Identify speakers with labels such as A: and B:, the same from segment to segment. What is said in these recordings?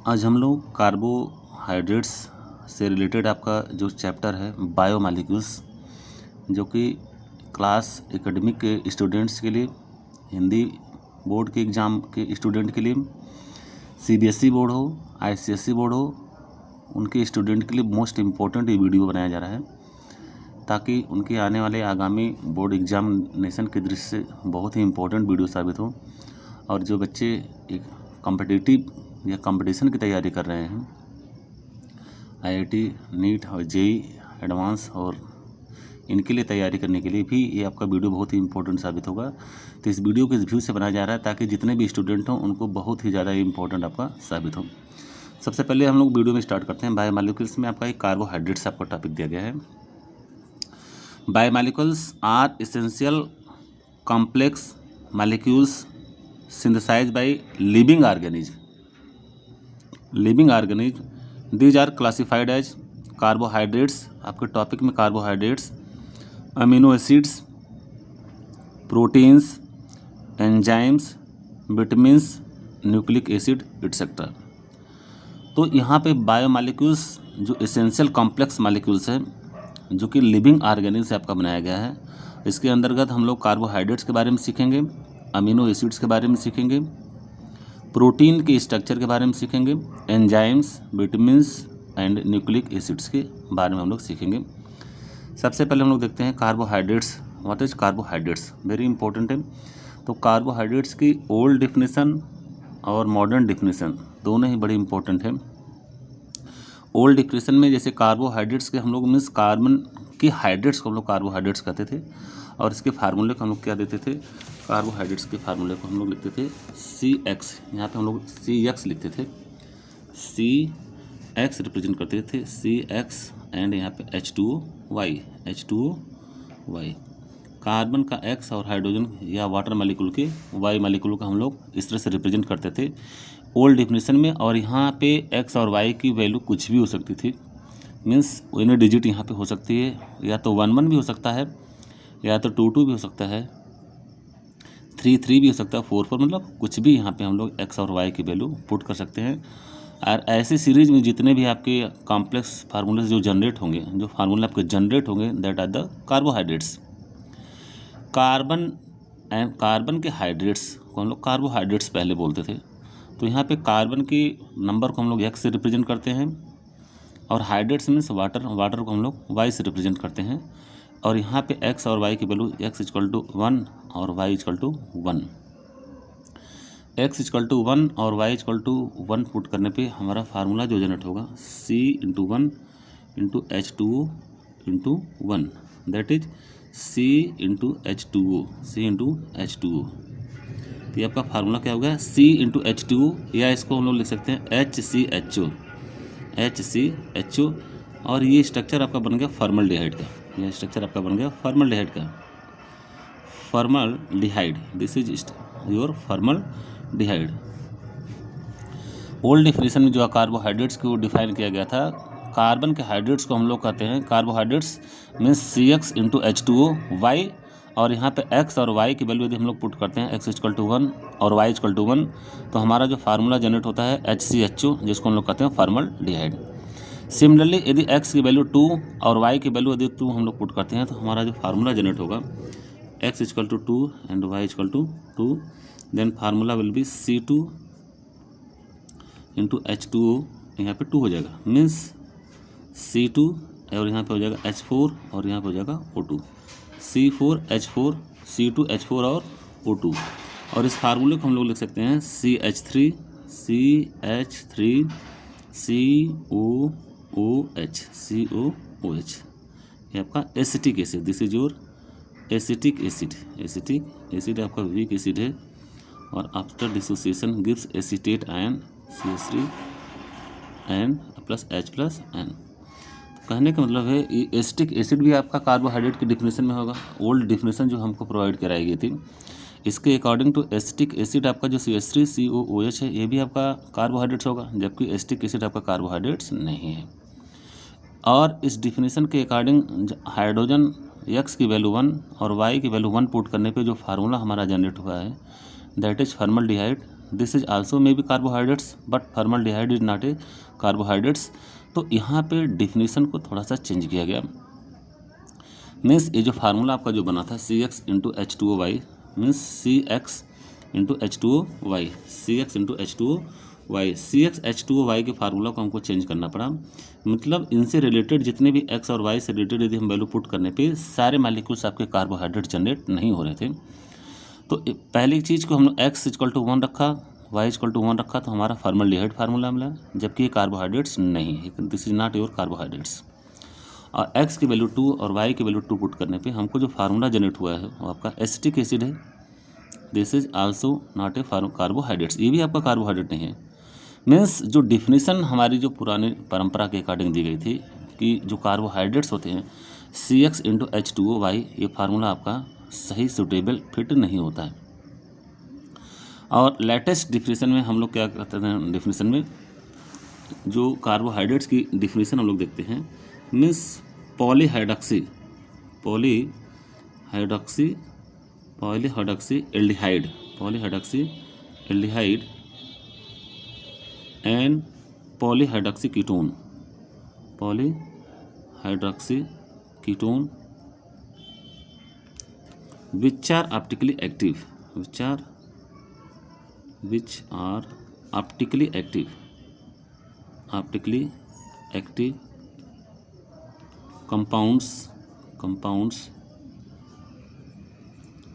A: आज हम लोग कार्बोहाइड्रेट्स से रिलेटेड आपका जो चैप्टर है बायोमॉलिक्यूल्स, जो कि क्लास एकेडमिक के स्टूडेंट्स के लिए, हिंदी बोर्ड के एग्ज़ाम के स्टूडेंट के लिए, सीबीएसई बोर्ड हो, आईसीएसई बोर्ड हो, उनके स्टूडेंट के लिए मोस्ट इम्पोर्टेंट ये वीडियो बनाया जा रहा है, ताकि उनके आने वाले आगामी बोर्ड एग्जामिनेशन की दृष्टि से बहुत ही इम्पोर्टेंट वीडियो साबित हो। और जो बच्चे एक कॉम्पिटिटिव या कंपटीशन की तैयारी कर रहे हैं, आईआईटी, नीट और जेईई एडवांस, और इनके लिए तैयारी करने के लिए भी ये आपका वीडियो बहुत ही इंपॉर्टेंट साबित होगा। तो इस वीडियो को इस व्यू से बनाया जा रहा है ताकि जितने भी स्टूडेंट हों उनको बहुत ही ज़्यादा इंपॉर्टेंट आपका साबित हो। सबसे पहले हम लोग वीडियो में स्टार्ट करते हैं। बायोमॉलिक्यूल्स में आपका एक कार्बोहाइड्रेट्स आपका टॉपिक दिया गया है। Biomolecules are essential complex molecules synthesized by living organism. These are classified as carbohydrates, आपके टॉपिक में carbohydrates, amino acids, proteins, enzymes, vitamins, nucleic acid etcetera. तो यहाँ पे बायोमॉलिक्यूल्स जो एसेंशियल कॉम्प्लेक्स मॉलिक्यूल्स हैं, जो कि लिविंग ऑर्गेनिज्म से आपका बनाया गया है, इसके अंतर्गत हम लोग कार्बोहाइड्रेट्स के बारे में सीखेंगे, अमीनो एसिड्स के बारे में सीखेंगे, प्रोटीन के स्ट्रक्चर के बारे में सीखेंगे, enzymes, vitamins and nucleic acids के बारे में हम लोग सीखेंगे। सबसे पहले हम लोग देखते हैं carbohydrates. What is carbohydrates? Very important है। तो कार्बोहाइड्रेट्स की ओल्ड डिफिनेशन और मॉडर्न डिफिनेशन दोनों ही बड़ी इंपॉर्टेंट है। ओल्ड डिफिनेशन में जैसे कार्बोहाइड्रेट्स के हम लोग मीन्स कार्बन के हाइड्रेट्स को हम लोग कार्बोहाइड्रेट्स कहते थे, और इसके फार्मूले को हम लोग क्या देते थे? कार्बोहाइड्रेट्स के फार्मूले को हम लोग लिखते थे CX। यहाँ पे हम लोग CX लिखते थे, CX रिप्रेजेंट करते थे, CX एंड यहाँ पे H2O Y। कार्बन का X और हाइड्रोजन या वाटर मॉलिक्यूल के Y मॉलिक्यूल का हम लोग इस तरह से रिप्रेजेंट करते थे ओल्ड डिफिनेशन में। और यहाँ पे X और Y की वैल्यू कुछ भी हो सकती थी, मीन्स यूनिट डिजिट यहाँ पे हो सकती है, या तो 1 भी हो सकता है, या तो 2 भी हो सकता है, 3 भी हो सकता है, 4 मतलब कुछ भी यहाँ पे हम लोग X और Y की वैल्यू पुट कर सकते हैं। और ऐसी सीरीज में जितने भी आपके कॉम्प्लेक्स फार्मूले जो जनरेट होंगे, जो फार्मूले आपके जनरेट होंगे, that are the carbohydrates. Carbon के हाइड्रेट्स को हम लोग कार्बोहाइड्रेट्स पहले बोलते थे। तो यहाँ पे कार्बन के नंबर को हम लोग X से रिप्रेजेंट करते हैं, और हाइड्रेट्स मीन्स वाटर को हम लोग Y से रिप्रेजेंट करते हैं। और यहाँ पे X और Y की वैल्यू X = 1 और Y = 1। X = 1 और Y = 1 पुट करने पे हमारा फार्मूला जो जनरेट होगा C/1 × H2O × 1, that is C/H2O। तो ये आपका फार्मूला क्या होगा? C/H2O, या इसको हम लोग लिख सकते हैं HCHO। और ये स्ट्रक्चर आपका बन गया फॉर्मल्डिहाइड का। यह स्ट्रक्चर आपका बन गया formaldehyde. This is your formaldehyde. Old definition में जो कार्बोहाइड्रेट्स को डिफाइन किया गया था, कार्बन के हाइड्रेट्स को हम लोग कहते हैं carbohydrates means CX × H2O Y। और यहाँ पे X और Y की वैल्यू यदि हम लोग पुट करते हैं, X = 1 और Y = 1, तो हमारा जो फार्मूला जनरेट होता है HCHO, जिसको हम लोग कहते हैं फॉर्मल्डिहाइड। सिमिलरली यदि X की वैल्यू 2 और Y की वैल्यू यदि 2 हम लोग पुट करते हैं, तो हमारा जो फार्मूला जनरेट होगा X = 2 and Y = 2, then formula will be C2 × H2O। यहाँ पे 2 हो जाएगा, मीन्स C2 और यहाँ पे हो जाएगा H4 और यहाँ पे हो जाएगा O2, C4H4, C2H4 और O2। और इस फार्मूले को हम लोग लिख सकते हैं CH3 COOH। ये आपका acetic acid, this is your acetic acid आपका वीक एसिड है, और after dissociation gives acetate ion CH3 and +H+N। कहने का मतलब है ये एसिटिक एसिड भी आपका कार्बोहाइड्रेट की डिफिनेशन में होगा। ओल्ड डिफिनेशन जो हमको प्रोवाइड कराई गई थी, इसके अकॉर्डिंग टू एसिटिक एसिड आपका जो CH3COOH है, ये भी आपका कार्बोहाइड्रेट्स होगा, जबकि एसिटिक एसिड आपका कार्बोहाइड्रेट्स नहीं है। और इस डिफिनेशन के अकॉर्डिंग हाइड्रोजन X की वैल्यू 1 और Y की वैल्यू 1 पुट करने पे जो फार्मूला हमारा जनरेट हुआ है, that is formaldehyde, this is also may be carbohydrates but formaldehyde is not a carbohydrates. तो यहाँ पे डिफिनीसन को थोड़ा सा चेंज किया गया। मीन्स ये जो फार्मूला आपका जो बना था CX into H2O means CX into H2O, CX into CX H2O के फार्मूला को हमको चेंज करना पड़ा। मतलब इनसे रिलेटेड जितने भी X और Y से रिलेटेड यदि हम वैल्यू पुट करने पे सारे मालिक्यूल्स आपके कार्बोहाइड्रेट जनरेट नहीं हो रहे थे। तो पहली चीज़ को हम लोग X इक्वल टू 1 रखा, Y इक्वल टू 1 रखा, तो हमारा फॉर्मल्डिहाइड फार्मूला मिला, जबकि ये कार्बोहाइड्रेट्स नहीं है, this is not your carbohydrates. और X की वैल्यू 2 और Y की वैल्यू 2 पुट करने पे हमको जो फार्मूला जनरेट हुआ है वो आपका एसिटिक एसिड है। This is also not a carbohydrates, ये भी आपका कार्बोहाइड्रेट नहीं है। मीन्स जो डिफिनीसन हमारी जो पुरानी परंपरा के अकॉर्डिंग दी गई थी कि जो कार्बोहाइड्रेट्स होते हैं CX इंटू H2O, ये फार्मूला आपका सही सूटेबल फिट नहीं होता है। और लेटेस्ट डिफिनीसन में हम लोग क्या करते हैं, डिफिनीसन में जो कार्बोहाइड्रेट्स की डिफिनीसन हम लोग देखते हैं, means polyhydroxy aldehyde and polyhydroxy ketone which are optically active compounds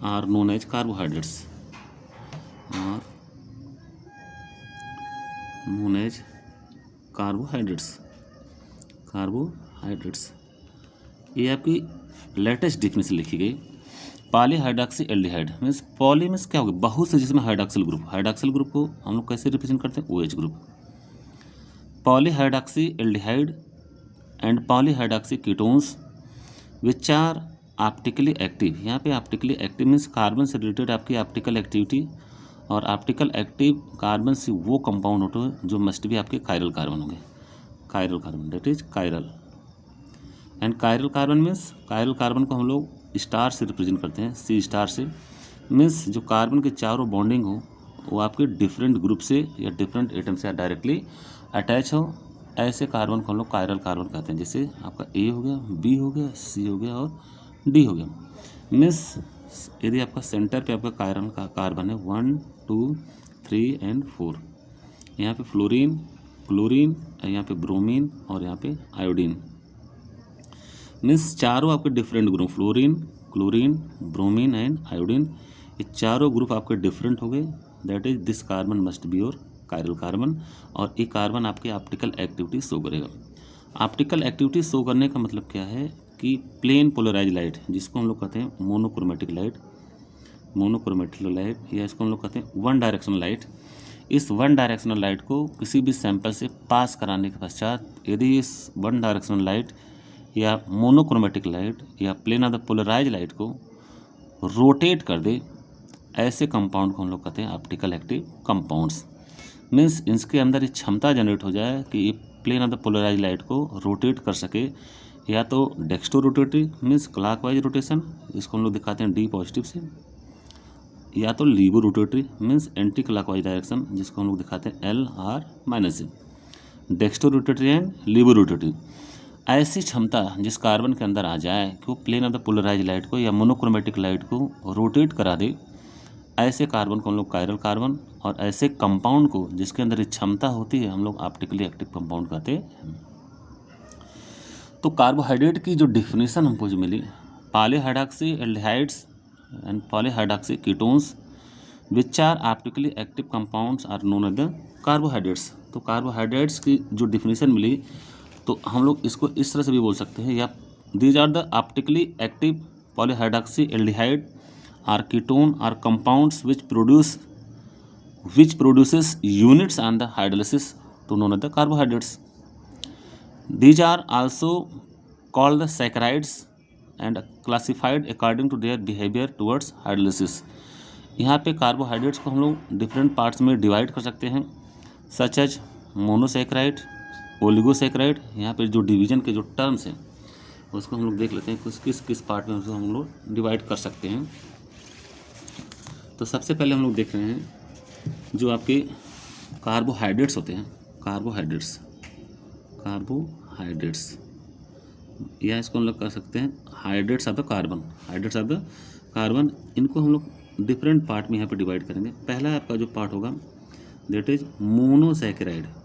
A: are known as carbohydrates, carbohydrates. ये आपकी लेटेस्ट डिफिनेशन लिखी गई। Polyhydroxy aldehyde means poly means क्या होगा, बहुत से, जिसमें हाइड्रॉक्सिल ग्रुप को हम लोग कैसे रिप्रेजेंट करते हैं, OH group. Polyhydroxy aldehyde and polyhydroxy ketones which are optically active. यहाँ पे ऑप्टिकली एक्टिव मीन्स कार्बन से रिलेटेड आपकी ऑप्टिकल एक्टिविटी, और ऑप्टिकल एक्टिव कार्बन से वो कंपाउंड होते हैं जो मस्ट भी आपके कायरल कार्बन होंगे, that is chiral. And chiral carbon means chiral carbon को हम लोग स्टार से रिप्रेजेंट करते हैं, C स्टार से। मीन्स जो कार्बन के चारों बॉन्डिंग हो वो आपके डिफरेंट ग्रुप से या डिफरेंट एटम से डायरेक्टली अटैच हो, ऐसे कार्बन को हम लोग कायरल कार्बन कहते हैं। जैसे आपका A हो गया, B हो गया, C हो गया और D हो गया। मीन्स यदि आपका सेंटर पे आपका कायरल का कार्बन है 1 2 3 एंड 4, यहाँ पे फ्लोरीन, क्लोरीन, यहाँ पे ब्रोमीन और यहाँ पे आयोडीन। मीन्स चारों आपके different group, fluorine, chlorine, bromine and iodine, ये चारों ग्रुप आपके डिफरेंट हो गए। That is this carbon must be your chiral carbon. और ये कार्बन आपकी ऑप्टिकल एक्टिविटी शो करेगा। ऑप्टिकल एक्टिविटी शो करने का मतलब क्या है कि प्लेन पोलराइज लाइट, जिसको हम लोग कहते हैं मोनोक्रोमेटिक लाइट, या इसको हम लोग कहते हैं वन डायरेक्शनल लाइट। इस वन डायरेक्शनल लाइट को किसी भी सैंपल से पास कराने के पश्चात यदि इस वन डायरेक्शनल लाइट या मोनोक्रोमेटिक लाइट या plane of the polarise light को रोटेट कर दे, ऐसे कंपाउंड को हम लोग कहते हैं ऑप्टिकल एक्टिव कंपाउंड्स। मीन्स इसके अंदर ये क्षमता जनरेट हो जाए कि ये plane of the polarise light को रोटेट कर सके, या तो dextro rotatory means clockwise rotation, इसको हम लोग दिखाते हैं D पॉजिटिव से, या तो laevo rotatory means anti clockwise direction, जिसको हम लोग दिखाते हैं L/- से। Dextro rotatory and laevo rotatory ऐसी क्षमता जिस कार्बन के अंदर आ जाए कि वो plane of the polarise light को या मोनोक्रोमेटिक लाइट को रोटेट करा दे, ऐसे कार्बन को हम लोग कायरल कार्बन, और ऐसे कंपाउंड को जिसके अंदर क्षमता होती है हम लोग ऑप्टिकली एक्टिव कंपाउंड कहते हैं। तो कार्बोहाइड्रेट की जो डिफिनीसन हमको जो मिली, polyhydroxy aldehydes and polyhydroxy ketones which are optically active compounds are known as the carbohydrates. तो कार्बोहाइड्रेट्स की जो डिफिनीसन मिली, तो हम लोग इसको इस तरह से भी बोल सकते हैं, या these are the optically active polyhydroxy aldehyde or ketone or compounds which produces units on the hydrolysis to known as the carbohydrates. These are also called the saccharides and classified according to their behavior towards hydrolysis। यहाँ पे carbohydrates को हम लोग different parts में divide कर सकते हैं, such as monosaccharide, oligosaccharide. यहाँ पे जो डिवीजन के जो टर्म्स हैं उसको हम लोग देख लेते हैं किस पार्ट में उसको हम लोग डिवाइड कर सकते हैं। तो सबसे पहले हम लोग देख रहे हैं जो आपके कार्बोहाइड्रेट्स होते हैं, कार्बोहाइड्रेट्स या इसको हम लोग कर सकते हैं हाइड्रेट्स ऑफ द कार्बन, इनको हम लोग डिफरेंट पार्ट में यहाँ पे डिवाइड करेंगे। पहला आपका जो पार्ट होगा that is monosaccharides.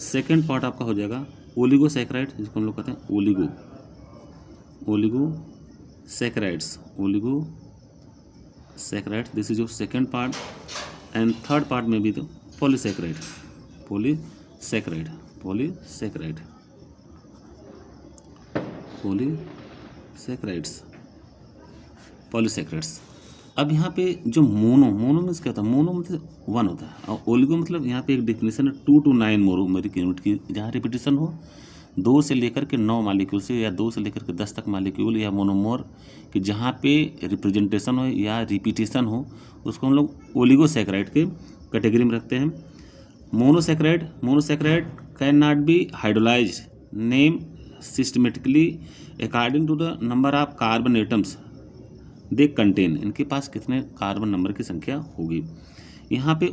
A: Second part आपका हो जाएगा ओलिगोसैकेराइड, जिसको हम लोग कहते हैं oligosaccharides, this is your second part. And third part में भी तो पॉलीसैकेराइड्स। अब यहाँ पे जो मोनो मीन्स क्या होता है, मोनो मतलब 1 होता है, और ओलिगो मतलब यहाँ पे एक डिफिनेशन है 2 to 9 मोनोमेरिक यूनिट की, जहाँ रिपीटिशन हो 2 से लेकर के 9 मालिक्यूल से, या 2 से लेकर के 10 तक मालिक्यूल, या मोनोमोर कि जहाँ पे रिप्रेजेंटेशन हो या रिपीटिशन हो, उसको हम लोग ओलिगोसैकेराइड के कैटेगरी में रखते हैं। Monosaccharide can not be hydrolysed name systematically according to the number of carbon atoms they contain, इनके पास कितने कार्बन नंबर की संख्या होगी। यहाँ पे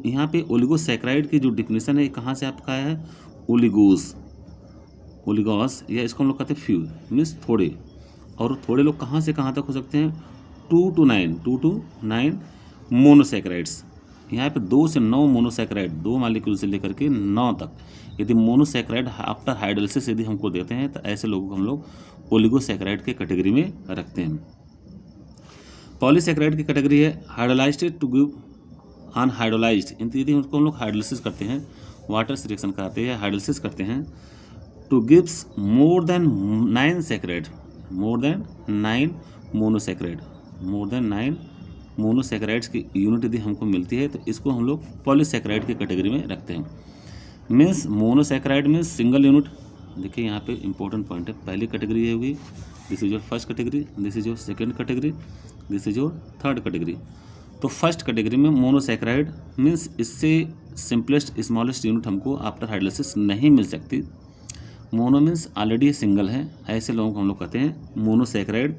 A: यहाँ पे ओलिगोसैकेराइड की जो डिफिनेशन है कहाँ से आपका है, ओलिगोस, या इसको हम लोग कहते हैं फ्यू मीन्स थोड़े, और थोड़े लोग कहाँ से कहाँ तक हो सकते हैं 2 to 9 मोनोसैकेराइड्स। यहाँ पे 2 से 9 मोनोसैकेराइड, 2 मालिक्यूल से लेकर के 9 तक यदि मोनोसैकेराइड आफ्टर हाइड्रोलिसिस यदि हमको देते हैं तो ऐसे लोगों को हम लोग ओलिगोसैकेराइड के कैटेगरी में रखते हैं। पॉलीसैकेराइड की कैटेगरी है हाइड्रोलाइज्ड टू गिव अनहाइड्रोलाइज्ड, यदि उनको हम लोग हाइड्रोलिसिस करते हैं, वाटर से रिएक्शन कराते हैं, हाइड्रोलिसिस करते हैं, टू गिव्स मोर देन 9 मोनोसैकेराइड्स की यूनिट यदि हमको मिलती है तो इसको हम लोग पॉलीसैकेराइड की कैटेगरी में रखते हैं। Means monosaccharide means single unit. देखिए यहाँ पे इंपॉर्टेंट पॉइंट है, पहली कैटेगरी ये होगी, this is your first category, this is your second category, this is your third category. तो फर्स्ट कैटेगरी में मोनोसैकेराइड मीन्स इससे सिंपलेस्ट स्मॉलेस्ट यूनिट हमको आफ्टर हाइड्रोलिसिस नहीं मिल सकती। मोनो मीन्स ऑलरेडी सिंगल है, ऐसे लोगों को हम लोग कहते हैं मोनोसैकेराइड।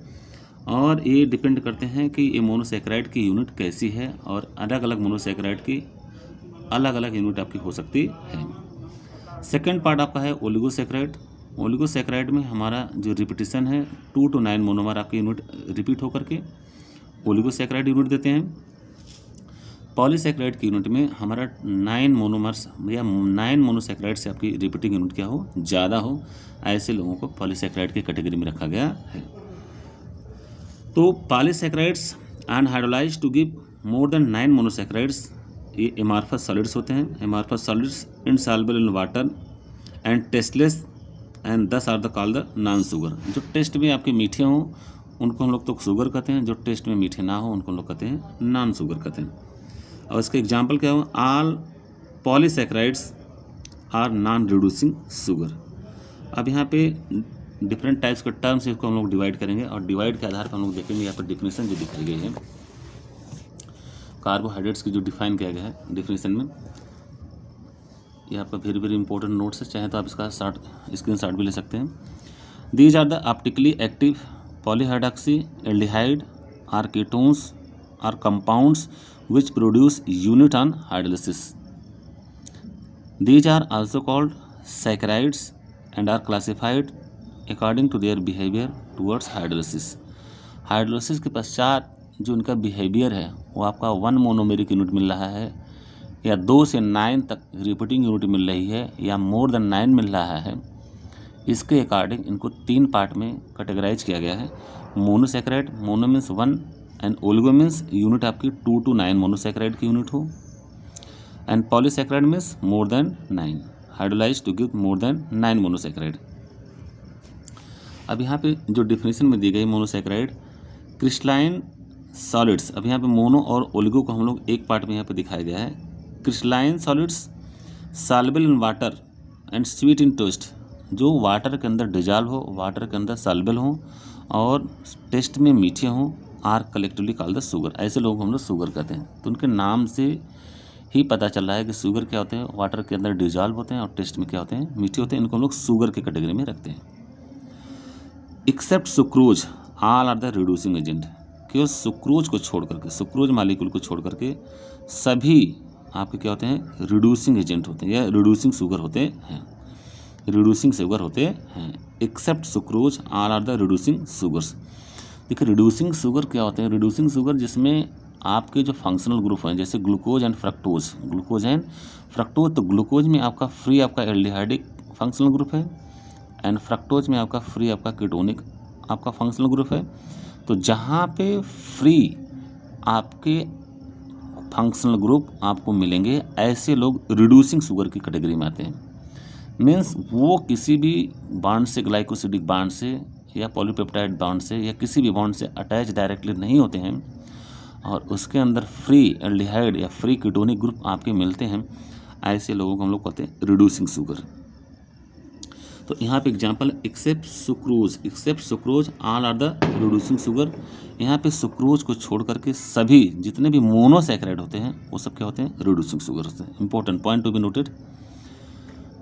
A: और ये डिपेंड करते हैं कि ये मोनोसैकेराइड की यूनिट कैसी है, और अलग अलग मोनोसैकेराइड की अलग अलग यूनिट आपकी हो सकती है। सेकेंड पार्ट आपका है ओलिगोसैकेराइड में हमारा जो रिपीटिशन है 2 to 9 मोनोमर आपकी यूनिट रिपीट होकर के ओलिगोसैकेराइड यूनिट देते हैं। पॉलीसैकेराइड की यूनिट में हमारा 9 मोनोमर्स या 9 मोनोसैकेराइड से आपकी रिपीटिंग यूनिट क्या हो, ज़्यादा हो, ऐसे लोगों को पॉलीसैकेराइड की कैटेगरी में रखा गया है। तो polysaccharides unhydrolysed to give more than 9 monosaccharides, ये एमार्फस सॉलिड्स होते हैं। Amorphous solids insoluble in water and tasteless and thus are the called the non sugar. जो टेस्ट में आपके मीठे हों उनको हम लोग तो शुगर कहते हैं, जो टेस्ट में मीठे ना हो उनको हम लोग कहते हैं नॉन शुगर कहते हैं। और इसका एग्जाम्पल क्या हो, all polysaccharides are non reducing sugar. अब यहाँ पे डिफरेंट टाइप्स के टर्म्स इसको हम लोग डिवाइड करेंगे, और डिवाइड के आधार पर हम लोग देखेंगे यहाँ पर डिफिनेशन जो दिखाई गई है कार्बोहाइड्रेट्स की, जो डिफाइन किया गया है डिफिनेशन में। ये आपका वेरी वेरी इंपॉर्टेंट नोट्स है, चाहे तो आप इसका स्क्रीनशॉट भी ले सकते हैं। These are the optically active polyhydroxy aldehyde or ketones or compounds which produce unit on hydrolysis. These are also called saccharides and are classified according to their behavior towards hydrolysis. Hydrolysis के पश्चात जो इनका behaviour है वो आपका 1 monomeric unit मिल रहा है, या 2 से 9 तक रिपीटिंग यूनिट मिल रही है, या मोर देन 9 मिल रहा है, इसके अकॉर्डिंग इनको 3 पार्ट में कैटेगराइज किया गया है। Monosaccharide, mono means 1 and oligo means unit आपकी 2 to 9 मोनोसैकेराइड की यूनिट हो, and polysaccharide means more than 9 hydrolysed to give more than 9 monosaccharide. अब यहाँ पे जो डिफिनेशन में दी गई मोनोसैकेराइड क्रिस्टलाइन सॉलिड्स, अब यहाँ पे मोनो और ओलिगो को हम लोग एक पार्ट में यहाँ पे दिखाया गया है। Crystalline solids soluble in water and sweet in taste, जो वाटर के अंदर डिजॉल्व हो, वाटर के अंदर सॉल्युबल हो और टेस्ट में मीठे हों, are collectively called the sugar. ऐसे लोगों को हम लोग शुगर कहते हैं। तो उनके नाम से ही पता चल रहा है कि शुगर क्या होते हैं, वाटर के अंदर डिजॉल्व होते हैं और टेस्ट में क्या होते हैं, मीठे होते हैं। इनको हम लोग शुगर की कैटेगरी में रखते हैं। Except sucrose all are the reducing agent. केवल सुक्रोज को छोड़ करके, सुक्रोज मालिक्यूल को छोड़ करके सभी आपके क्या होते हैं, रिड्यूसिंग एजेंट होते हैं या रिड्यूसिंग शुगर होते हैं, रिड्यूसिंग शुगर होते हैं। Except sucrose all are the reducing sugars. देखिए रिड्यूसिंग शुगर क्या होते हैं, रिड्यूसिंग शुगर जिसमें आपके जो फंक्शनल ग्रुप हैं जैसे glucose and fructose, glucose and fructose, तो ग्लूकोज में आपका फ्री आपका एल्डिहाइडिक फंक्शनल ग्रुप है एंड फ्रक्टोज में आपका फ्री आपका कीटोनिक आपका फंक्शनल ग्रुप है। तो जहाँ पे फ्री आपके फंक्शनल ग्रुप आपको मिलेंगे ऐसे लोग रिड्यूसिंग शुगर की कैटेगरी में आते हैं। मीन्स वो किसी भी बॉन्ड से, ग्लाइकोसिडिक बॉन्ड से या पॉलीपेप्टाइड बॉन्ड से या किसी भी बॉन्ड से अटैच डायरेक्टली नहीं होते हैं और उसके अंदर फ्री एल्डिहाइड या फ्री कीटोनिक ग्रुप आपके मिलते हैं, ऐसे लोगों को हम लोग कहते हैं रिड्यूसिंग शुगर। तो यहाँ पे example except sucrose, except sucrose all are the reducing sugar. यहाँ पे सुक्रोज को छोड़ करके सभी जितने भी मोनोसैकेराइड होते हैं वो सब क्या होते हैं, रिड्यूसिंग शुगर होते हैं। Important point to be noted.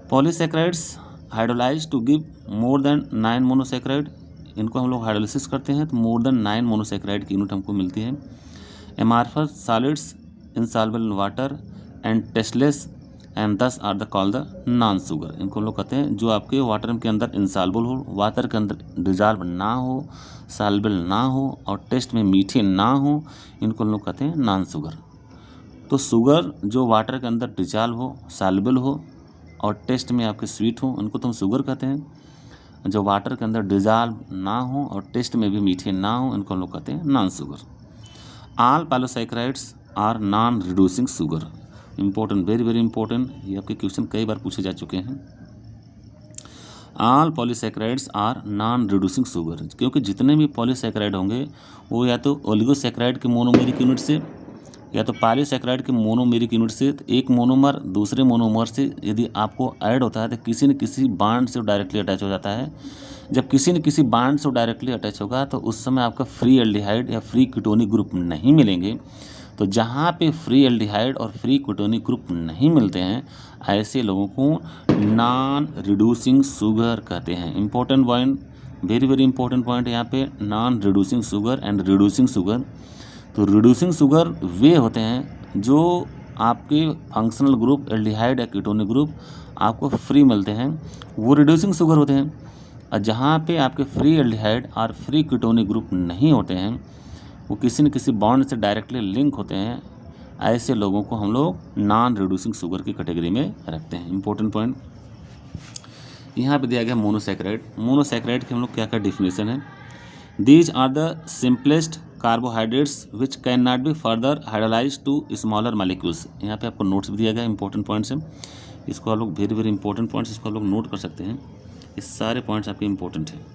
A: Polysaccharides hydrolyse to give more than 9 monosaccharide. इनको हम लोग हाइड्रोलिसिस करते हैं तो मोर देन 9 मोनोसैकेराइड की यूनिट हमको मिलती है। Amorphous solids insoluble in water and tasteless and thus are the called the non sugar. इनको हम लोग कहते हैं जो आपके वाटर के अंदर इंसॉल्युबल हो, वाटर के अंदर डिजॉल्व ना हो, सॉल्युबल ना हो और टेस्ट में मीठे ना हो, इनको हम लोग कहते हैं नॉन शुगर। तो शुगर जो वाटर के अंदर डिजॉल्व हो, सॉल्युबल हो और टेस्ट में आपके स्वीट हो, उनको तो हम शुगर कहते हैं। जो वाटर के अंदर डिजॉल्व ना हो और टेस्ट में भी मीठे ना हो, इनको हम लोग कहते हैं non sugar. All polysaccharides are non reducing sugar. Important, very very important, ये आपके क्वेश्चन कई बार पूछे जा चुके हैं। All polysaccharides are non reducing sugar, क्योंकि जितने भी पॉलीसैकेराइड होंगे वो या तो ओलिगोसैकेराइड के मोनोमेरिक यूनिट से या तो पॉलीसैकेराइड के मोनोमेरिक यूनिट से, एक मोनोमर दूसरे मोनोमर से यदि आपको ऐड होता है तो किसी न किसी बॉन्ड से डायरेक्टली अटैच हो जाता है। जब किसी न किसी बॉन्ड से डायरेक्टली अटैच होगा तो उस समय आपका फ्री एल्डिहाइड या फ्री कीटोनिक ग्रुप नहीं मिलेंगे। तो जहाँ पे फ्री एल्डिहाइड और फ्री कीटोनिक ग्रुप नहीं मिलते हैं ऐसे लोगों को नॉन रिड्यूसिंग शुगर कहते हैं। Important point, very very important point यहाँ पे, non reducing sugar and reducing sugar. तो रिड्यूसिंग शुगर वे होते हैं जो आपके फंक्शनल ग्रुप एल्डिहाइड या कीटोनिक ग्रुप आपको फ्री मिलते हैं, वो रिड्यूसिंग शुगर होते हैं। और जहाँ पे आपके फ्री एल्डिहाइड और फ्री कीटोनिक ग्रुप नहीं होते हैं, वो किसी न किसी बॉन्ड से डायरेक्टली लिंक होते हैं, ऐसे लोगों को हम लोग नॉन रिड्यूसिंग शुगर की कैटेगरी में रखते हैं। इंपॉर्टेंट पॉइंट यहाँ पे दिया गया मोनोसैकेराइड। मोनोसैकेराइड की हम लोग क्या क्या डिफिनेशन है। These are the simplest carbohydrates which can not be further hydrolyse to smaller molecules. यहाँ पे आपको नोट्स भी दिया गया इंपॉर्टेंट पॉइंट्स हैं, इसको आप लोग वेरी वेरी इंपॉर्टेंट पॉइंट्स इसको आप लोग नोट कर सकते हैं। ये सारे पॉइंट्स आपके इंपॉर्टेंट हैं।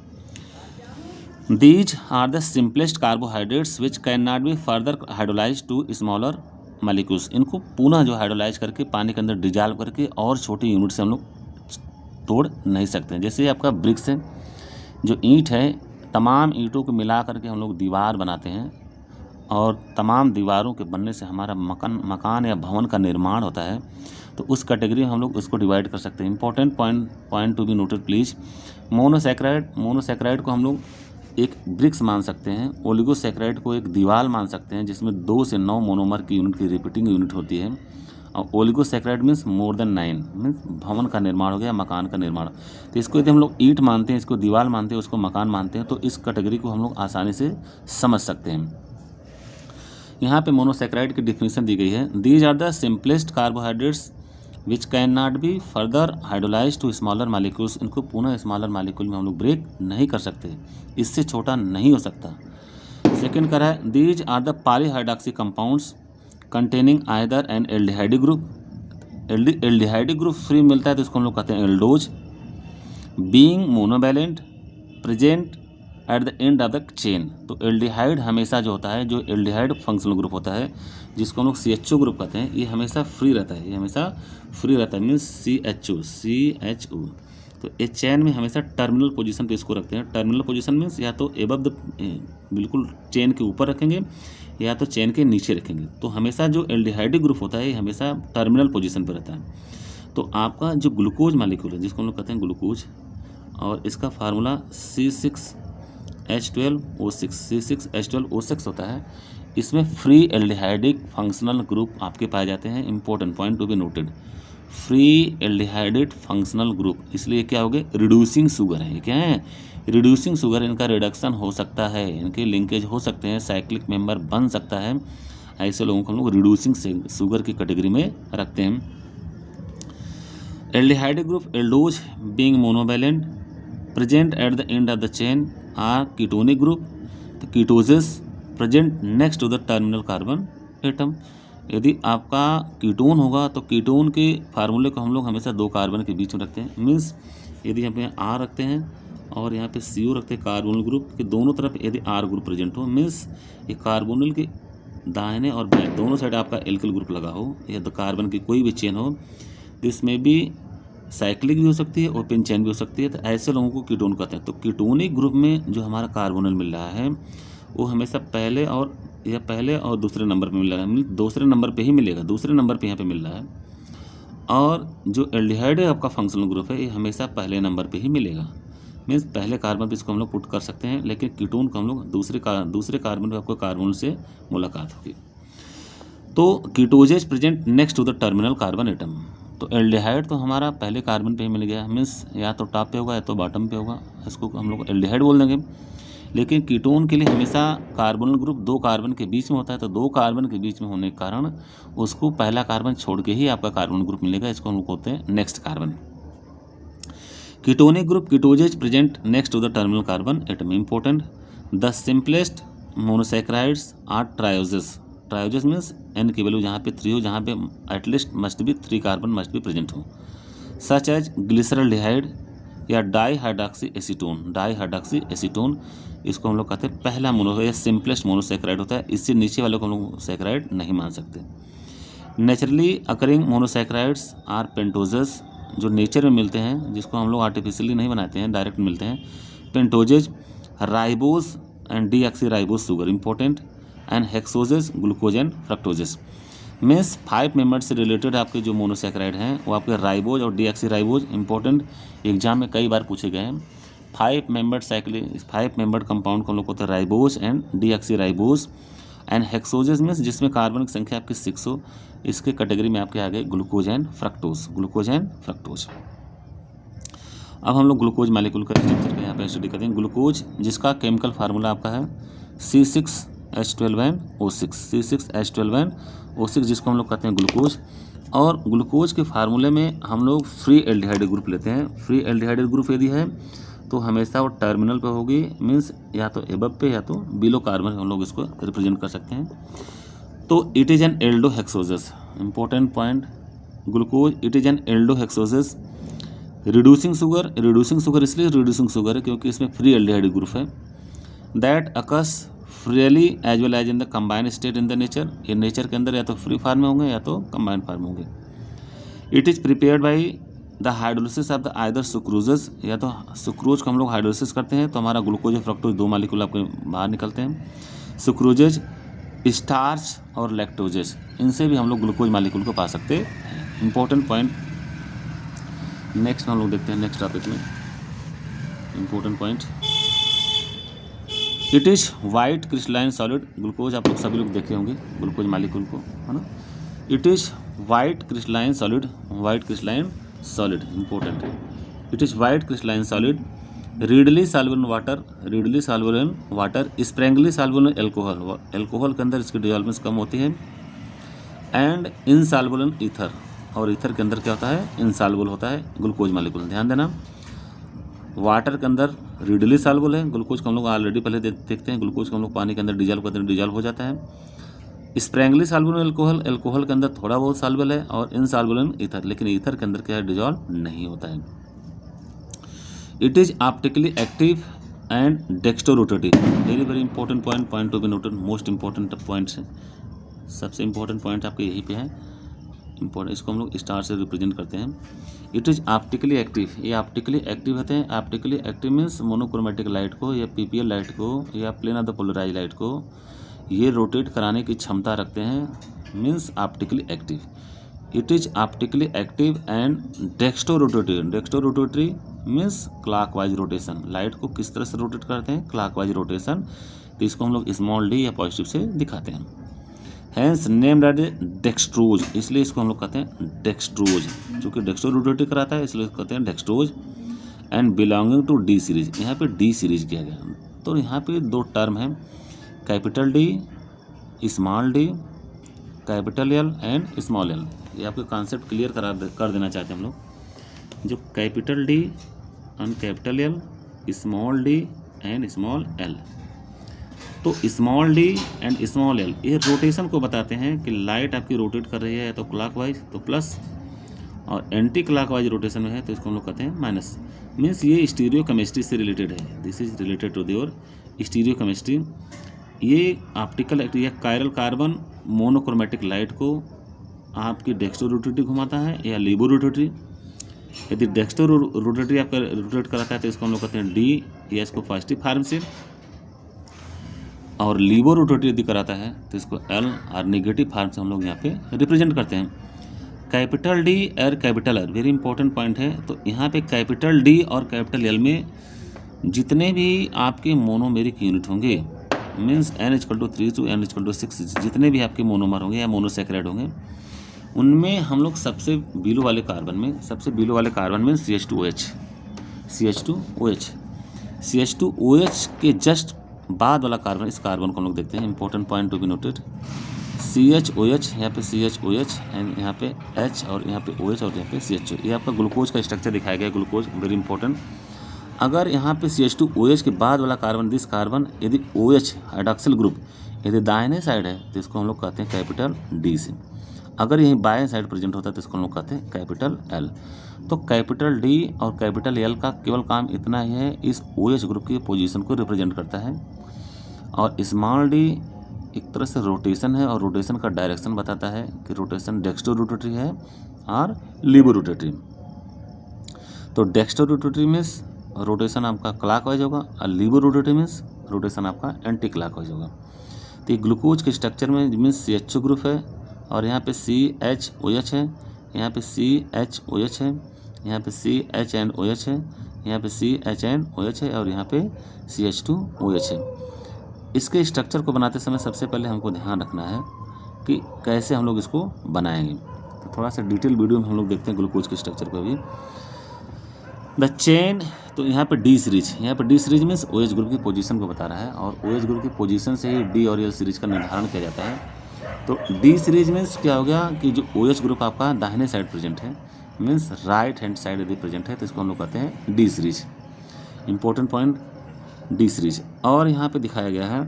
A: These are the simplest carbohydrates which cannot be further hydrolyzed to smaller molecules। इनको पुनः जो हाइड्रोलाइज करके पानी के अंदर डिजॉल्व करके और छोटे यूनिट से हम लोग तोड़ नहीं सकते हैं। जैसे आपका ब्रिक्स है, जो ईंट है, तमाम ईंटों को मिला करके हम लोग दीवार बनाते हैं और तमाम दीवारों के बनने से हमारा मकान या भवन का निर्माण होता है। तो उस कैटेगरी में हम लोग उसको डिवाइड कर सकते हैं। Important point to be noted please. Monosaccharide को हम लोग एक ब्रिक्स मान सकते हैं, ओलिगोसैकेराइड को एक दीवार मान सकते हैं जिसमें 2 से 9 मोनोमर की यूनिट की रिपीटिंग यूनिट होती है। और oligosaccharide means more than 9, means भवन का निर्माण हो गया, मकान का निर्माण। तो इसको यदि हम लोग ईंट मानते हैं, इसको दीवार मानते हैं, उसको मकान मानते हैं, तो इस कैटेगरी को हम लोग आसानी से समझ सकते हैं। यहाँ पे मोनोसैकेराइड की डिफिनेशन दी गई है। These are the simplest carbohydrates which can not be further hydrolyse to smaller molecules. इनको पुनः स्मॉलर मालिक्यूल में हम लोग ब्रेक नहीं कर सकते, इससे छोटा नहीं हो सकता। सेकेंड कह रहा है these are the polyhydroxy compounds containing either an aldehydic group. Aldehydic group free मिलता है तो इसको हम लोग कहते हैं aldose. Being monovalent present at the end of the chain. तो एल्डिहाइड हमेशा जो होता है, जो एल्डिहाइड फंक्शनल ग्रुप होता है जिसको हम लोग CHO ग्रुप कहते हैं, ये हमेशा फ्री रहता है, ये हमेशा फ्री रहता है, मीन्स CHO। तो इस चेन में हमेशा टर्मिनल पोजीशन पे इसको रखते हैं। टर्मिनल पोजीशन मीन्स या तो एबव द, बिल्कुल चेन के ऊपर रखेंगे या तो चेन के नीचे रखेंगे। तो हमेशा जो एल्डिहाइडिक ग्रुप होता है ये हमेशा टर्मिनल पोजीशन पर रहता है। तो आपका जो ग्लूकोज मालिक्यूल है जिसको हम लोग कहते हैं ग्लूकोज, और इसका फार्मूला C6H12O6 C6H12O6 होता है, इसमें फ्री एल्डिहाइडिक फंक्शनल ग्रुप आपके पाए जाते हैं। Important point to be noted, free aldehyde functional group, इसलिए क्या हो गए, रिड्यूसिंग शुगर है। ये क्या है, रिड्यूसिंग शुगर, इनका रिडक्शन हो सकता है, इनके लिंकेज हो सकते हैं, साइक्लिक मेंबर बन सकता है। ऐसे लोगों को हम लोग रिड्यूसिंग शुगर की कैटेगरी में रखते हैं। Aldehydic group aldose being monovalent present at the end of the chain or ketonic group. तो ketoses present next to the terminal carbon atom. यदि आपका कीटोन होगा तो कीटोन के फार्मूले को हम लोग हमेशा 2 कार्बन के बीच में रखते हैं। मीन्स यदि यहाँ पे R रखते हैं और यहाँ पे CO रखते हैं कार्बोनिल ग्रुप के दोनों तरफ, यदि R ग्रुप प्रेजेंट हो, मीन्स ये कार्बोनिल के दाहिने और बाएं दोनों साइड आपका एल्किल ग्रुप लगा हो, या तो कार्बन की कोई भी चेन हो, इसमें भी साइक्लिक भी हो सकती है, ओपन चेन भी हो सकती है। तो ऐसे लोगों को कीटोन कहते हैं। तो कीटोनिक ग्रुप में जो हमारा कार्बोनिल मिल रहा है वो हमेशा पहले और दूसरे नंबर पे मिल रहा है, दूसरे नंबर पे ही मिलेगा, दूसरे नंबर पे यहाँ पे मिल रहा है। और जो एल्डिहाइड है आपका फंक्शनल ग्रुप है, ये हमेशा पहले नंबर पे ही मिलेगा। मीन्स पहले कार्बन पे इसको हम लोग पुट कर सकते हैं, लेकिन कीटोन को हम लोग दूसरे कार्बन पे आपको कार्बोनिल से मुलाकात होगी। तो ketoses present next to the terminal carbon atom. तो एल्डिहाइड तो हमारा पहले कार्बन पे ही मिल गया, मीन्स या तो टॉप पे होगा या तो बॉटम पे होगा, इसको हम लोग एल्डिहाइड बोल देंगे। लेकिन कीटोन के लिए हमेशा कार्बोनिल ग्रुप 2 कार्बन के बीच में होता है, तो 2 कार्बन के बीच में होने के कारण उसको पहला कार्बन छोड़ के ही आपका कार्बोनिल ग्रुप मिलेगा, इसको हम लोग कहते हैं next carbon. Ketonic group ketoses present next to the terminal carbon atom. Important, the simplest monosaccharides are trioses. Trioses means N की वैल्यू जहाँ पे 3 हो, जहाँ पे at least must be 3 carbon must be present हो, सच एज ग्लिसरल्डिहाइड या डाईहाइड्रॉक्सी acetone. डाईहाइड्रॉक्सी acetone, इसको हम लोग कहते हैं पहला मोनो या सिंपलेस्ट मोनोसैकेराइड होता है, इससे नीचे वाले को हम लोग सैकेराइड नहीं मान सकते। Naturally occurring monosaccharides are pentoses, जो नेचर में मिलते हैं, जिसको हम लोग आर्टिफिशियली नहीं बनाते हैं, डायरेक्ट मिलते हैं। Pentoses, ribose and deoxyribose sugar important, and hexoses, glucose and fructoses. Means 5 members से रिलेटेड आपके जो मोनोसैकेराइड हैं वो आपके राइबोज और डीऑक्सीराइबोज इंपॉर्टेंट, एग्जाम में कई बार पूछे गए हैं। 5 मेंबर्ड कंपाउंड को हम लोग कहते हैं ribose and deoxyribose. And hexoses means जिसमें कार्बन की संख्या आपकी 6 हो, इसके कैटेगरी में आपके आ गए glucose and fructose, glucose and fructose. अब हम लोग ग्लूकोज मालिक्यूल का स्ट्रक्चर का यहाँ पे स्टडी करते हैं। ग्लूकोज जिसका केमिकल फार्मूला आपका है C6H12O6, C6H12O6 जिसको हम लोग कहते हैं ग्लूकोज। और ग्लूकोज के फार्मूले में हम लोग फ्री एल्डिहाइड ग्रुप लेते हैं। फ्री एल्डिहाइड ग्रुप यदि है तो हमेशा वो टर्मिनल पे होगी, मीन्स या तो एबव पे या तो बिलो कार्बन हम लोग इसको रिप्रेजेंट कर सकते हैं। तो it is an aldohexoses, important point, glucose it is an aldohexoses. Reducing sugar इसलिए रिड्यूसिंग शुगर है क्योंकि इसमें फ्री एल्डिहाइड ग्रुप है। That occurs freely as well as in the combined state in the nature, ये nature के अंदर या तो फ्री फार्म में होंगे या तो कंबाइंड फार्म में होंगे। It is prepared by the hydrolysis of the either sucroses, या तो सुक्रोज को हम लोग हाइड्रोलिसिस करते हैं तो हमारा ग्लूकोज और फ्रक्टोज 2 मालिक्यूल आपके बाहर निकलते हैं। सुक्रोजेज, स्टार्च और लैक्टोजेज, इनसे भी हम लोग ग्लूकोज मालिक्यूल को पा सकते हैं। इंपॉर्टेंट पॉइंट नेक्स्ट हम लोग देखते हैं नेक्स्ट टॉपिक में। Important point, it is white crystalline solid. Glucose आप लोग सभी लोग देखे होंगे ग्लूकोज मालिक्यूल को, है ना। It is white crystalline solid, white crystalline solid important है। It is white crystalline solid, readily soluble in water, readily soluble in water, sparingly soluble in alcohol, alcohol के अंदर इसकी डिसॉल्वेंस कम होती है। एंड इनसॉल्युबल इन ईथर, और ether के अंदर क्या होता है, इनसॉल्युबल होता है ग्लूकोज मालिक्यूल। ध्यान देना, वाटर के अंदर रीडली सॉल्युबल है, ग्लूकोज को हम लोग ऑलरेडी पहले देखते हैं, ग्लूकोज को हम लोग पानी के अंदर डिजॉल्व करते हैं, डिजॉल्व हो जाता है। Sparingly soluble in alcohol, alcohol के अंदर थोड़ा बहुत सॉल्युबल है, और इनसॉल्युबल इन ईथर, लेकिन ईथर के अंदर क्या है, डिजॉल्व नहीं होता है। It is optically active and dextrorotative, very very important point to be noted, most important points हैं, सबसे इंपॉर्टेंट पॉइंट आपके यहीं पे है इंपॉर्टेंट, इसको हम लोग स्टार से रिप्रेजेंट करते हैं। इट इज़ ऑप्टिकली एक्टिव, ये ऑप्टिकली एक्टिव होते हैं। Optically active means monochromatic light को या पीपीएल लाइट को या plane of the polarise light को ये रोटेट कराने की क्षमता रखते हैं, means optically active. It is optically active and dextrorotative, dextrorotatory means clockwise rotation. Light को किस तरह से रोटेट करते हैं? Clockwise rotation. तो इसको हम लोग स्मॉल डी या पॉजिटिव से दिखाते हैं। हैंस नेम्ड एज डेक्सट्रोज, इसलिए इसको हम लोग कहते हैं डेक्सट्रोज, क्योंकि डेक्सट्रोज रोटेट कराता है इसलिए कहते हैं dextrose. And belonging to D series, यहाँ पे डी सीरीज किया गया। तो यहाँ पे दो टर्म है, capital D, small D, capital L and small L. ये आपको कॉन्सेप्ट क्लियर कर देना चाहते हैं हम लोग। जो capital D and capital L, small D and small L. तो small D and small L ये रोटेशन को बताते हैं कि लाइट आपकी रोटेट कर रही है या तो क्लॉकवाइज तो प्लस, और एंटी क्लॉकवाइज रोटेशन में है तो इसको हम लोग कहते हैं माइनस। मीन्स ये स्टीरियो केमिस्ट्री से रिलेटेड है। This is related to your stereo chemistry. ये ऑप्टिकल या कायरल कार्बन मोनोक्रोमेटिक लाइट को आपकी डेक्स्टो रोटेटरी घुमाता है या लीबो रोटेटरी। यदि डेक्स्टो रोटेटरी आपका रोटेट कराता है तो इसको हम लोग कहते हैं डी, या इसको पॉजिटिव फार्म से, और लीबो रोटेटरी यदि कराता है तो इसको एल और नेगेटिव फार्म से हम लोग यहाँ पे रिप्रेजेंट करते हैं। कैपिटल डी और capital L very important point है। तो यहाँ पे कैपिटल डी और कैपिटल एल में जितने भी आपके मोनोमेरिक यूनिट होंगे, मीन्स N=3 to N=6, जितने भी आपके मोनोमर होंगे या मोनोसेक्राइड होंगे, उनमें हम लोग सबसे बिलो वाले कार्बन में CH2OH, CH2OH के जस्ट बाद वाला कार्बन, इस कार्बन को हम लोग देखते हैं। Important point to be noted, CHOH, यहाँ पे CHOH एंड यहाँ पे H और यहाँ पे OH और यहाँ पे CHO। ये आपका ग्लूकोज का स्ट्रक्चर दिखाया गया है, ग्लूकोज वेरी इंपॉर्टेंट। अगर यहाँ पे CH2OH के बाद वाला कार्बन, दिस कार्बन यदि OH हाइड्रॉक्सिल ग्रुप यदि दाहिने साइड है तो इसको हम लोग कहते हैं कैपिटल डी से। अगर यहीं बाएं साइड प्रेजेंट होता है तो इसको हम लोग कहते हैं कैपिटल एल। तो कैपिटल डी और कैपिटल एल का केवल काम इतना ही है, इस OH ग्रुप की पोजीशन को रिप्रेजेंट करता है। और स्मॉल डी एक तरह से रोटेशन है, और रोटेशन का डायरेक्शन बताता है कि रोटेशन डेक्स्टो रोटेटरी है और लीबो रोटेटरी। तो डेक्स्टो रोटेटरी मीन्स रोटेशन आपका क्लॉकवाइज होगा, और लीबो रोटेटरी मीन्स रोटेशन आपका एंटी क्लॉकवाइज होगा। तो ये ग्लूकोज के स्ट्रक्चर में मीन्स CHO ग्रुप है, और यहाँ पे CHOH है, यहाँ पे CHOH है, यहाँ पे CH&OH है, यहाँ पे CH&OH है, और यहाँ पे CH2OH है। इसके स्ट्रक्चर को बनाते समय सबसे पहले हमको ध्यान रखना है कि कैसे हम लोग इसको बनाएंगे। तो थोड़ा सा डिटेल वीडियो में हम लोग देखते हैं ग्लूकोज के स्ट्रक्चर को भी। द चेन, तो यहाँ पे डी सीरीज, यहाँ पे D series means OH group की पोजीशन को बता रहा है, और OH ग्रुप की पोजीशन से ही डी और एल सीरीज का निर्धारण किया जाता है। तो डी सीरीज मीन्स क्या हो गया कि जो OH ग्रुप आपका दाहिने साइड प्रेजेंट है, मीन्स राइट हैंड साइड यदि प्रेजेंट है तो इसको हम लोग कहते हैं D series. Important point D series. और यहाँ पे दिखाया गया है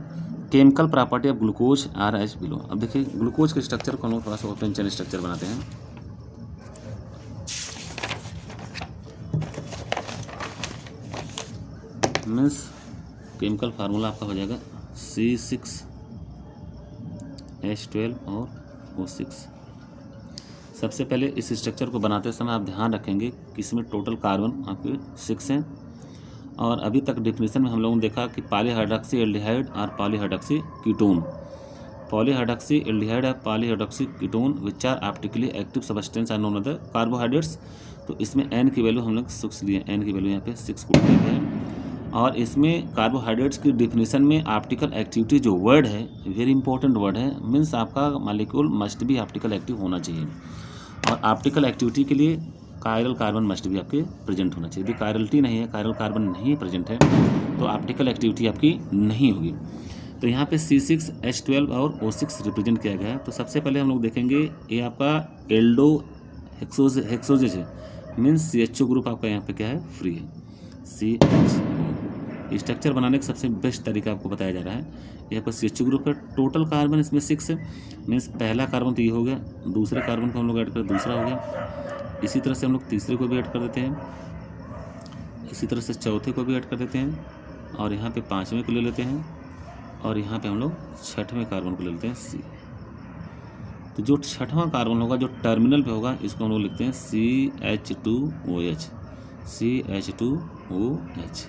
A: chemical property of glucose are as below. अब देखिए ग्लूकोज के स्ट्रक्चर को हम लोग थोड़ा सा ओपन चेन स्ट्रक्चर बनाते हैं। मीन्स केमिकल फार्मूला आपका हो जाएगा C6H12 और O6। सबसे पहले इस स्ट्रक्चर को बनाते समय आप ध्यान रखेंगे कि इसमें टोटल कार्बन आपके 6 हैं, और अभी तक डेफिनेशन में हम लोगों ने देखा कि पॉलीहाइड्रॉक्सी एल्डिहाइड और पॉलीहाइड्रॉक्सी कीटोन, पॉलीहाइड्रॉक्सी एल्डिहाइड और polyhydroxy ketone which are optically active substance are known as carbohydrates. तो इसमें N की वैल्यू हम लोग 6 लिए, N की वैल्यू यहाँ पे 6 पुट किए हैं। और इसमें कार्बोहाइड्रेट्स की डिफिनीशन में ऑप्टिकल एक्टिविटी जो वर्ड है वेरी इंपॉर्टेंट वर्ड है, मीन्स आपका मॉलिक्यूल मस्ट भी ऑप्टिकल एक्टिव होना चाहिए, और ऑप्टिकल एक्टिविटी के लिए कायरल कार्बन मस्ट भी आपके प्रेजेंट होना चाहिए। यदि कायरलिटी नहीं है, कायरल कार्बन नहीं प्रेजेंट है, तो ऑप्टिकल एक्टिविटी आपकी नहीं होगी। तो यहाँ पे C6H12 और O6 रिप्रेजेंट किया गया है। तो सबसे पहले हम लोग देखेंगे ये आपका एल्डो हेक्सोजेज है, मीन्स CHO ग्रुप आपका यहाँ पे क्या है, फ्री है, CHO। स्ट्रक्चर बनाने का सबसे बेस्ट तरीका आपको बताया जा रहा है। यहाँ पर CHO ग्रुप है, टोटल कार्बन इसमें 6 है, मीन्स पहला कार्बन तो ये हो गया, दूसरे कार्बन को हम लोग ऐड कर दूसरा हो गया, इसी तरह से हम लोग तीसरे को भी ऐड कर देते हैं, इसी तरह से चौथे को भी ऐड कर देते हैं, और यहाँ पे पाँचवें को ले लेते हैं, और यहाँ पे हम लोग छठवें कार्बन को ले लेते हैं C। तो जो छठवां कार्बन होगा जो टर्मिनल पे होगा इसको हम लोग लिखते हैं CH2OH, CH2OH।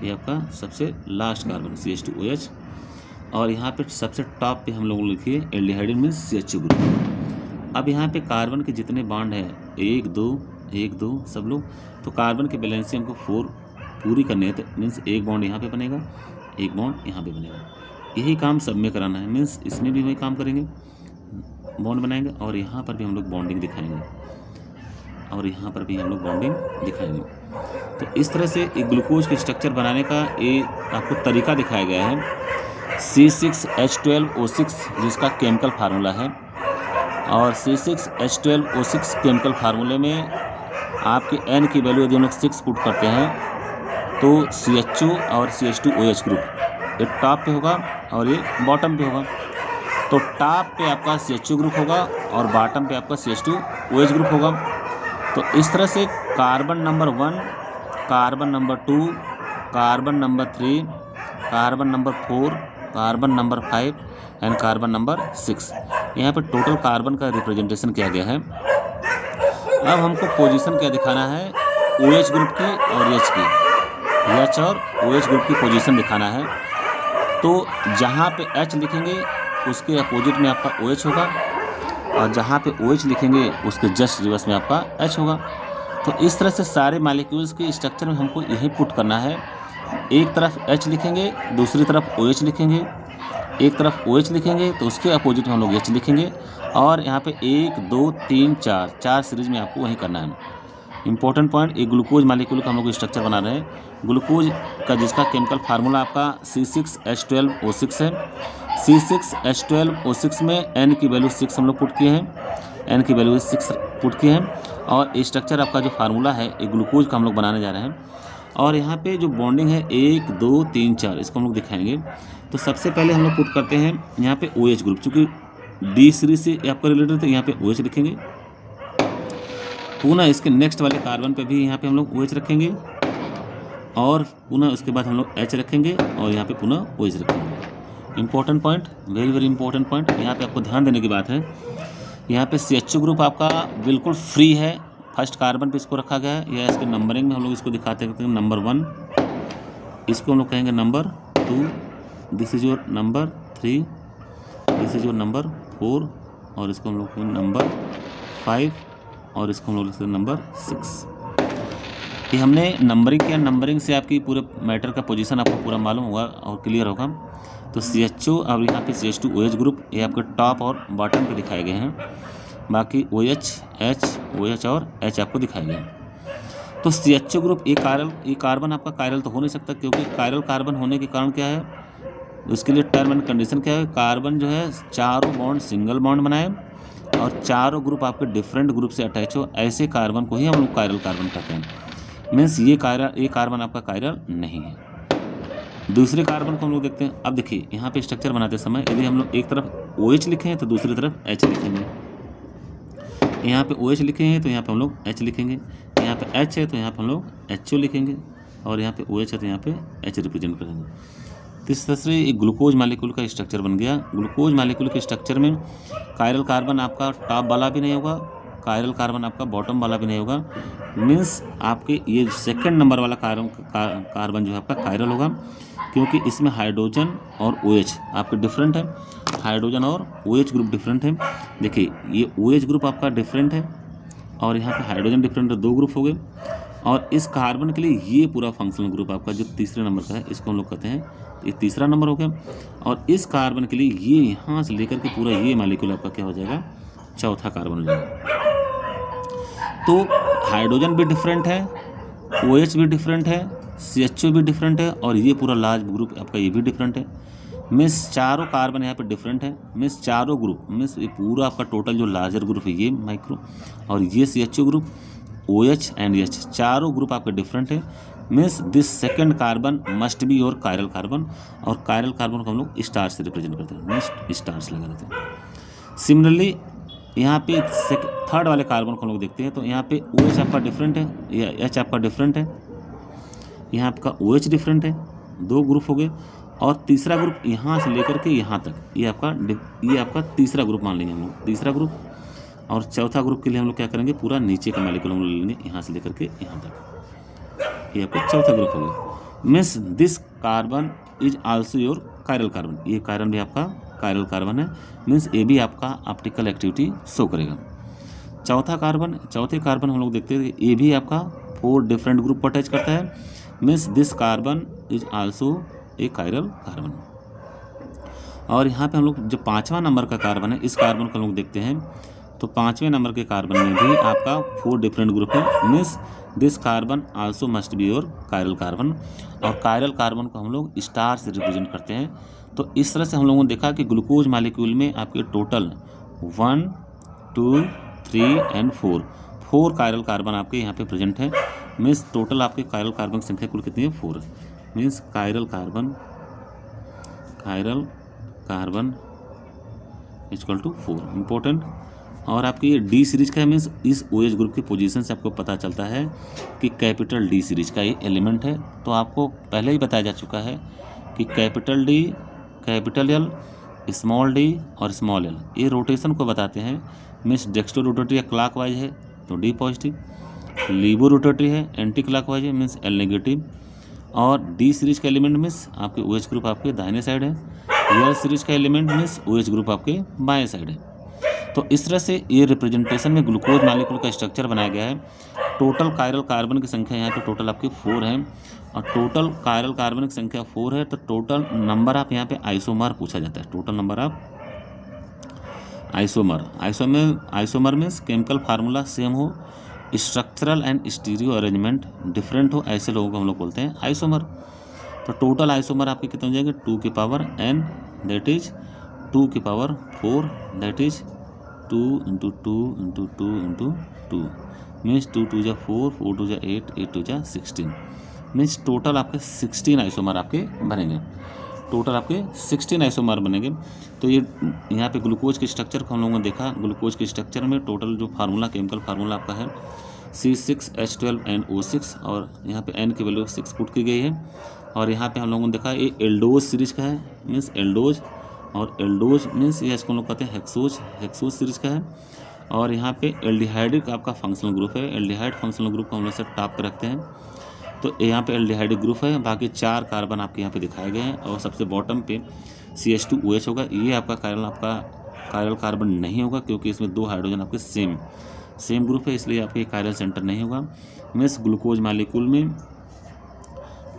A: ये आपका सबसे लास्ट कार्बन CH2OH। और यहाँ पे सबसे टॉप पे हम लोग लिखिए एल्डिहाइड मीन्स CHO ग्रुप। अब यहाँ पे कार्बन के जितने बॉन्ड हैं 1 2 1 2 सब लोग तो कार्बन की वैलेंसी हमको 4 पूरी करनी है, तो मीन्स एक बॉन्ड यहाँ पे बनेगा, एक बॉन्ड यहाँ पे बनेगा। यही काम सब में कराना है, मीन्स इसमें भी वही काम करेंगे, बॉन्ड बनाएंगे और यहाँ पर भी हम लोग बॉन्डिंग दिखाएंगे और यहाँ पर भी हम लोग बॉन्डिंग दिखाएंगे। तो इस तरह से एक ग्लूकोज के स्ट्रक्चर बनाने का एक आपको तरीका दिखाया गया है। C6H12O6 जिसका केमिकल फार्मूला है, और C6H12O6 केमिकल फार्मूले में आपके N की वैल्यू यदि हम लोग 6 पुट करते हैं तो CHO और CH2OH ग्रुप ये टॉप पे होगा और ये बॉटम पे होगा। तो टॉप पे आपका CHO ग्रुप होगा और बॉटम पे आपका CH2OH ग्रुप होगा। तो इस तरह से carbon number 1, carbon number 2, carbon number 3, carbon number 4, carbon number 5 and carbon number 6, यहाँ पे टोटल कार्बन का रिप्रेजेंटेशन किया गया है। अब हमको पोजीशन क्या दिखाना है, OH ग्रुप की और H की, H और OH ग्रुप की पोजीशन दिखाना है। तो जहाँ पे H लिखेंगे उसके अपोजिट में आपका OH होगा और जहाँ पे OH लिखेंगे उसके जस्ट रिवर्स में आपका H होगा। तो इस तरह से सारे मॉलिक्यूल्स के स्ट्रक्चर में हमको यही पुट करना है। एक तरफ H लिखेंगे, दूसरी तरफ OH लिखेंगे, एक तरफ OH लिखेंगे तो उसके अपोजिट में हम लोग H लिखेंगे और यहाँ पे 1 2 3 4 सीरीज में आपको वही करना है। इंपॉर्टेंट पॉइंट, एक ग्लूकोज मॉलिक्यूल का हम लोग स्ट्रक्चर बना रहे हैं। ग्लूकोज का जिसका केमिकल फार्मूला आपका C6H12O6 है। C6H12O6 में N की वैल्यू 6 हम लोग पुट किए हैं, N की वैल्यू 6 पुट किए हैं और स्ट्रक्चर आपका जो फार्मूला है एक ग्लूकोज का हम लोग बनाने जा रहे हैं। और यहाँ पे जो बॉन्डिंग है 1 2 3 4 इसको हम लोग दिखाएंगे। तो सबसे पहले हम लोग पुट करते हैं यहाँ पे OH ग्रुप, चूँकि D सीरीज से आपका रिलेटेड है तो यहाँ पे OH लिखेंगे। पुनः इसके नेक्स्ट वाले कार्बन पे भी यहाँ पे हम लोग OH रखेंगे और पुनः उसके बाद हम लोग H रखेंगे और यहाँ पे पुनः OH रखेंगे। Important point, very very important point, यहाँ पे आपको ध्यान देने की बात है। यहाँ पे CHO ग्रुप आपका बिल्कुल फ्री है, फर्स्ट कार्बन पे इसको रखा गया है। या इसके नंबरिंग में हम लोग इसको दिखाते हैं, नंबर 1 इसको हम लोग कहेंगे, number 2 this is your number 3, this is your number 4 और इसको हम लोग कहेंगे नंबर 5 और इसको हम लोग लिखते हैं नंबर 6। ये हमने नंबरिंग किया, नंबरिंग से आपकी पूरे मैटर का पोजीशन आपको पूरा मालूम होगा और क्लियर होगा। तो CHO और यहाँ पे CH2OH ग्रुप ये आपके टॉप और बॉटम पे दिखाए गए हैं, बाकी OH, H, OH और H आपको दिखाए गए हैं। तो CHO ग्रुप ये कार्बन आपका कायरल तो हो नहीं सकता, क्योंकि कायरल कार्बन होने के कारण क्या है, उसके लिए टर्म एंड कंडीशन क्या है, कार्बन जो है चारों बॉन्ड सिंगल बॉन्ड बनाए और चारों ग्रुप आपके डिफरेंट ग्रुप से अटैच हो, ऐसे कार्बन को ही हम लोग कायरल कार्बन कहते हैं। मीन्स ये कार्बन आपका कायरल नहीं है। दूसरे कार्बन को हम लोग देखते हैं। अब देखिए यहाँ पे स्ट्रक्चर बनाते समय यदि हम लोग एक तरफ OH लिखें तो दूसरी तरफ H लिखेंगे, यहाँ पे OH लिखे हैं तो यहाँ पे हम लोग H लिखेंगे, यहाँ पे H है तो यहाँ पे हम लोग HO लिखेंगे और यहाँ पे OH है तो यहाँ पे H रिप्रेजेंट करेंगे। तो इस तरह से एक ग्लूकोज मालिक्यूल का स्ट्रक्चर बन गया। ग्लूकोज मालिक्यूल के स्ट्रक्चर में कायरल कार्बन आपका टॉप वाला भी नहीं होगा, कायरल कार्बन आपका बॉटम वाला भी नहीं होगा। मीन्स आपके ये सेकंड नंबर वाला कार्बन जो है आपका कायरल होगा, क्योंकि इसमें हाइड्रोजन और OH आपके डिफरेंट है, हाइड्रोजन और OH ग्रुप डिफरेंट है। देखिए ये OH ग्रुप आपका डिफरेंट है और यहाँ पे हाइड्रोजन डिफरेंट है, 2 ग्रुप हो गए। और इस कार्बन के लिए ये पूरा फंक्शनल ग्रुप आपका जो तीसरे नंबर का है इसको हम लोग कहते हैं, ये तीसरा नंबर हो गया। और इस कार्बन के लिए ये यहाँ से लेकर के पूरा ये मालिक्यूल आपका क्या हो जाएगा, चौथा कार्बन हो जाएगा। तो हाइड्रोजन भी डिफरेंट है, OH भी डिफरेंट है, CHO भी डिफरेंट है और ये पूरा लार्ज ग्रुप आपका ये भी डिफरेंट है। मीन्स चारों कार्बन यहाँ पे डिफरेंट है। मीन्स चारों ग्रुप, मीन्स ये पूरा आपका टोटल जो लार्जर ग्रुप है ये माइक्रो और ये CHO group, OH and H चारों ग्रुप आपके डिफरेंट है। Means this second carbon must be your chiral carbon, और कायरल कार्बन को हम लोग स्टार से रिप्रेजेंट करते हैं, मीन्स स्टार्स लगा देते हैं। सिमिलरली यहाँ पे थर्ड वाले कार्बन को हम लोग देखते हैं तो यहाँ पे OH आपका डिफरेंट है, या H आपका डिफरेंट है, यहाँ आपका OH डिफरेंट है, 2 ग्रुप हो गए। और तीसरा ग्रुप यहाँ से लेकर के यहाँ तक ये आपका तीसरा ग्रुप मान लेंगे हम लोग, तीसरा ग्रुप। और चौथा ग्रुप के लिए हम लोग क्या करेंगे, पूरा नीचे का मॉलिक्यूल हम लोग लेंगे यहाँ से लेकर के यहाँ तक, ये आपका चौथा ग्रुप हो गया। Means this carbon is also your chiral carbon, ये कार्बन भी आपका कायरल कार्बन है। मीन्स ये भी आपका ऑप्टिकल एक्टिविटी शो करेगा। चौथे कार्बन हम लोग देखते हैं, ये भी आपका 4 डिफरेंट ग्रुप को अटैच करता है, means this carbon is also a chiral carbon. और यहाँ पे हम लोग जो 5वां नंबर का कार्बन है, इस कार्बन को हम लोग देखते हैं, तो 5वें नंबर के कार्बन में भी आपका 4 डिफरेंट ग्रुप है, means this carbon also must be your chiral carbon. और कायरल कार्बन को हम लोग स्टार से रिप्रेजेंट करते हैं। तो इस तरह से हम लोगों ने देखा कि ग्लूकोज मालिक्यूल में आपके टोटल 1 2 3 एंड 4 कायरल कार्बन आपके यहाँ पे प्रेजेंट है। मीन्स टोटल आपके कायरल कार्बन की संख्या कुल कितनी है? 4। Means chiral carbon equal to 4 important. और आपकी ये डी सीरीज का है, मीन्स इस OH ग्रुप की पोजीशन से आपको पता चलता है कि कैपिटल डी सीरीज का ये एलिमेंट है। तो आपको पहले ही बताया जा चुका है कि capital D, capital L, small D और स्मॉल एल ये रोटेशन को बताते हैं। मीन्स डेक्स्ट्रो रोटेटरी है, क्लॉक वाइज है तो डी पॉजिटिव, लीबो रोटेटरी है, एंटी क्लॉक वाइज है, मीन्स एल नेगेटिव। और डी सीरीज का एलिमेंट मीन्स आपके OH ग्रुप आपके दाहिने साइड है, एल सीरीज का एलिमेंट मीन्स OH ग्रुप आपके बाएं साइड है। तो इस तरह से ये रिप्रेजेंटेशन में ग्लूकोज मॉलिक्यूल का स्ट्रक्चर बनाया गया है। टोटल कायरल कार्बन की संख्या यहाँ पे टोटल आपके 4 है, और टोटल कायरल कार्बन की संख्या 4 है, तो टोटल नंबर आप यहाँ पे आइसोमर पूछा जाता है। टोटल नंबर आप isomer means chemical formula same हो, structural and stereo arrangement different हो, ऐसे लोगों को हम लोग बोलते हैं आइसोमर। तो टोटल आइसोमर आपके कितने हो जाएंगे? 2 की पावर n, दैट इज 2 की power 4, that is 2 into 2 into 2 into 2, means 2 2 जा 4, 4 2 जा 8, 8 2 जा 16, मीन्स टोटल आपके 16 आइसोमर आपके बनेंगे। टोटल आपके 16 आइसोमर बनेंगे। तो ये यहाँ पे ग्लूकोज के स्ट्रक्चर को हम लोगों ने देखा। ग्लूकोज के स्ट्रक्चर में टोटल जो फार्मूला, केमिकल फार्मूला आपका है C6H12NO6, और यहाँ पे N की वैल्यू 6 पुट की गई है। और यहाँ पे हम लोगों ने देखा ये एल्डोज सीरीज का है, मीन्स एल्डोज, और एल्डोज मीन्स ये इसको हम लोग कहते हैं हेक्सोज सीरीज का है। और यहाँ पे एल्डिहाइड का आपका फंक्शनल ग्रुप है। एल्डिहाइड फंक्शनल ग्रुप को हम लोग से टॉप पे रखते हैं। तो यहाँ पे एल्डिहाइड ग्रुप है, बाकी 4 कार्बन आपके यहाँ पे दिखाए गए हैं, और सबसे बॉटम पे CH2OH होगा। ये आपका कायरल कार्बन नहीं होगा, क्योंकि इसमें 2 हाइड्रोजन आपके सेम ग्रुप है, इसलिए आपके कायरल सेंटर नहीं होगा। मीन्स ग्लूकोज मालिक्यूल में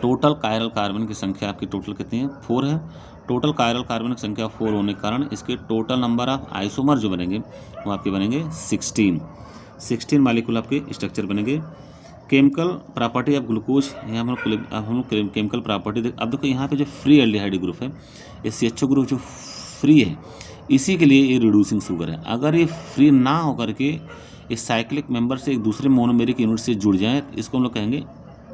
A: टोटल कायरल कार्बन की संख्या आपकी टोटल कितनी है? 4 है। टोटल कायरल कार्बन की संख्या 4 होने के कारण इसके टोटल नंबर ऑफ आइसोमर जो बनेंगे वो आपके बनेंगे 16 मालिक्यूल आपके स्ट्रक्चर बनेंगे। केमिकल प्रॉपर्टी ऑफ ग्लूकोज, यहाँ हम लोग केमिकल प्रॉपर्टी अब देखो यहाँ पे जो फ्री एल्डिहाइड ग्रुप है, ये CHO ग्रुप जो फ्री है, इसी के लिए ये रिड्यूसिंग शुगर है। अगर ये फ्री ना होकर के इस साइक्लिक मेंबर से एक दूसरे मोनोमेरिक यूनिट से जुड़ जाए, तो इसको हम लोग कहेंगे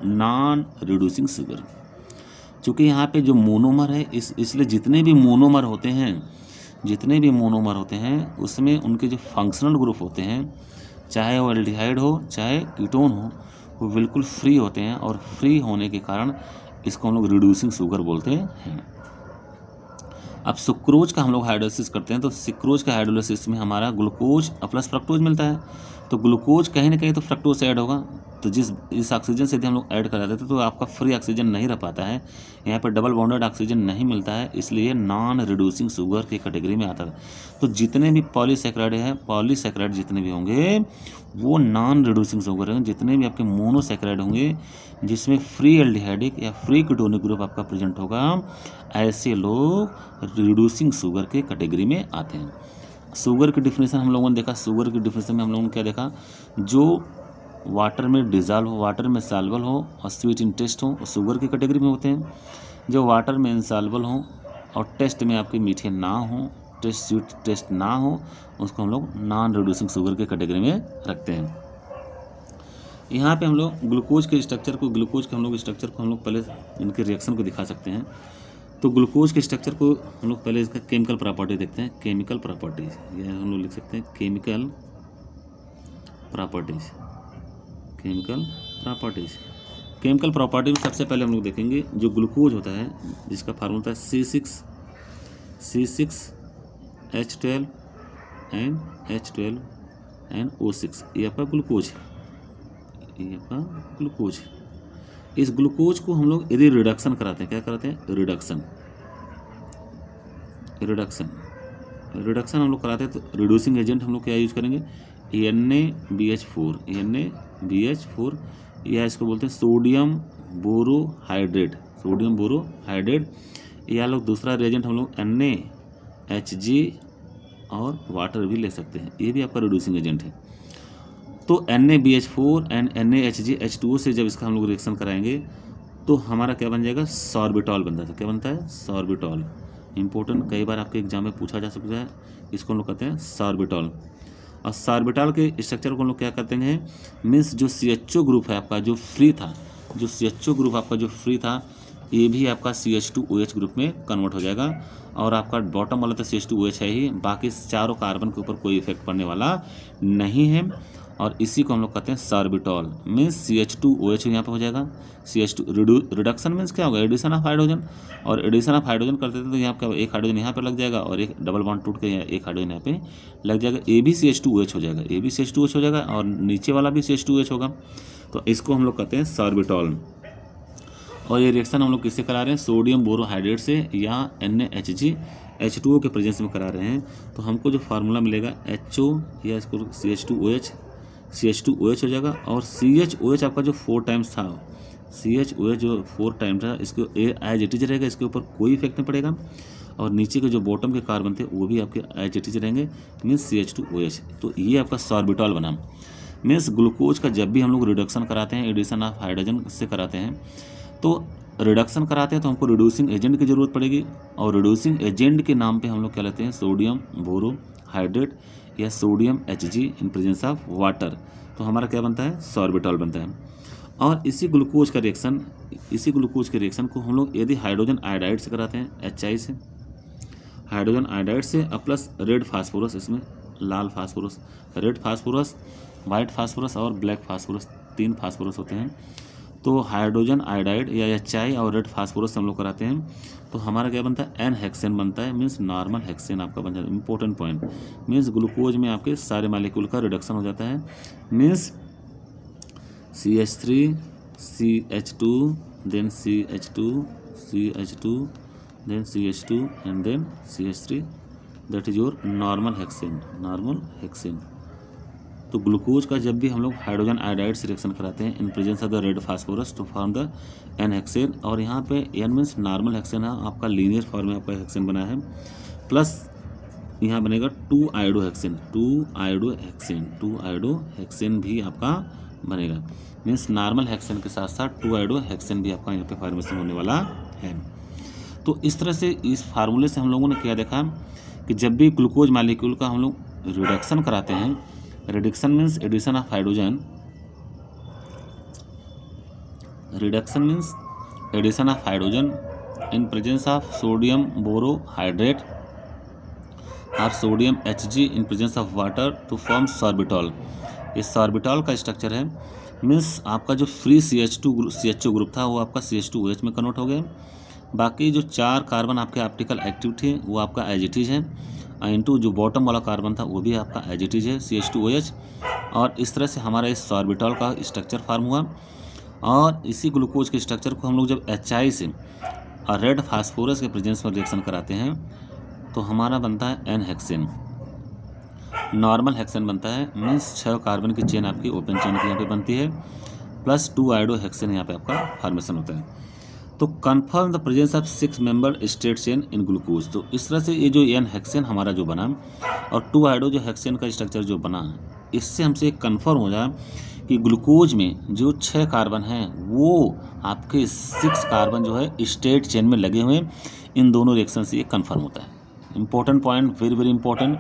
A: नॉन रिड्यूसिंग शुगर। चूँकि यहाँ पे जो मोनोमर है, इसलिए जितने भी मोनोमर होते हैं उसमें उनके जो फंक्शनल ग्रुप होते हैं, चाहे वो एल्डिहाइड हो चाहे कीटोन हो, वो बिल्कुल फ्री होते हैं। और फ्री होने के कारण इसको हम लोग रिड्यूसिंग शुगर बोलते हैं। अब सुक्रोज का हम लोग हाइड्रोलिसिस करते हैं, तो सुक्रोज का हाइड्रोलिसिस में हमारा ग्लूकोज प्लस फ्रक्टोज मिलता है। तो ग्लूकोज कहीं ना कहीं तो फ्रक्टोज से ऐड होगा, तो इस ऑक्सीजन से यदि हम लोग ऐड करा देते तो आपका फ्री ऑक्सीजन नहीं रह पाता है, यहाँ पर डबल बॉन्डेड ऑक्सीजन नहीं मिलता है, इसलिए नॉन रिड्यूसिंग शुगर की कैटेगरी में आता है। तो जितने भी पॉलीसैकेराइड जितने भी होंगे वो नॉन रिड्यूसिंग शुगर होंगे। जितने भी आपके मोनोसैकेराइड होंगे जिसमें फ्री एल्डिहाइडिक या फ्री कीटोनिक ग्रुप आपका प्रेजेंट होगा, ऐसे लोग रिड्यूसिंग शुगर के कैटेगरी में आते हैं। शुगर की डिफिनेशन हम लोगों ने देखा। शुगर की डिफिनेशन में हम लोगों ने क्या देखा? जो वाटर में डिज़ॉल्व हो, वाटर में सॉल्युबल हो और स्वीट इन टेस्ट हो, शुगर की कैटेगरी में होते हैं। जो वाटर में इनसॉल्युबल हो और टेस्ट में आपके मीठे ना हो, स्वीट टेस्ट ना हो, उसको हम लोग नॉन रिड्यूसिंग शुगर के कैटेगरी में रखते हैं। यहाँ पे हम लोग ग्लूकोज के स्ट्रक्चर को हम लोग पहले इनके रिएक्शन को दिखा सकते हैं। तो ग्लूकोज के स्ट्रक्चर को हम लोग पहले इसका केमिकल प्रॉपर्टी देखते हैं। केमिकल प्रॉपर्टीज यह हम लोग लिख सकते हैं केमिकल प्रॉपर्टी में सबसे पहले हम लोग देखेंगे जो ग्लूकोज होता है, जिसका फार्मूला होता है C6H12 एंड O6। ये आपका ग्लूकोज है। इस ग्लूकोज को हम लोग यदि रिडक्शन कराते हैं, क्या कराते हैं? रिडक्शन हम लोग कराते हैं, तो रिड्यूसिंग एजेंट हम लोग क्या यूज करेंगे? NaBH4 या इसको बोलते हैं सोडियम बोरोहाइड्रेट, सोडियम बोरोहाइड्रेट, या लोग दूसरा रिएजेंट हम लोग NaHG और वाटर भी ले सकते हैं, ये भी आपका रिड्यूसिंग एजेंट है। तो NaBH4 एंड NaHG H2O से जब इसका हम लोग रिएक्शन कराएंगे तो हमारा क्या बन जाएगा, सॉर्बिटॉल बनता है। क्या बनता है, सॉर्बिटॉल। इंपॉर्टेंट, कई बार आपके एग्जाम में पूछा जा सकता है, इसको हम लोग कहते हैं सॉर्बिटॉल। और सॉर्बिटॉल के स्ट्रक्चर को हम लोग क्या करते हैं, मीन्स जो CHO ग्रुप है आपका जो फ्री था, जो CHO ग्रुप आपका जो फ्री था, ये भी आपका CH2OH ग्रुप में कन्वर्ट हो जाएगा। और आपका बॉटम वाला तो CH2OH है ही, बाकी चारों कार्बन के ऊपर कोई इफेक्ट पड़ने वाला नहीं है। और इसी को हम लोग कहते हैं सॉर्बिटॉल। मीन्स CH2OH यहाँ पे हो जाएगा, CH2 रिडक्शन मीन्स क्या होगा, एडिशन ऑफ हाइड्रोजन। और एडिशन ऑफ हाइड्रोजन करते थे तो यहाँ पे एक हाइड्रोजन यहाँ पे लग जाएगा और एक डबल बॉन्ड टूट के एक हाइड्रोजन यहाँ पे लग जाएगा, ये भी CH2OH हो जाएगा, ये भी CH2OH हो जाएगा और नीचे वाला भी CH2OH होगा। तो इसको हम लोग कहते हैं सॉर्बिटॉल। और ये रिएक्शन हम लोग किससे करा रहे हैं, सोडियम बोरोहाइड्रेट से या NaHG H2O के प्रेजेंस में करा रहे हैं। तो हमको जो फार्मूला मिलेगा HO या इसको CH2OH हो जाएगा। और CHOH आपका जो 4 टाइम्स था, CHOH जो 4 टाइम्स था, इसको एज इट इज रहेगा, इसके ऊपर कोई इफेक्ट नहीं पड़ेगा। और नीचे के जो बॉटम के कार्बन थे वो भी आपके एज इट इज रहेंगे, मीन्स CH2OH। तो ये आपका सॉर्बिटॉल बना। मीन्स ग्लूकोज का जब भी हम लोग रिडक्शन कराते हैं, एडिशन ऑफ हाइड्रोजन से कराते हैं, तो रिडक्शन कराते हैं तो हमको रिड्यूसिंग एजेंट की ज़रूरत पड़ेगी। और रिड्यूसिंग एजेंट के नाम पे हम लोग क्या लेते हैं, सोडियम बोरोहाइड्रेट या sodium HG in presence of water. तो हमारा क्या बनता है, सॉर्बिटॉल बनता है। और इसी ग्लूकोज के रिएक्शन को हम लोग यदि हाइड्रोजन आयोडाइड से कराते हैं, HI से, हाइड्रोजन आयोडाइड से प्लस रेड फास्फोरस, इसमें लाल phosphorus, red phosphorus, white phosphorus और ब्लैक फास्फोरस, 3 फास्फोरस होते हैं। तो हाइड्रोजन आयोडाइड या HI और रेड फास्फोरस हम लोग कराते हैं तो हमारा क्या बनता है, N हेक्सेन बनता है, मीन्स नॉर्मल हेक्सेन आपका बन जाता है। इंपॉर्टेंट पॉइंट, मीन्स ग्लूकोज में आपके सारे मालिक्यूल का रिडक्शन हो जाता है। Means CH3 CH2 then CH2 CH2 then CH2 and then CH3, that is your normal hexane. तो ग्लूकोज का जब भी हम लोग हाइड्रोजन आयोडाइड से रिएक्शन कराते हैं in presence of the red phosphorus to form the N hexane, और यहाँ पे N मीन्स नॉर्मल हेक्सेन है, आपका लीनियर फॉर्म में आपका हेक्सेन बना है, प्लस यहाँ बनेगा 2 आयोडो हेक्सेन भी आपका बनेगा। मीन्स नॉर्मल हेक्सेन के साथ साथ 2 आयोडो हेक्सेन भी आपका यहाँ पे फॉर्मेशन होने वाला है। तो इस तरह से इस फार्मूले से हम लोगों ने क्या देखा कि जब भी ग्लूकोज मालिक्यूल का हम लोग रिडक्शन कराते हैं, reduction means addition of hydrogen, reduction means addition of hydrogen in presence of sodium borohydrate और sodium HG in presence of water to form sorbitol. ये सॉर्बिटॉल का स्ट्रक्चर है। मीन्स आपका जो फ्री CHO ग्रुप था वो आपका CH2OH में कन्वर्ट हो गया। बाकी जो 4 कार्बन आपके ऑप्टिकल एक्टिव थे वो आपका एज इट इज है, इंटू जो बॉटम वाला कार्बन था वो भी आपका एज इट इज है, CH2OH। और इस तरह से हमारा इस सॉर्बिटॉल का स्ट्रक्चर फॉर्म हुआ। और इसी ग्लूकोज के स्ट्रक्चर को हम लोग जब HI से और रेड फास्फोरस के प्रेजेंस में रिएक्शन कराते हैं तो हमारा बनता है N हेक्सेन, नॉर्मल हेक्सेन बनता है। मीन्स 6 कार्बन की चेन आपकी ओपन चेन की यहाँ पे बनती है, प्लस 2 आयोडो हेक्सेन यहाँ पे आपका फॉर्मेशन होता है। तो confirm the presence of 6 member state chain in glucose. तो इस तरह से ये जो N हेक्सेन हमारा जो बना और 2 आयोडो जो हेक्सेन का स्ट्रक्चर जो बना, इससे हमसे कन्फर्म हो जाए कि ग्लूकोज में जो 6 कार्बन हैं वो आपके 6 कार्बन जो है स्टेट चेन में लगे हुए हैं। इन दोनों रिएक्शन से ये कन्फर्म होता है। Important point, very very important.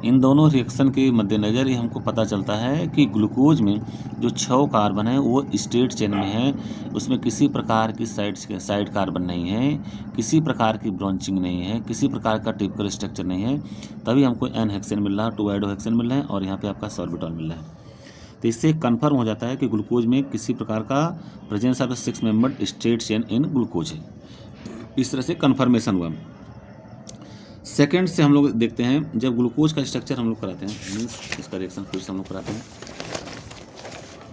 A: इन दोनों रिएक्शन के मद्देनज़र ये हमको पता चलता है कि ग्लूकोज में जो 6 कार्बन है वो स्टेट चेन में है, उसमें किसी प्रकार की साइड कार्बन नहीं है, किसी प्रकार की ब्रांचिंग नहीं है, किसी प्रकार का टिपिकल स्ट्रक्चर नहीं है। तभी हमको N हेक्सेन मिल रहा है, 2 आयोडो हेक्सेन मिल रहा है और यहाँ पे आपका सॉर्बिटॉल मिल रहा है। तो इससे कंफर्म हो जाता है कि ग्लूकोज में किसी प्रकार का presence of 6 member state chain in glucose है। इस तरह से कन्फर्मेशन हुआ। सेकेंड से हम लोग देखते हैं, जब ग्लूकोज का स्ट्रक्चर हम लोग कराते हैं, मीन्स इसका रिएक्शन फिर से हम लोग कराते हैं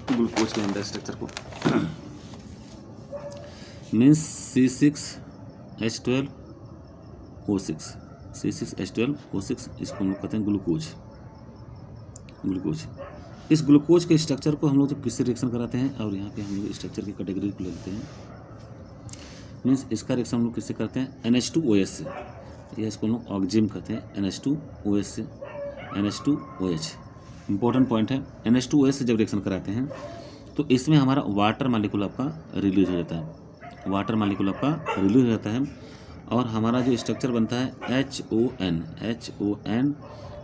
A: ग्लूकोज के अंदर स्ट्रक्चर को, मीन्स C6H12O6, इसको हम लोग कहते हैं ग्लूकोज। ग्लूकोज। इस ग्लूकोज के स्ट्रक्चर को हम लोग जब किससे रिएक्शन कराते हैं, और यहाँ पे हम लोग स्ट्रक्चर की कैटेगरी को ले लेते हैं, मीन्स इसका रिएक्शन हम लोग किससे करते हैं, NH2OH से, या इसको हम लोग ऑक्जिम कहते हैं, NH2OH से, NH2OH इंपॉर्टेंट पॉइंट है। NH2OH से जब रिएक्शन कराते हैं तो इसमें हमारा वाटर मालिक्यूल आपका रिलीज हो जाता है, वाटर मालिक्यूल आपका रिलीज हो जाता है, और हमारा जो स्ट्रक्चर बनता है HON,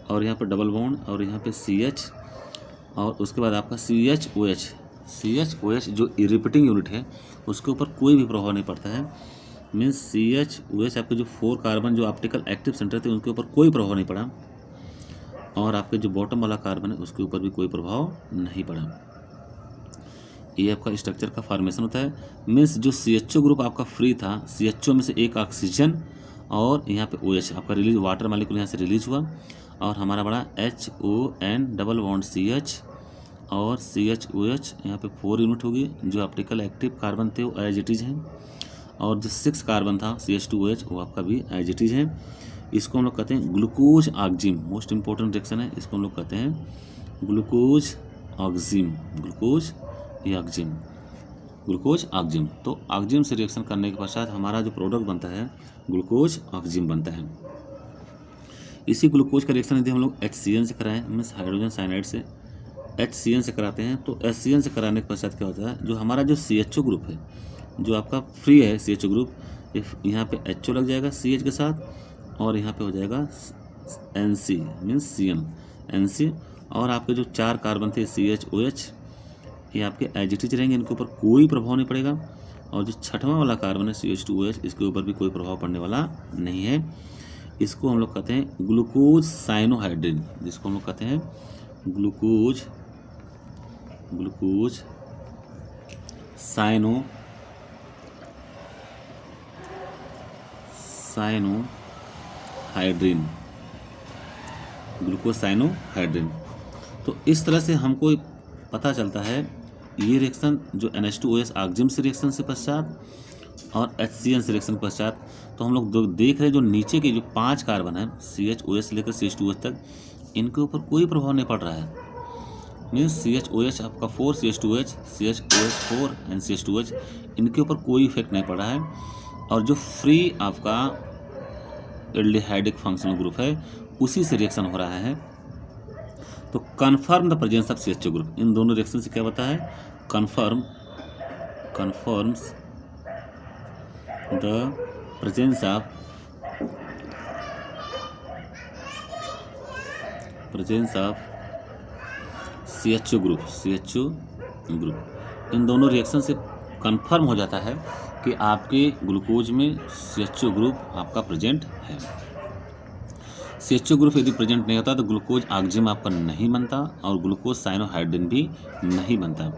A: और यहाँ पर डबल बॉन्ड, और यहाँ पे CH, और उसके बाद आपका CHOH जो रिपीटिंग यूनिट है उसके ऊपर कोई भी प्रभाव नहीं पड़ता है। मीन्स CHOH आपके जो 4 कार्बन जो ऑप्टिकल एक्टिव सेंटर थे उनके ऊपर कोई प्रभाव नहीं पड़ा, और आपके जो बॉटम वाला कार्बन है उसके ऊपर भी कोई प्रभाव नहीं पड़ा। ये आपका स्ट्रक्चर का फॉर्मेशन होता है। मीन्स जो CHO ग्रुप आपका फ्री था, CHO में से एक ऑक्सीजन और यहाँ पे OH आपका रिलीज, वाटर मालिक्यूल यहाँ से रिलीज हुआ, और हमारा बड़ा HON डबल बॉन्ड CH और CHOH यहाँ पे 4 यूनिट होगी। जो ऑप्टिकल एक्टिव कार्बन थे वो एज इट इज़ हैं, और जो 6 कार्बन था CH2OH वो आपका भी एज इट इज़ है। इसको हम लोग कहते हैं glucose oxime, most important reaction है, इसको हम लोग कहते हैं glucose oxime, glucose oxime, glucose oxime. तो ऑक्जिम से रिएक्शन करने के पश्चात हमारा जो प्रोडक्ट बनता है ग्लूकोज ऑक्जिम बनता है। इसी ग्लूकोज का रिएक्शन यदि हम लोग HCN से कराएं, मीन्स हाइड्रोजन साइनाइड से HCN से कराते हैं, तो HCN से कराने के पश्चात क्या होता है, जो हमारा जो CHO ग्रुप है, जो आपका फ्री है CHO ग्रुप, यहाँ पे HO लग जाएगा CH के साथ, और यहाँ पे हो जाएगा NC मीन्स CN NC, और आपके जो 4 कार्बन थे CHOH ये आपके एज इट इज रहेंगे, इनके ऊपर कोई प्रभाव नहीं पड़ेगा, और जो 6वां वाला कार्बन है CH2OH इसके ऊपर भी कोई प्रभाव पड़ने वाला नहीं है। इसको हम लोग कहते हैं ग्लूकोज साइनोहाइड्रिन, जिसको हम लोग कहते हैं ग्लूकोज साइनोहाइड्रिन, ग्लूकोज साइनोहाइड्रिन। तो इस तरह से हमको पता चलता है ये रिएक्शन जो NH2OH ऑक्जिम से रिएक्शन से पश्चात और HCN से रिएक्शन पश्चात, तो हम लोग देख रहे हैं जो नीचे के जो 5 कार्बन है CHOH से लेकर CH2OH तक, इनके ऊपर कोई प्रभाव नहीं पड़ रहा है। मीन्स CHOH आपका 4 CH2OH, CHOH 4 एंड CH2OH, इनके ऊपर कोई इफेक्ट नहीं पड़ रहा है, और जो फ्री आपका एल्डिहाइडिक फंक्शनल ग्रुप है उसी से रिएक्शन हो रहा है। तो confirm the presence of CHO group, इन दोनों रिएक्शन से क्या होता है, confirms the presence of CHO group, इन दोनों रिएक्शन से कन्फर्म हो जाता है कि आपके ग्लूकोज में CHO ग्रुप आपका प्रेजेंट है। CHO ग्रुप यदि प्रेजेंट नहीं होता तो ग्लूकोज ऑक्जिम आपका नहीं बनता, और ग्लूकोज साइनोहाइड्रिन भी नहीं बनता।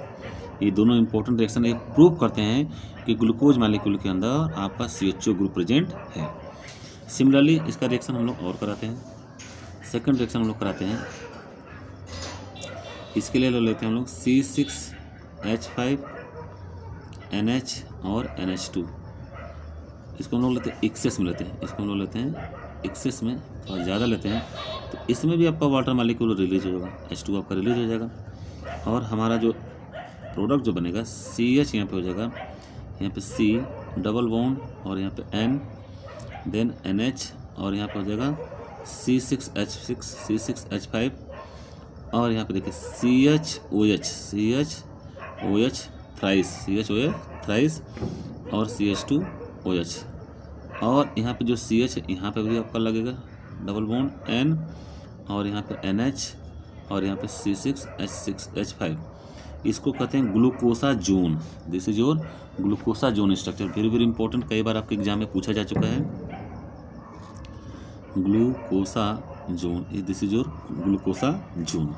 A: ये दोनों इंपॉर्टेंट रिएक्शन ये प्रूव करते हैं कि ग्लूकोज मॉलिक्यूल के अंदर आपका CHO ग्रुप प्रेजेंट है। सिमिलरली इसका रिएक्शन हम लोग और कराते हैं, सेकंड रिएक्शन हम लोग कराते हैं। इसके लिए ले लेते हैं हम लोग C6H5NH और NH2, इसको हम लोग लेते हैं एक्सेस में लेते हैं, इसको हम लोग लेते हैं एक्सेस में और ज़्यादा लेते हैं, तो इसमें भी आपका वाटर मालिक्यूल रिलीज होगा, H2 आपका रिलीज हो जाएगा, और हमारा जो प्रोडक्ट जो बनेगा CH यहाँ पे हो जाएगा, यहाँ पे C डबल बॉन्ड और यहाँ पे N, देन NH, और यहाँ पे हो जाएगा C6H5, और यहाँ पे देखिए CHOH थ्राइस और CH2OH, और यहाँ पे जो CH है यहाँ पे भी आपका लगेगा डबल बॉन्ड N, और यहाँ पे NH, और यहाँ पे C6H5। इसको कहते हैं glucosazone. This is your glucosazone structure, very very important, कई बार आपके एग्जाम में पूछा जा चुका है। Glucosazone, this is your glucosazone.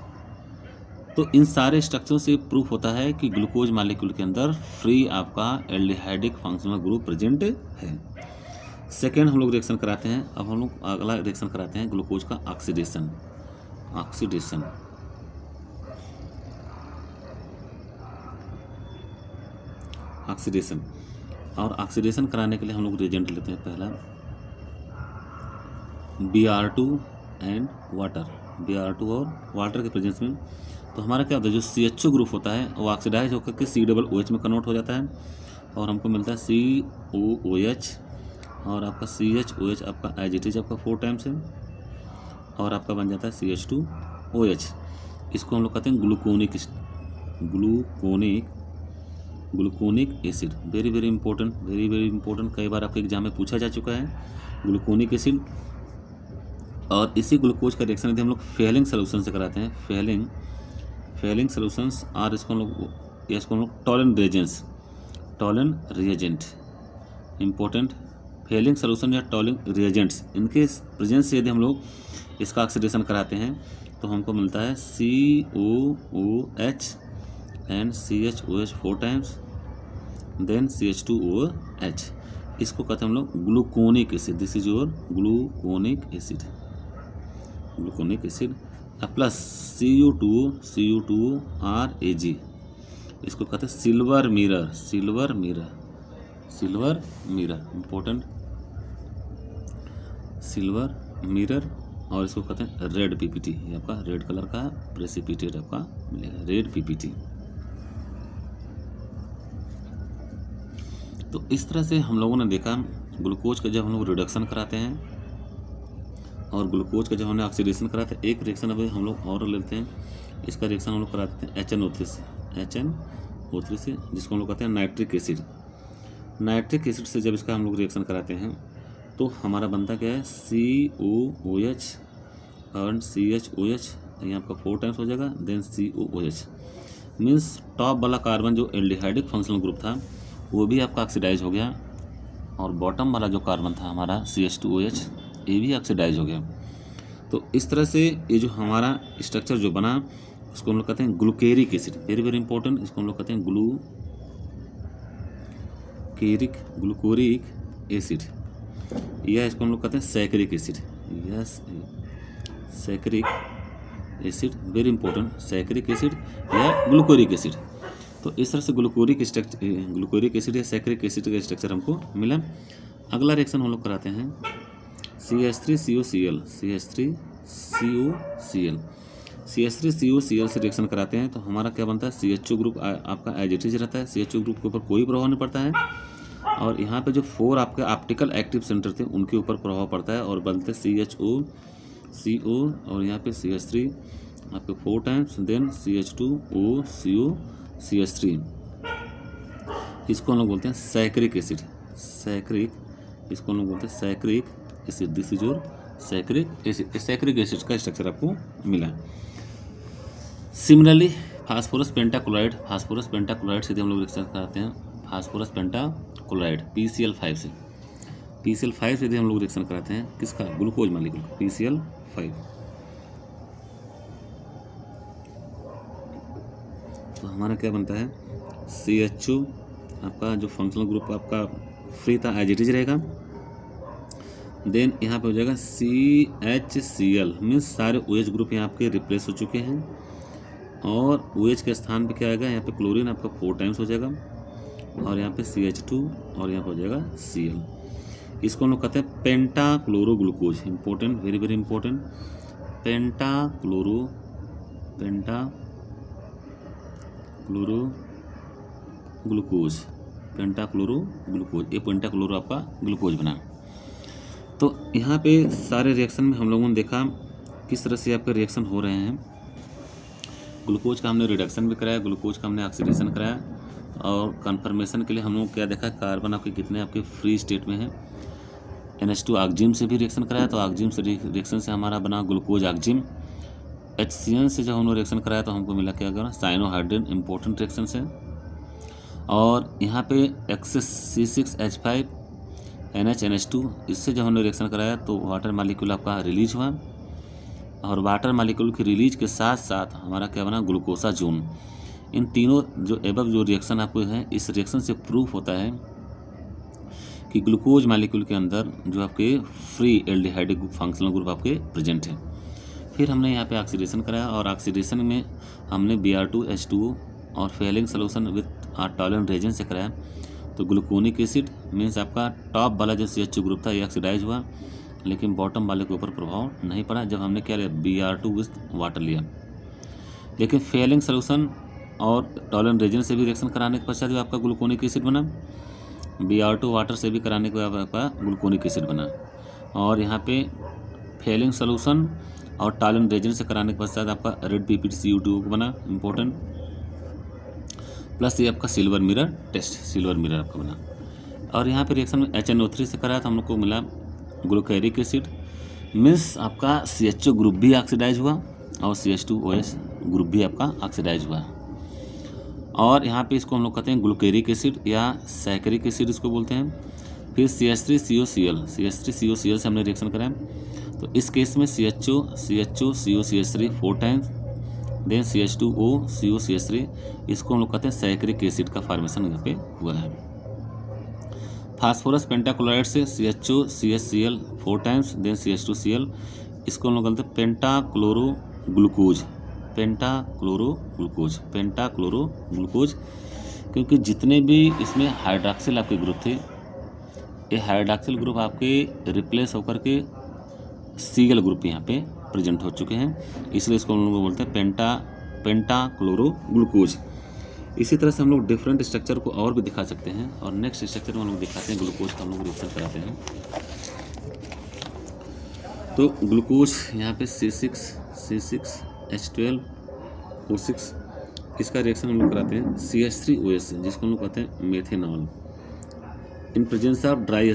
A: तो इन सारे स्ट्रक्चर से प्रूफ होता है कि ग्लूकोज मॉलिक्यूल के अंदर फ्री आपका एल्डिहाइडिक फंक्शनल ग्रुप प्रेजेंट है। सेकेंड हम लोग रिएक्शन कराते हैं। अब हम लोग अगला रिएक्शन कराते हैं ग्लूकोज का ऑक्सीडेशन। और ऑक्सीडेशन कराने के लिए हम लोग रिएजेंट लेते हैं। पहला Br2 एंड वाटर, Br2 और वाटर के प्रेजेंस में, तो हमारा क्या होता है, जो CHO ग्रुप होता है वो ऑक्सीडाइज होकर के COOH में कन्वर्ट हो जाता है और हमको मिलता है COOH, और आपका CHOH आपका एज इट इज आपका 4 टाइम्स है और आपका बन जाता है CH2OH। इसको हम लोग कहते हैं gluconic acid. Very very important, कई बार आपके एग्जाम में पूछा जा चुका है ग्लूकोनिक एसिड। और इसी ग्लूकोज का रिएक्शन यदि हम लोग फेलिंग सोल्यूशन से कराते हैं, फेलिंग सोल्यूशंस और इसको हम लोग Tollen reagent important, Fehling solution या टॉलिंग रिएजेंट्स, इनके प्रेजेंस से यदि हम लोग इसका ऑक्सीडेशन कराते हैं तो हमको मिलता है COOH and CHOH 4 times, then CH2OH। इसको कहते हैं हम लोग gluconic acid. This is your gluconic acid plus CU2RAG, इसको कहते हैं silver mirror important, silver mirror. और इसको कहते हैं रेड PPT, ये आपका रेड कलर का प्रेसिपिटेट आपका मिलेगा, रेड PPT। तो इस तरह से हम लोगों ने देखा ग्लूकोज का जब हम लोग रिडक्शन कराते हैं और ग्लूकोज का जब हमने ऑक्सीडेशन कराते हैं। एक रिएक्शन अभी हम लोग और लेते हैं, इसका रिएक्शन हम लोग कराते हैं HNO3 से, जिसको हम लोग कहते हैं नाइट्रिक एसिड। नाइट्रिक एसिड से जब इसका हम लोग रिएक्शन कराते हैं तो हमारा बनता क्या है COOH और CHOH, यहाँ आपका 4 टाइम्स हो जाएगा, देन COOH। मीन्स टॉप वाला कार्बन जो एल्डिहाइडिक फंक्शनल ग्रुप था वो भी आपका ऑक्सीडाइज हो गया और बॉटम वाला जो कार्बन था हमारा CH2OH ये भी ऑक्सीडाइज हो गया। तो इस तरह से ये जो हमारा स्ट्रक्चर जो बना उसको हम लोग कहते हैं ग्लूकेरिक एसिड। वेरी वेरी इंपॉर्टेंट, इसको हम लोग कहते हैं ग्लूकोरिक एसिड, या इसको हम लोग कहते हैं saccharic acid. Yes, saccharic acid, very important, saccharic acid या ग्लूकोरिक एसिड। तो इस तरह से ग्लूकोरिक एसिड या सैकरिक एसिड का स्ट्रक्चर हमको मिला। अगला रिएक्शन हम लोग कराते हैं CH3COCl से रिएक्शन कराते हैं तो हमारा क्या बनता है, CHO ग्रुप आपका एज इट इज रहता है, CHO ग्रुप के ऊपर कोई प्रभाव नहीं पड़ता है और यहाँ पे जो 4 आपके ऑप्टिकल एक्टिव सेंटर थे उनके ऊपर प्रभाव पड़ता है और बनते CHO और यहाँ पे CH3 आपके 4 टाइम्स, देन CH2O CH3। इसको हम लोग बोलते हैं सैकरिक एसिड, इसको हम लोग बोलते हैं saccharic acid. This is your saccharic acid. Saccharic acid का स्ट्रक्चर आपको मिला। सिमिलरली फास्फोरस पेंटाक्लोराइड से हम लोग रिएक्शन कराते हैं, फास्फोरस पेंटाक्लोराइड PCl5 से, PCl5 से हम लोग रिएक्शन कराते हैं किसका, ग्लूकोज मॉलिक्यूल PCl5। तो हमारा क्या बनता है CHO, आपका जो फंक्शनल ग्रुप आपका फ्री था एज इट इज रहेगा, देन यहाँ पे हो जाएगा CHCl, मीन्स सारे OH ग्रुप यहाँ आपके रिप्लेस हो चुके हैं और OH के स्थान पे क्या आएगा, यहाँ पे क्लोरीन आपका 4 टाइम्स हो जाएगा और यहाँ पे CH2 और यहाँ पे हो जाएगा Cl। इसको हम लोग कहते हैं पेंटाक्लोरोग्लूकोज। इंपॉर्टेंट, वेरी वेरी इंपॉर्टेंट, पेंटाक्लोरोग्लूकोज, ये पेंटाक्लोरो आपका ग्लूकोज बना। तो यहाँ पे सारे रिएक्शन में हम लोगों ने देखा किस तरह से आपके रिएक्शन हो रहे हैं। ग्लूकोज का हमने रिडक्शन भी कराया, ग्लूकोज का हमने ऑक्सीडेशन कराया और कन्फर्मेशन के लिए हम लोग क्या देखा, कार्बन आपके कितने आपके फ्री स्टेट में है। NH2 ऑक्जिम से भी रिएक्शन कराया तो ऑक्जिम से रिएक्शन से हमारा बना ग्लूकोज ऑक्जिम। HCN से जब हमने रिएक्शन कराया तो हमको मिला क्या करना, साइनोहाइड्रिन, इंपॉर्टेंट रिएक्शन से। और यहाँ पे NH2 इससे जब हमने रिएक्शन कराया तो वाटर मालिक्यूल आपका रिलीज हुआ और वाटर मालिक्यूल की रिलीज के साथ साथ हमारा क्या बना, ग्लूकोसा जोन। इन तीनों जो एबव जो रिएक्शन आपको है, इस रिएक्शन से प्रूफ होता है कि ग्लूकोज मालिक्यूल के अंदर जो आपके फ्री एल्डिहाइडिक फंक्शनल ग्रुप आपके प्रेजेंट है। फिर हमने यहाँ पे ऑक्सीडेशन कराया और ऑक्सीडेशन में हमने Br2H2O और Fehling solution with tolerant reagent से कराया तो ग्लूकोनिक एसिड मीन्स आपका टॉप वाला जो CHO ग्रुप था ये ऑक्सीडाइज हुआ लेकिन बॉटम वाले के ऊपर प्रभाव नहीं पड़ा जब हमने क्या लिया, Br2 विथ वाटर लिया। लेकिन फेलिंग सोल्यूशन और टॉलरेंट रेजिन से भी रिएक्शन कराने के पश्चात भी आपका ग्लूकोनिक एसिड बना, Br2 वाटर से भी कराने के बाद आपका ग्लूकोनिक एसिड बना। और यहाँ पे फेलिंग सोल्यूशन और टॉलरेंट रेजिन से कराने के पश्चात आपका रेड PPTCU2 बना, इंपॉर्टेंट। प्लस ये आपका silver mirror test, silver mirror आपका बना। और यहाँ पे रिएक्शन में HNO3 से कराया तो हम लोग को मिला ग्लूकेरिक एसिड, मीन्स आपका CHO ग्रुप भी ऑक्सीडाइज हुआ और CH2OH ग्रुप भी आपका ऑक्सीडाइज हुआ। और यहाँ पे इसको हम लोग कहते हैं ग्लूकेरिक एसिड या सैकरिक एसिड इसको बोलते हैं। फिर CH3COCl से हमने रिएक्शन कराया तो इस केस में CHO COCH3 4 times, then CH2O COCH3, इसको हम लोग कहते हैं सैकरिक एसिड का फॉर्मेशन यहाँ पे हुआ है। फास्फोरस पेंटाक्लोराइड से CHO CHCl 4 times, then CH2Cl, इसको हम लोग कहते हैं पेंटाक्लोरोग्लूकोज, क्योंकि जितने भी इसमें हाइड्रॉक्सिल आपके ग्रुप थे, ये हाइड्रॉक्सिल ग्रुप आपके रिप्लेस होकर के Cl ग्रुप यहाँ पे प्रेजेंट हो चुके हैं, इसलिए इसको हम लोग बोलते हैं पेंटाक्लोरोग्लूकोज। इसी तरह से हम लोग डिफरेंट स्ट्रक्चर को और भी दिखा सकते हैं और नेक्स्ट स्ट्रक्चर में हम लोग दिखाते हैं ग्लूकोज का हम लोग रिएक्शन कराते हैं। तो ग्लूकोज यहाँ पे C6H12O6, इसका रिएक्शन हम लोग कराते हैं CH3OH से, जिसको हम लोग कहते हैं methanol, in presence of dry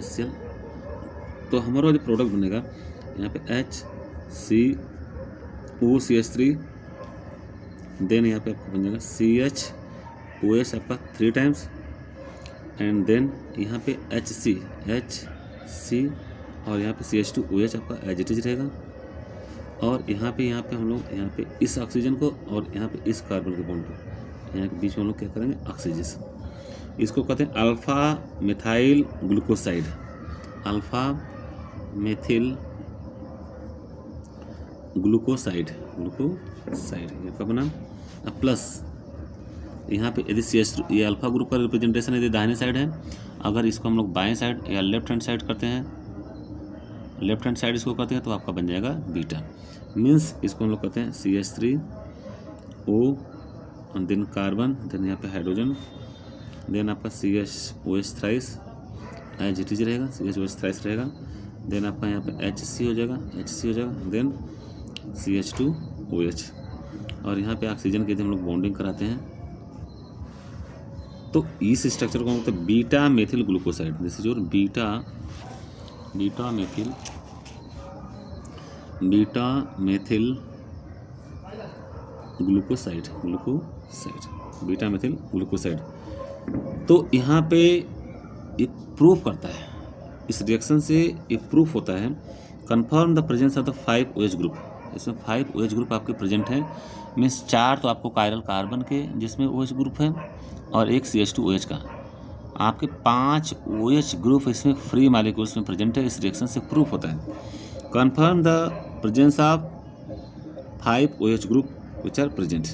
A: HCl। तो हमारा जो प्रोडक्ट बनेगा यहाँ पे HCOCH3, देन यहाँ पे आपका बन जाएगा CHOH आपका 3 टाइम्स, एंड देन यहाँ पे HC और यहाँ पे CH2OH आपका एज इट इज रहेगा। और यहाँ पे हम लोग यहाँ पे इस ऑक्सीजन को और यहाँ पे इस कार्बन के बॉन्ड को यहाँ के बीच में हम लोग क्या करेंगे, ऑक्सीजन। इसको कहते हैं अल्फा मिथाइल ग्लूकोसाइड, यहाँ का बना। अब प्लस यहाँ पे यदि CH2, ये अल्फा ग्रुप का रिप्रेजेंटेशन यदि दाहिने साइड है, अगर इसको हम लोग बाएं साइड या लेफ्ट हैंड साइड करते हैं, लेफ्ट हैंड साइड इसको करते हैं तो आपका बन जाएगा बीटा, मीन्स इसको हम लोग कहते हैं CH3O, देन कार्बन, देन यहाँ पे हाइड्रोजन, देन आपका CHOH thrice as it is रहेगा, CHOH थ्राइस रहेगा, देन आपका यहाँ पे HC हो जाएगा, देन CH2OH। और यहाँ पे ऑक्सीजन के यदि हम लोग बॉन्डिंग कराते हैं तो इस स्ट्रक्चर को मतलब beta methyl glucoside, this is your beta methyl glucoside, तो यहाँ पे ये प्रूफ करता है, इस रिएक्शन से ये प्रूफ होता है, confirm the presence of the 5OH group. इसमें 5OH ग्रुप आपके प्रेजेंट हैं, मीन्स 4 तो आपको कायरल कार्बन के जिसमें OH ग्रुप है और एक CH2OH का, आपके 5 OH ग्रुप इसमें फ्री मॉलिक्यूल्स में प्रेजेंट है। इस रिएक्शन से प्रूफ होता है, confirm the presence of 5OH group which are present.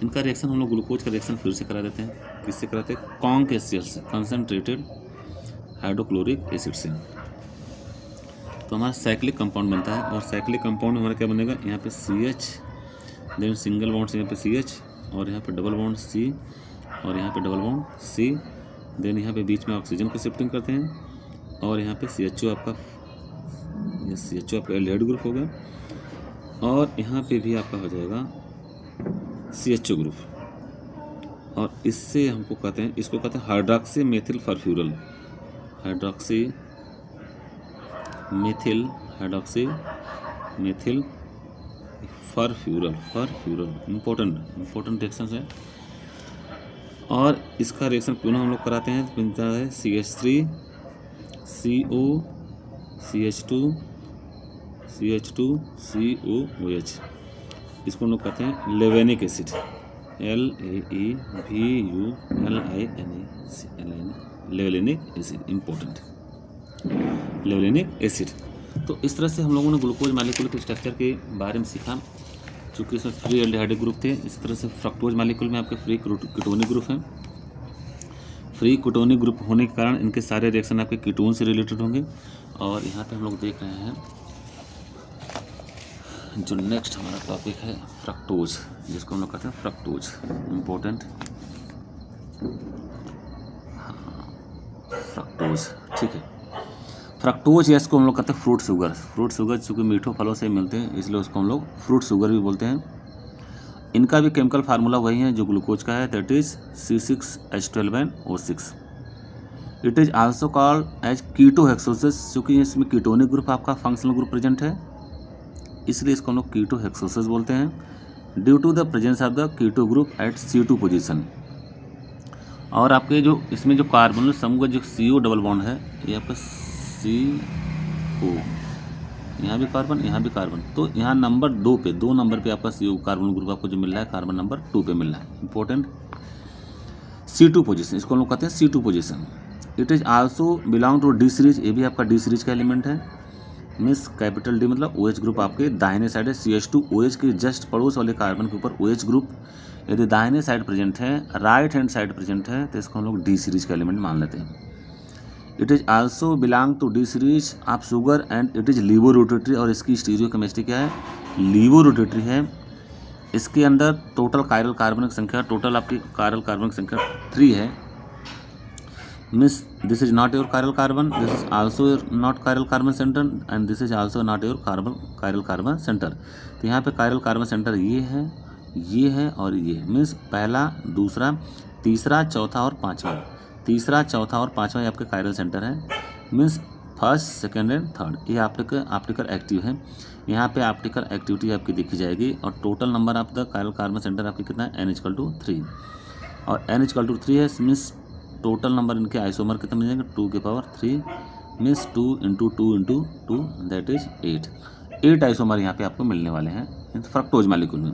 A: इनका रिएक्शन हम लोग ग्लूकोज का रिएक्शन फिर से करा देते हैं, किससे कराते हैं, कॉन्क HCl से, कंसनट्रेटेड हाइड्रोक्लोरिक एसिड से। तो हमारा साइक्लिक कंपाउंड बनता है और साइक्लिक कंपाउंड हमारा क्या बनेगा, यहाँ पे CH, देन सिंगल बॉन्ड से यहाँ पे CH और यहाँ पे डबल बॉन्ड C और यहाँ पे डबल बॉन्ड C, देन यहाँ पे बीच में ऑक्सीजन को शिफ्टिंग करते हैं और यहाँ पे CHO आपका, ये CHO आपका एल्डिहाइड ग्रुप हो गया और यहाँ पे भी आपका हो जाएगा CHO ग्रुप। और इससे हमको कहते हैं, इसको कहते हैं हाइड्रॉक्सी मेथिल फरफ्यूरल, फरफ्यूरल इंपॉर्टेंट रिएक्शन है। और इसका रिएक्शन पुनः हम लोग कराते हैं, बनता है CH3CO CH2COOH, इसको हम लोग कहते हैं लेवेनिक एसिड, लेवेलिनिक एसिड, इंपॉर्टेंट लेवेलिनिक एसिड। तो इस तरह से हम लोगों ने ग्लूकोज मालिक्यूल के स्ट्रक्चर के बारे में सीखा, चूँकि इसमें फ्री एल्डिहाइड ग्रुप थे। इसी तरह से फ्रक्टोज मालिक्यूल में आपके फ्री कीटोनिक ग्रुप हैं। फ्री कीटोनिक ग्रुप होने के कारण इनके सारे रिएक्शन आपके कीटोन से रिलेटेड होंगे। और यहाँ पे हम लोग देख रहे हैं जो नेक्स्ट हमारा टॉपिक है फ्रक्टोज, जिसको हम लोग कहते हैं फ्रक्टोज, इम्पोर्टेंट। फ्रक्टोज, ठीक है। फ्रक्टोज या इसको हम लोग कहते हैं फ्रूट शुगर। फ्रूट शुगर चूँकि मीठो फलों से मिलते हैं इसलिए उसको हम लोग फ्रूट शुगर भी बोलते हैं। इनका भी केमिकल फार्मूला वही है जो ग्लूकोज का है, that is C6H12NO6। It is also called as ketohexoses, क्योंकि इसमें कीटोनिक ग्रुप आपका फंक्शनल ग्रुप प्रेजेंट है, इसलिए इसको हम लोग कीटोहेक्सोसिस बोलते हैं due to the presence of the keto group at C2 position. और आपके जो इसमें जो कार्बन समूह का जो CO डबल बॉन्ड है, ये आपका CO, यहाँ भी कार्बन यहाँ भी कार्बन, तो यहाँ नंबर 2 पे, 2 नंबर पे आपका CO कार्बन ग्रुप आपको जो मिल रहा है कार्बन नंबर 2 पे मिल रहा है, इंपॉर्टेंट। C2 पोजीशन, इसको हम लोग कहते हैं C2 position. It is also belong to D series, ये भी आपका D सीरीज का एलिमेंट है। मिस कैपिटल D मतलब OH ग्रुप आपके दाहिने साइड है, CH2OH के जस्ट पड़ोस वाले कार्बन के ऊपर OH ग्रुप यदि दाहिने साइड प्रेजेंट है, राइट हैंड साइड प्रेजेंट है, तो इसको हम लोग D सीरीज का एलिमेंट मान लेते हैं। It is also belong to D series of sugar and it is laevo rotatory, और इसकी स्टीरियो केमिस्ट्री क्या है, लीवो रोटेटरी है। इसके अंदर टोटल कायरल कार्बन की संख्या, टोटल आपकी कायरल कार्बन की संख्या 3 है। Miss this is not your chiral carbon, this is also not chiral carbon centre and this is also not your chiral carbon centre. तो यहाँ पे कायरल कार्बन सेंटर ये है और ये मीन्स पहला, दूसरा, तीसरा, चौथा और पाँचवा। तीसरा, चौथा और पाँचवा ये आपके कायरल सेंटर है, means first, second and third. ये ऑप्टिकल एक्टिव है, यहाँ पे ऑप्टिकल एक्टिविटी आपकी देखी जाएगी। और total number of the chiral carbon centre आपकी कितना है, N=3 और N=3 है, मीन्स टोटल नंबर इनके आइसोमर कितने मिल जाएंगे, 2 की power 3 means 2 × 2 × 2 that is 8 isomer यहाँ पे आपको मिलने वाले हैं फ्रक्टोज मॉलिक्यूल में।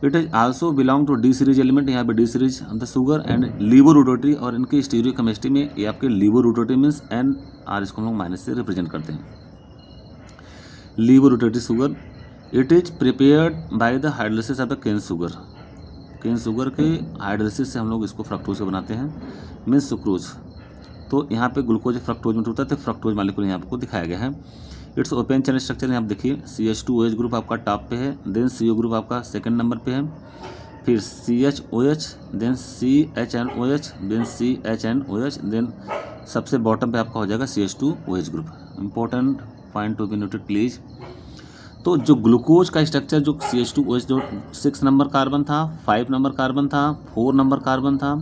A: It is also belong to D series element, यहाँ पे D series of the sugar and laevo rotatory, और इनकी स्टीरियो केमिस्ट्री में ये आपके लीवो रोटेटरी मीन्स NR, इसको हम लोग माइनस से रिप्रेजेंट करते हैं। Laevo rotatory sugar, it is prepared by the hydrolysis of the cane sugar. Cane sugar के हाइड्रोलिसिस से हम लोग इसको फ्रक्टोज बनाते हैं, मीन्स सुक्रोज। तो यहाँ पे ग्लूकोज फ्रक्टोज में टूटता है, तो फ्रक्टोज मॉलिक्यूल यहाँ आपको दिखाया गया है। इट्स ओपन चेन स्ट्रक्चर यहाँ आप देखिए, CH2OH ग्रुप आपका टॉप पे है, देन CO ग्रुप आपका सेकंड नंबर पे है, फिर CHOH, then CHNOH, then CHNOH, then सबसे बॉटम पे आपका हो जाएगा CH2OH group. Important point to be noted please. तो जो ग्लूकोज का स्ट्रक्चर जो CH2OH जो 6 नंबर कार्बन था, 5 नंबर कार्बन था, 4 नंबर कार्बन था,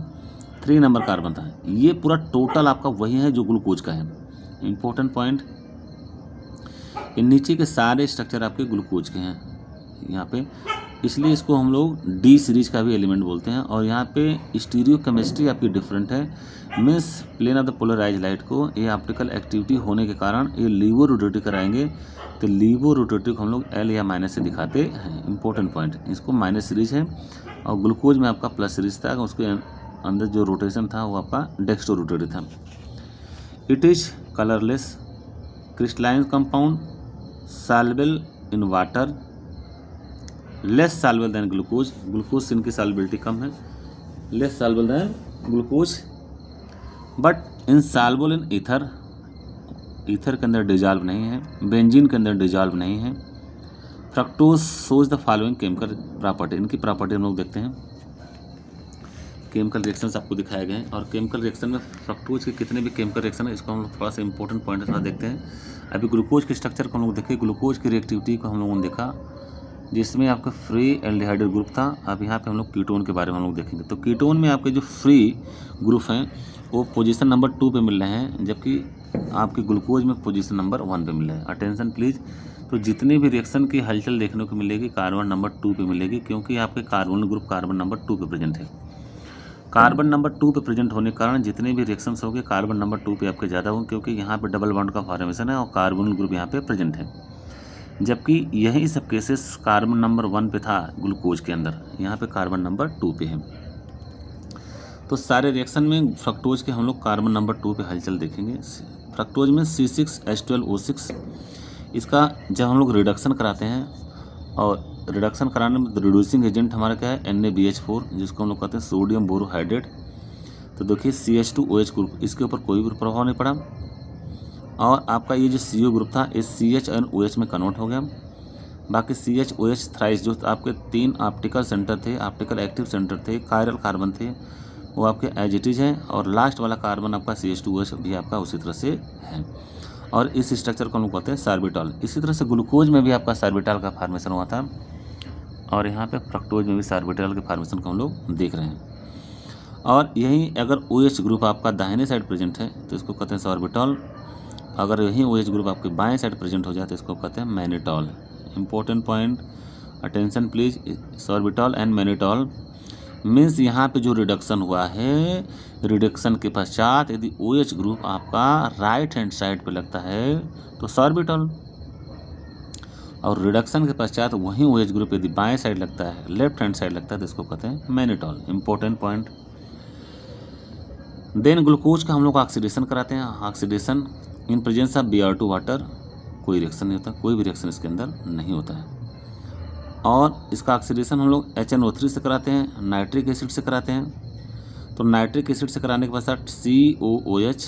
A: 3 नंबर कार्बन था, ये पूरा टोटल आपका वही है जो ग्लूकोज का है। इंपॉर्टेंट पॉइंट, ये नीचे के सारे स्ट्रक्चर आपके ग्लूकोज के हैं यहाँ पे, इसलिए इसको हम लोग D सीरीज का भी एलिमेंट बोलते हैं। और यहाँ पे स्टीरियो केमिस्ट्री आपकी डिफरेंट है, means plane of the polarise light को ये ऑप्टिकल एक्टिविटी होने के कारण ये लीवो रोटेटरी कराएंगे, तो लीवो रोटेटरी को हम लोग L या माइनस से दिखाते हैं। इंपॉर्टेंट पॉइंट, इसको माइनस सीरीज है और ग्लूकोज में आपका प्लस सीरीज था, उसके अंदर जो रोटेशन था वो आपका डेक्स्ट्रो रोटेटरी था। It is colourless crystalline compound, soluble in water, less soluble than glucose. Glucose से इनकी सॉल्युबिलिटी कम है, less soluble than glucose, but in soluble in ether. Ether के अंदर डिजॉल्व नहीं है, बेंजीन के अंदर डिजॉल्व नहीं है। Fructose shows the following chemical property, इनकी प्रॉपर्टी हम लोग देखते हैं। केमिकल रिएक्शंस आपको दिखाए गए हैं, और केमिकल रिएक्शन में फ्रक्टोज के कितने भी केमिकल रिएक्शन है इसको हम लोग थोड़ा सा इंपॉर्टेंट पॉइंट थोड़ा देखते हैं। अभी ग्लूकोज के स्ट्रक्चर को हम लोग देखे, ग्लूकोज की रिएक्टिविटी को हम लोगों ने देखा जिसमें आपका फ्री एल्डिहाइड ग्रुप था। अब यहाँ पे हम लोग कीटोन के बारे में हम लोग देखेंगे। तो कीटोन में आपके जो फ्री ग्रुप हैं वो पोजीशन नंबर 2 पे मिल रहे हैं, जबकि आपके ग्लूकोज में पोजीशन नंबर 1 पे मिल रहे हैं। Attention please. तो जितनी भी रिएक्शन की हलचल देखने को मिलेगी कार्बन नंबर 2 पे मिलेगी, क्योंकि आपके कार्बन ग्रुप कार्बन नंबर 2 पे प्रेजेंट है। कार्बन नंबर 2 पे प्रेजेंट होने के कारण जितने भी रिएक्शंस होंगे कार्बन नंबर 2 पे आपके ज़्यादा होंगे, क्योंकि यहाँ पे डबल बॉन्ड का फॉर्मेशन है और कार्बन ग्रुप यहाँ पे प्रेजेंट है। जबकि यही सब केसेस कार्बन नंबर 1 पे था ग्लूकोज के अंदर, यहाँ पे कार्बन नंबर 2 पे है। तो सारे रिएक्शन में फ्रक्टोज के हम लोग कार्बन नंबर 2 पे हलचल देखेंगे। फ्रक्टोज में C6H12O6, इसका जब हम लोग रिडक्शन कराते हैं, और रिडक्शन कराने में रिड्यूसिंग एजेंट हमारा क्या है NaBH4, जिसको हम लोग कहते हैं सोडियम बोरोहाइड्रेट। तो देखिए CH2OH ग्रुप, इसके ऊपर कोई भी प्रभाव नहीं पड़ा और आपका ये जो CO ग्रुप था इस CH और OH में कन्वर्ट हो गया। बाकी CH OH थ्राइस जो आपके 3 ऑप्टिकल सेंटर थे, ऑप्टिकल एक्टिव सेंटर थे, कायरल कार्बन थे, वो आपके एज इट इज हैं और लास्ट वाला कार्बन आपका CH2OH भी आपका उसी तरह से है और इस स्ट्रक्चर को हम लोग कहते हैं सार्बिटॉल। इसी तरह से ग्लूकोज में भी आपका सार्बिटॉल का फॉर्मेशन हुआ था और यहाँ पे फ्रक्टोज में भी सार्बिटॉल के फॉर्मेशन को हम लोग देख रहे हैं। और यही अगर OH ग्रुप आपका दाहिने साइड प्रेजेंट है तो इसको कहते हैं सॉर्बिटॉल, अगर यही OH ग्रुप आपके बाएं साइड प्रेजेंट हो जाए तो इसको कहते हैं mannitol. Important point, attention please, sorbitol and mannitol means यहाँ पे जो रिडक्शन हुआ है, रिडक्शन के पश्चात यदि OH ग्रुप आपका राइट हैंड साइड पे लगता है तो सॉर्बिटॉल, और रिडक्शन के पश्चात वही OH ग्रुप यदि बाएं साइड लगता है, लेफ्ट हैंड साइड लगता है तो इसको कहते हैं mannitol. Important point. Then glucose का हम लोग ऑक्सीडेशन कराते हैं। Oxidation in presence of Br2 water, कोई रिएक्शन नहीं होता, कोई भी रिएक्शन इसके अंदर नहीं होता है। और इसका ऑक्सीडेशन हम लोग HNO3 से कराते हैं, नाइट्रिक एसिड से कराते हैं। तो नाइट्रिक एसिड से कराने के पश्चात COOH,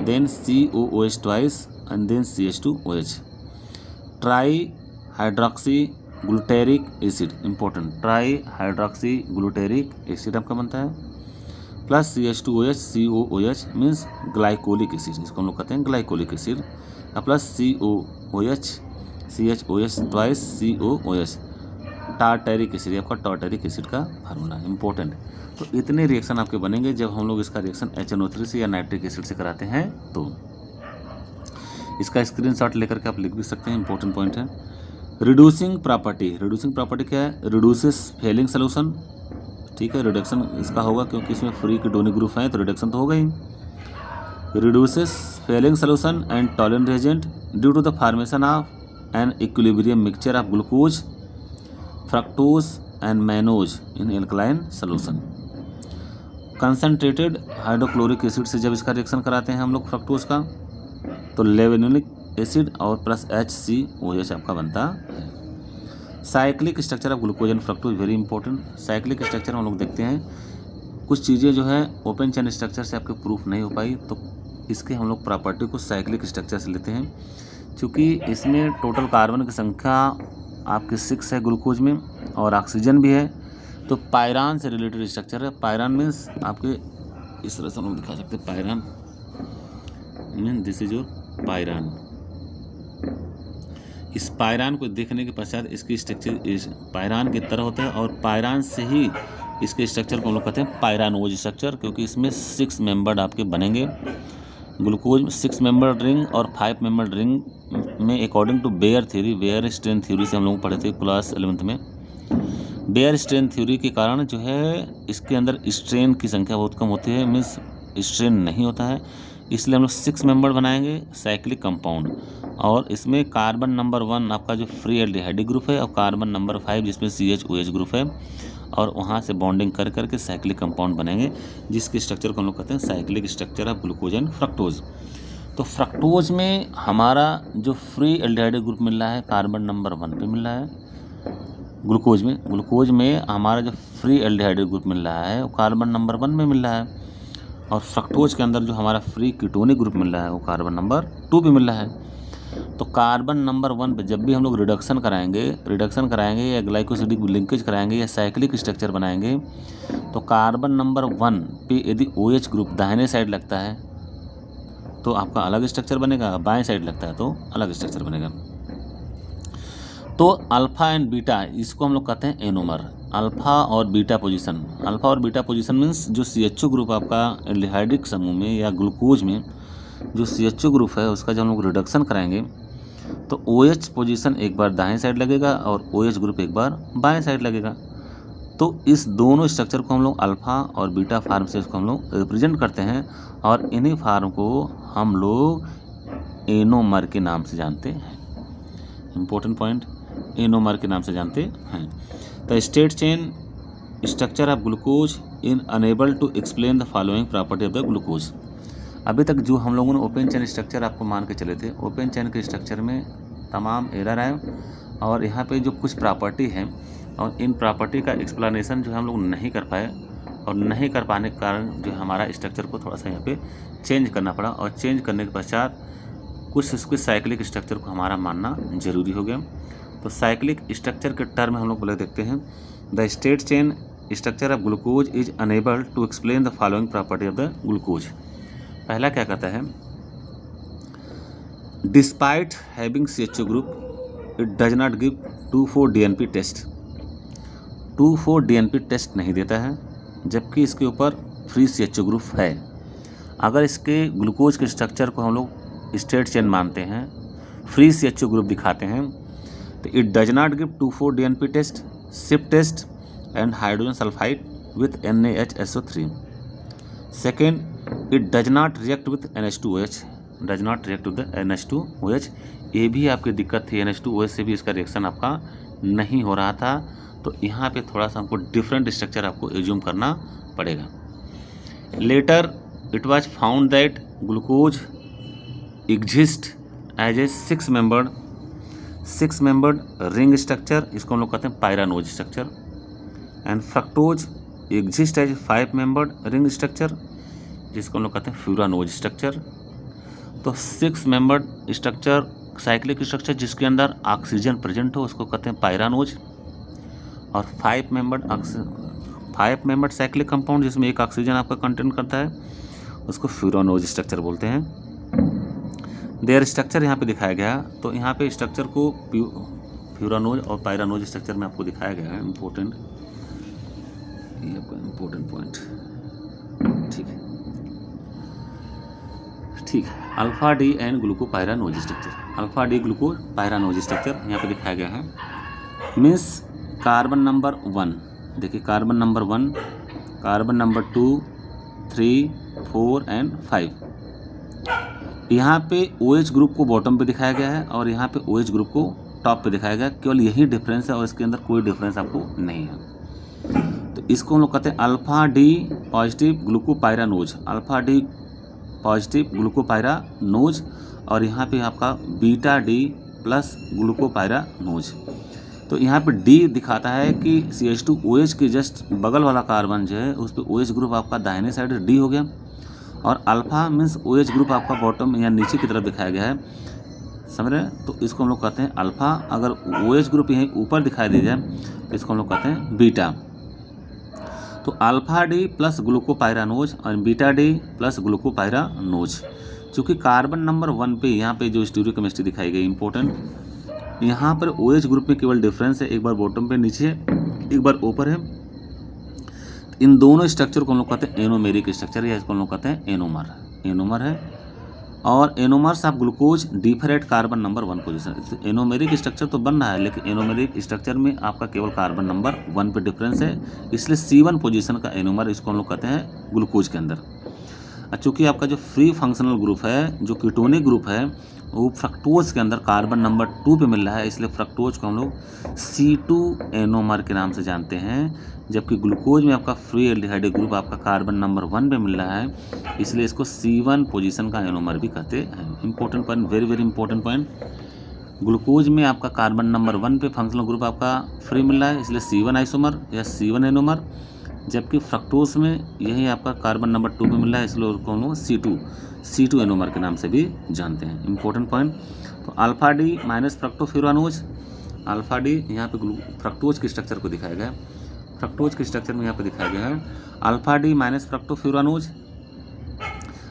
A: then COOH twice and then CH2OH। Tri hydroxy glutaric acid, important, tri hydroxy glutaric acid आपका बनता है, plus CH2OH, COOH means glycolic acid, इसको हम लोग कहते हैं glycolic acid, plus COOH, CHOH twice COOH, tartaric acid, आपका tartaric acid का फार्मूला। इंपॉर्टेंट। तो इतने रिएक्शन आपके बनेंगे जब हम लोग इसका रिएक्शन HNO3 से या नाइट्रिक एसिड से कराते हैं। तो इसका स्क्रीनशॉट लेकर के आप लिख भी सकते हैं। इंपॉर्टेंट पॉइंट है। रिड्यूसिंग प्रॉपर्टी, रिड्यूसिंग प्रॉपर्टी क्या है? रिड्यूसेस फेलिंग सोल्यूशन, ठीक है, रिडक्शन इसका होगा क्योंकि इसमें फ्री कीटोनिक ग्रुप है तो रिडक्शन तो होगा ही। Reduces Fehling solution and tolerant reagent due to the formation of an equilibrium mixture of glucose, fructose and mannose in alkaline solution. Concentrated hydrochloric acid से जब इसका रिएक्शन कराते हैं हम लोग फ्रक्टोज का, तो लेवेनुलिक एसिड और प्लस HCOH आपका बनता है। Cyclic structure of glucose and fructose, very important. Cyclic structure हम लोग देखते हैं, कुछ चीज़ें जो है ओपन चेन स्ट्रक्चर से आपके प्रूफ नहीं हो पाई तो इसके हम लोग प्रॉपर्टी को साइक्लिक स्ट्रक्चर से लेते हैं। क्योंकि इसमें टोटल कार्बन की संख्या आपके 6 है ग्लूकोज में और ऑक्सीजन भी है, तो पायरान से रिलेटेड स्ट्रक्चर है। पायरान मीन्स आपके इस तरह से हम लोग दिखा सकते हैं, pyran mean this is your pyran. इस पायरान को देखने के पश्चात इसकी स्ट्रक्चर इस पायरान की तरह होता है और पायरान से ही इसके स्ट्रक्चर को हम लोग कहते हैं पायरानोज स्ट्रक्चर, क्योंकि इसमें 6 मेंबर्ड आपके बनेंगे। ग्लूकोज 6 मेंबर्ड रिंग और 5 मेंबर्ड रिंग में according to Baeyer theory, Baeyer strain theory से हम लोग पढ़े थे क्लास 11th में। बेयर स्ट्रेन थ्योरी के कारण जो है इसके अंदर स्ट्रेन की संख्या बहुत कम होती है, मीन्स स्ट्रेन नहीं होता है, इसलिए हम लोग 6 मेंबर बनाएंगे साइक्लिक कंपाउंड। और इसमें कार्बन नंबर 1 आपका जो फ्री एल्डिहाइडिक ग्रुप है और कार्बन नंबर 5 जिसमें CHOH ग्रुप है और वहाँ से बॉन्डिंग कर करके साइक्लिक कंपाउंड बनेंगे, जिसके स्ट्रक्चर को हम लोग कहते हैं cyclic structure of glucose and fructose. तो फ्रक्टोज में हमारा जो फ्री एल्डिहाइडिक ग्रुप मिल रहा है कार्बन नंबर 1 पे मिल रहा है। ग्लूकोज में हमारा जो फ्री एल्डिहाइडिक ग्रुप मिल रहा है वो कार्बन नंबर 1 में मिल रहा है और फ्रक्टोज के अंदर जो हमारा फ्री कीटोनिक ग्रुप मिल रहा है वो कार्बन नंबर 2 पे मिल रहा है। तो कार्बन नंबर 1 पे जब भी हम लोग रिडक्शन कराएंगे या ग्लाइकोसिडिक लिंकेज कराएंगे या साइक्लिक स्ट्रक्चर बनाएंगे, तो कार्बन नंबर 1 पे यदि OH ग्रुप दाहिने साइड लगता है तो आपका अलग स्ट्रक्चर बनेगा, बाएं साइड लगता है तो अलग स्ट्रक्चर बनेगा। तो अल्फ़ा एंड बीटा, इसको हम लोग कहते हैं एनोमर। अल्फ़ा और बीटा पोजीशन मीन्स जो CHO ग्रुप आपका एल्डिहाइडिक समूह में या ग्लूकोज में जो CHO ग्रुप है उसका जब हम लोग रिडक्शन कराएंगे तो OH पोजीशन एक बार दाएं साइड लगेगा और OH ग्रुप एक बार बाएं साइड लगेगा। तो इस दोनों स्ट्रक्चर को हम लोग अल्फ़ा और बीटा फार्म से इसको हम लोग रिप्रेजेंट करते हैं और इन्हीं फार्म को हम लोग एनोमर के नाम से जानते हैं। इम्पोर्टेंट पॉइंट, एनोमर के नाम से जानते हैं। The straight chain structure of glucose in unable to explain the following property of the glucose. अभी तक जो हम लोगों ने ओपन चेन स्ट्रक्चर आपको मान के चले थे, ओपन चेन के स्ट्रक्चर में तमाम एरर आए और यहाँ पे जो कुछ प्रॉपर्टी है और इन प्रॉपर्टी का एक्सप्लेनेशन जो हम लोग नहीं कर पाए और नहीं कर पाने के कारण जो हमारा स्ट्रक्चर को थोड़ा सा यहाँ पे चेंज करना पड़ा, और चेंज करने के पश्चात कुछ इसके साइक्लिक स्ट्रक्चर को हमारा मानना जरूरी हो गया। तो साइक्लिक स्ट्रक्चर के टर्म हम लोग पहले देखते हैं। The straight chain structure of glucose is unable to explain the following property of the glucose. पहला क्या कहता है, despite having CHO group it does not give 2,4-DNP test. 2,4-DNP test नहीं देता है, जबकि इसके ऊपर फ्री CHO ग्रुप है। अगर इसके ग्लूकोज के स्ट्रक्चर को हम लोग स्ट्रेट चेन मानते हैं, फ्री CHO ग्रुप दिखाते हैं, तो it does not give 2,4-DNP test, Schiff test and hydrogen sulphide with NaHSO3। Second, it does not react with NH2OH, does not react with NH2OH। ये भी आपकी दिक्कत थी, NH2OH से भी इसका रिएक्शन आपका नहीं हो रहा था। तो यहाँ पे थोड़ा सा हमको डिफरेंट स्ट्रक्चर आपको एज्यूम करना पड़ेगा। Later it was found that glucose exist as a 6 membered ring structure, इसको हम लोग कहते हैं pyranose structure, and fructose exist as 5 membered ring structure, जिसको हम लोग कहते हैं फ्यूरानोज स्ट्रक्चर। तो 6 मेंबर्ड स्ट्रक्चर, साइक्लिक स्ट्रक्चर जिसके अंदर ऑक्सीजन प्रेजेंट हो, उसको कहते हैं पायरानोज, और 5 मेंबर्ड साइक्लिक कंपाउंड जिसमें एक ऑक्सीजन आपका कंटेंट करता है, उसको फ्यूरानोज स्ट्रक्चर बोलते हैं। देयर स्ट्रक्चर यहाँ पे दिखाया गया। तो यहाँ पे स्ट्रक्चर को फ्यूरानोज और पायरानोज स्ट्रक्चर में आपको दिखाया गया है। इम्पोर्टेंट, ये आपका इम्पोर्टेंट पॉइंट, ठीक है। Alpha D and glucopyranose structure, alpha D glucopyranose structure यहाँ पे दिखाया गया है। मीन्स कार्बन नंबर 1, देखिए carbon number 1, carbon number 2, 3, 4 and 5। यहाँ पे OH ग्रुप को बॉटम पे दिखाया गया है और यहाँ पे OH ग्रुप को टॉप पे दिखाया गया। केवल यही डिफरेंस है और इसके अंदर कोई डिफरेंस आपको नहीं है। तो इसको हम लोग कहते हैं alpha D positive glucopyranose, alpha D positive glucopyranose, और यहाँ पे आपका बीटा डी प्लस ग्लूकोपायरानोज। तो यहाँ पे डी दिखाता है कि CH2OH के जस्ट बगल वाला कार्बन जो है उस पर OH ग्रुप आपका दाहिने साइड डी हो गया, और अल्फा मीन्स OH ग्रुप आपका बॉटम या नीचे की तरफ दिखाया गया है, समझ रहे हैं। तो इसको हम लोग कहते हैं अल्फा। अगर OH ग्रुप यहीं ऊपर दिखाई दे जाए तो इसको हम लोग कहते हैं बीटा। तो अल्फा डी प्लस ग्लूकोपायरानोज और बीटा डी प्लस ग्लूकोपायरानोज। चूँकि कार्बन नंबर 1 पे यहाँ पे जो स्टीरियोकेमिस्ट्री दिखाई गई इंपॉर्टेंट, यहाँ पर OH ग्रुप में केवल डिफरेंस है, एक बार बॉटम पे नीचे है, एक बार ऊपर है। इन दोनों स्ट्रक्चर को हम लोग कहते हैं एनोमेरिक स्ट्रक्चर, या इसको हम लोग कहते हैं एनोमर, एनोमर है। और anomers of glucose differ at carbon number 1 position. Anomeric structure तो बन रहा है, लेकिन एनोमेरिक स्ट्रक्चर में आपका केवल कार्बन नंबर 1 पे डिफरेंस है, इसलिए C1 पोजीशन का एनोमर इसको हम लोग कहते हैं ग्लूकोज के अंदर। चूँकि आपका जो फ्री फंक्शनल ग्रुप है, जो कीटोनिक ग्रुप है, वो फ्रक्टोज के अंदर कार्बन नंबर 2 पे मिल रहा है, इसलिए फ्रक्टोज को हम लोग C2 एनोमर के नाम से जानते हैं। जबकि ग्लूकोज में आपका फ्री एल्डिहाइड ग्रुप आपका कार्बन नंबर 1 पे मिल रहा है, इसलिए इसको C1 पोजीशन का एनोमर भी कहते हैं। Important point, very very important point. Glucose में आपका कार्बन नंबर 1 पे फंक्शनल ग्रुप आपका फ्री मिल रहा है, इसलिए C1 आइसोमर या C1 एनोमर। जबकि फ्रक्टोज में यही आपका कार्बन नंबर 2 पे मिल रहा है, इसलिए उसको हम लोग C2 एनोमर के नाम से भी जानते हैं। Important point. तो alpha D minus fructofuranose, alpha D यहाँ पे फ्रक्टोज के स्ट्रक्चर को दिखाया गया है, फ्रक्टोज के स्ट्रक्चर में यहाँ पे दिखाया गया है alpha D minus fructofuranose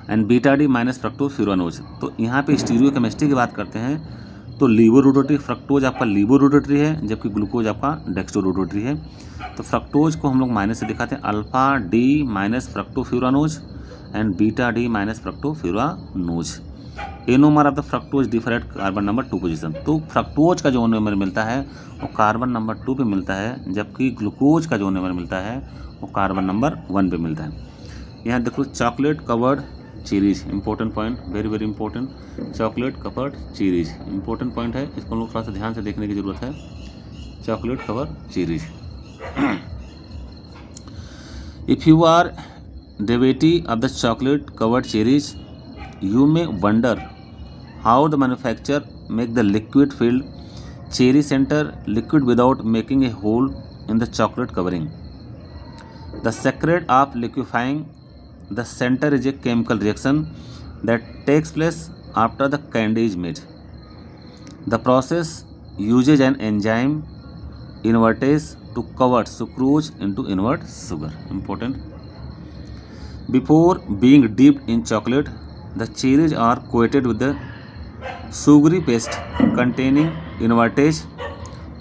A: and beta D minus फ्रक्टोफ्यूरानोज। तो यहाँ पे स्टीरियोकेमिस्ट्री की बात करते हैं तो लीवोरोटेटरी, फ्रक्टोज आपका लीवोरोटेटरी है, जबकि ग्लूकोज आपका डेक्स्ट्रोरोटेटरी है। तो फ्रक्टोज को हम लोग माइनस से दिखाते हैं, alpha D minus fructofuranose and beta D minus fructofuranose. Anomer of the fructose differ at carbon number 2 position. तो फ्रक्टोज का जो एनोमर मिलता है वो कार्बन नंबर 2 पे मिलता है, जबकि ग्लूकोज का जो एनोमर मिलता है वो कार्बन नंबर 1 पे मिलता है। यहाँ देखो chocolate covered cherries, important point, very very important. Chocolate covered cherries important point है, इसको हम लोग थोड़ा सा ध्यान से देखने की जरूरत है। Chocolate covered cherries. If you are devotee of the chocolate covered cherries, you may wonder how the manufacturer make the liquid filled cherry center liquid without making a hole in the chocolate covering. The secret of liquefying the center is a chemical reaction that takes place after the candy is made. The process uses an enzyme invertase to convert sucrose into invert sugar. Important. Before being dipped in chocolate, the cherries are coated with the sugary paste containing invertase.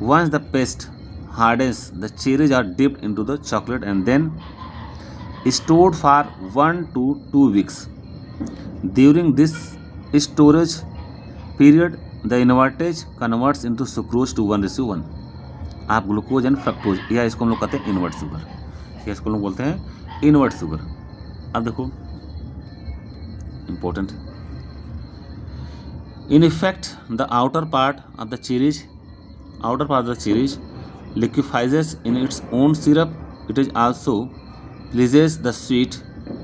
A: Once the paste hardens, the cherries are dipped into the chocolate and then stored for 1 to 2 weeks. During this storage period, the invertase converts into sucrose to 1:1. आप glucose and fructose, या इसको हम लोग कहते हैं invert sugar, या इसको लोग बोलते हैं इन्वर्ट शुगर. अब देखो important. In effect the outer part of the cherries liquefies in its own syrup. It is also pleases the sweet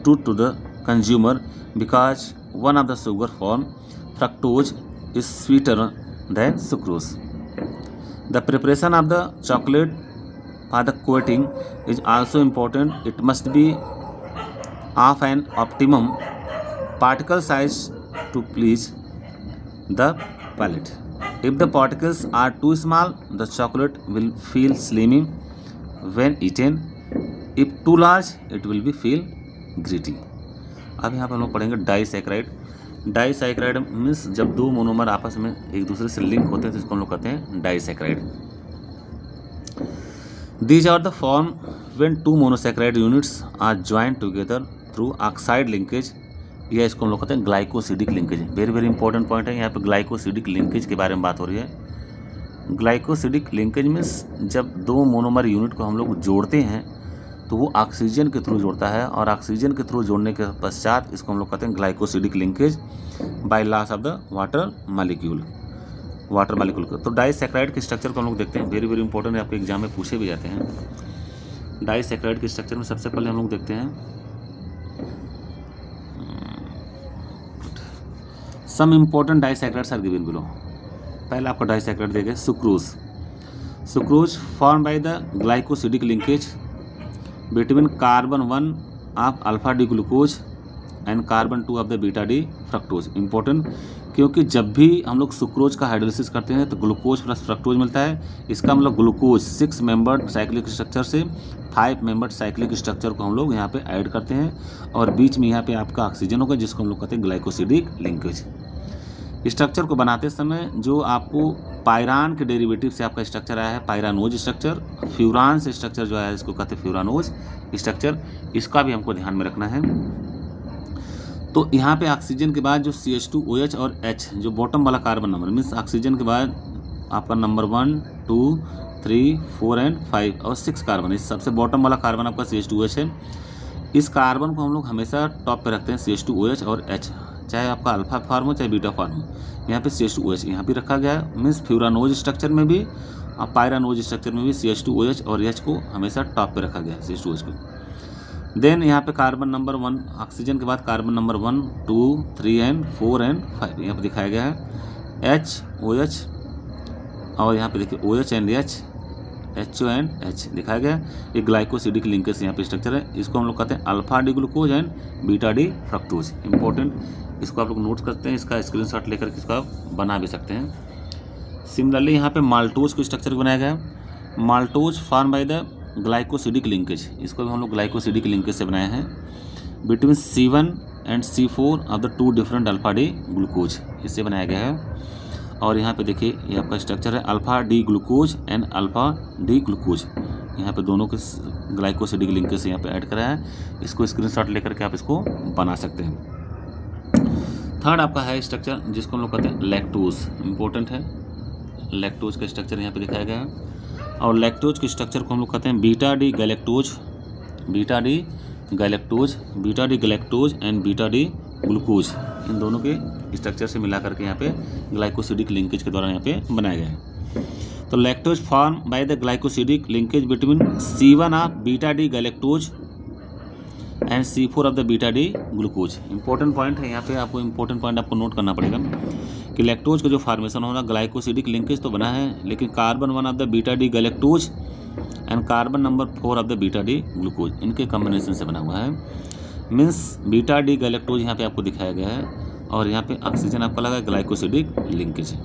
A: tooth to the consumer because one of the sugar form, fructose, is sweeter than sucrose. The preparation of the chocolate for the coating is also important. It must be of an optimum particle size to please the palate. If the particles are too small, the chocolate will feel slimy when eaten. If too large, it will be feel gritty. अब यहाँ पर हम लोग पढ़ेंगे disaccharide. Disaccharide means जब दो monomer आपस में एक दूसरे से लिंक होते हैं तो इसको हम लोग कहते हैं disaccharide. These are the form when two monosaccharide units are joined together through oxide linkage, या इसको हम लोग कहते हैं glycosidic linkage. Very very important point है. यहाँ पे ग्लाइकोसिडिक लिंकेज के बारे में बात हो रही है. ग्लाइकोसिडिक लिंकेज मीन्स जब दो मोनोमर यूनिट को हम लोग जोड़ते हैं तो वो ऑक्सीजन के थ्रू जोड़ता है, और ऑक्सीजन के थ्रू जोड़ने के पश्चात इसको हम लोग कहते हैं glycosidic linkage by loss of the water molecule. तो डाइसैकराइड के स्ट्रक्चर को हम लोग देखते हैं. वेरी वेरी इंपॉर्टेंट है, आपके एग्जाम में पूछे भी जाते हैं. डाइसैकराइड के स्ट्रक्चर में सबसे पहले हम लोग देखते हैं some important disaccharides are given below. पहला आपका डाइसैकराइड देखें sucrose form by the glycosidic linkage between carbon 1 of alpha D glucose and carbon 2 of the beta D fructose. Important, क्योंकि जब भी हम लोग सुक्रोज का हाइड्रोलिसिस करते हैं तो ग्लूकोज प्लस फ्रक्टोज मिलता है. इसका मतलब ग्लूकोज 6 मेंबर्ड साइक्लिक स्ट्रक्चर से 5 मेंबर्ड साइक्लिक स्ट्रक्चर को हम लोग यहाँ पे ऐड करते हैं, और बीच में यहाँ पे आपका ऑक्सीजन होगा जिसको हम लोग कहते हैं ग्लाइकोसिडिक लिंकेज. स्ट्रक्चर को बनाते समय जो आपको पायरान के डेरिवेटिव से आपका स्ट्रक्चर आया है, पायरानोज स्ट्रक्चर, फ्यूरान से स्ट्रक्चर जो आया है इसको कहते हैं फ्यूरानोज स्ट्रक्चर. इसका भी हमको ध्यान में रखना है. तो यहाँ पे ऑक्सीजन के बाद जो CH2OH और H जो बॉटम वाला कार्बन नंबर मीन्स ऑक्सीजन के बाद आपका नंबर 1, 2, 3, 4 एंड 5 और 6 कार्बन, इस सबसे बॉटम वाला कार्बन आपका CH2OH है. इस कार्बन को हम लोग हमेशा टॉप पे रखते हैं CH2OH और H, चाहे आपका अल्फा फॉर्म हो चाहे बीटा फॉर्म हो. यहाँ पे CH2OH यहाँ भी रखा गया है. मीन्स फ्यूरानोज स्ट्रक्चर में भी और पायरानोज स्ट्रक्चर में भी CH2OH और H को हमेशा टॉप पे रखा गया है CH2OH को. देन यहाँ पे कार्बन नंबर 1 ऑक्सीजन के बाद कार्बन नंबर 1, 2, 3 एंड 4 एंड 5 यहाँ पे दिखाया गया है HOH, और यहाँ पे देखिए OH and H, HO and H दिखाया गया है. एक ग्लाइकोसिडिक लिंकेज यहाँ पे स्ट्रक्चर है. इसको हम लोग कहते हैं alpha D glucose and beta D fructose. Important, इसको आप लोग नोट करते हैं, इसका स्क्रीनशॉट लेकर के इसको आप बना भी सकते हैं. सिमिलरली यहाँ पे माल्टोज को स्ट्रक्चर बनाया गया है. Maltose form by the glycosidic linkage, इसको भी हम लोग ग्लाइकोसिडिक लिंकेज से बनाए हैं between C1 and C4 of the 2 different alpha D glucose, इससे बनाया गया है. और यहाँ पे देखिए ये आपका स्ट्रक्चर है alpha D glucose and alpha D glucose. यहाँ पे दोनों के ग्लाइकोसिडिक लिंकेज से यहाँ पे ऐड करा है. इसको स्क्रीनशॉट लेकर के आप इसको बना सकते हैं. थर्ड आपका है स्ट्रक्चर जिसको हम लोग कहते हैं लैक्टोज. इंपॉर्टेंट है, लैक्टोज का स्ट्रक्चर यहाँ पे दिखाया गया है. और लैक्टोज के स्ट्रक्चर को हम लोग कहते हैं beta D galactose and beta D glucose. इन दोनों के स्ट्रक्चर से मिला करके यहाँ पे ग्लाइकोसिडिक लिंकेज के द्वारा यहाँ पे बनाया गया है. तो lactose form by the glycosidic linkage between C1 of beta D galactose and C4 of the beta D glucose. Important point है यहाँ पे, आपको इंपॉर्टेंट पॉइंट आपको नोट करना पड़ेगा कि लैक्टोज का जो फार्मेशन होना ग्लाइकोसिडिक लिंकेज तो बना है, लेकिन carbon 1 of the beta D galactose and carbon number 4 of the beta D glucose, इनके कॉम्बिनेशन से बना हुआ है। मीन्स बीटा डी गैलेक्टोज यहाँ पे आपको दिखाया गया है और यहाँ पे ऑक्सीजन आपका लगा ग्लाइकोसिडिक लिंकेज है।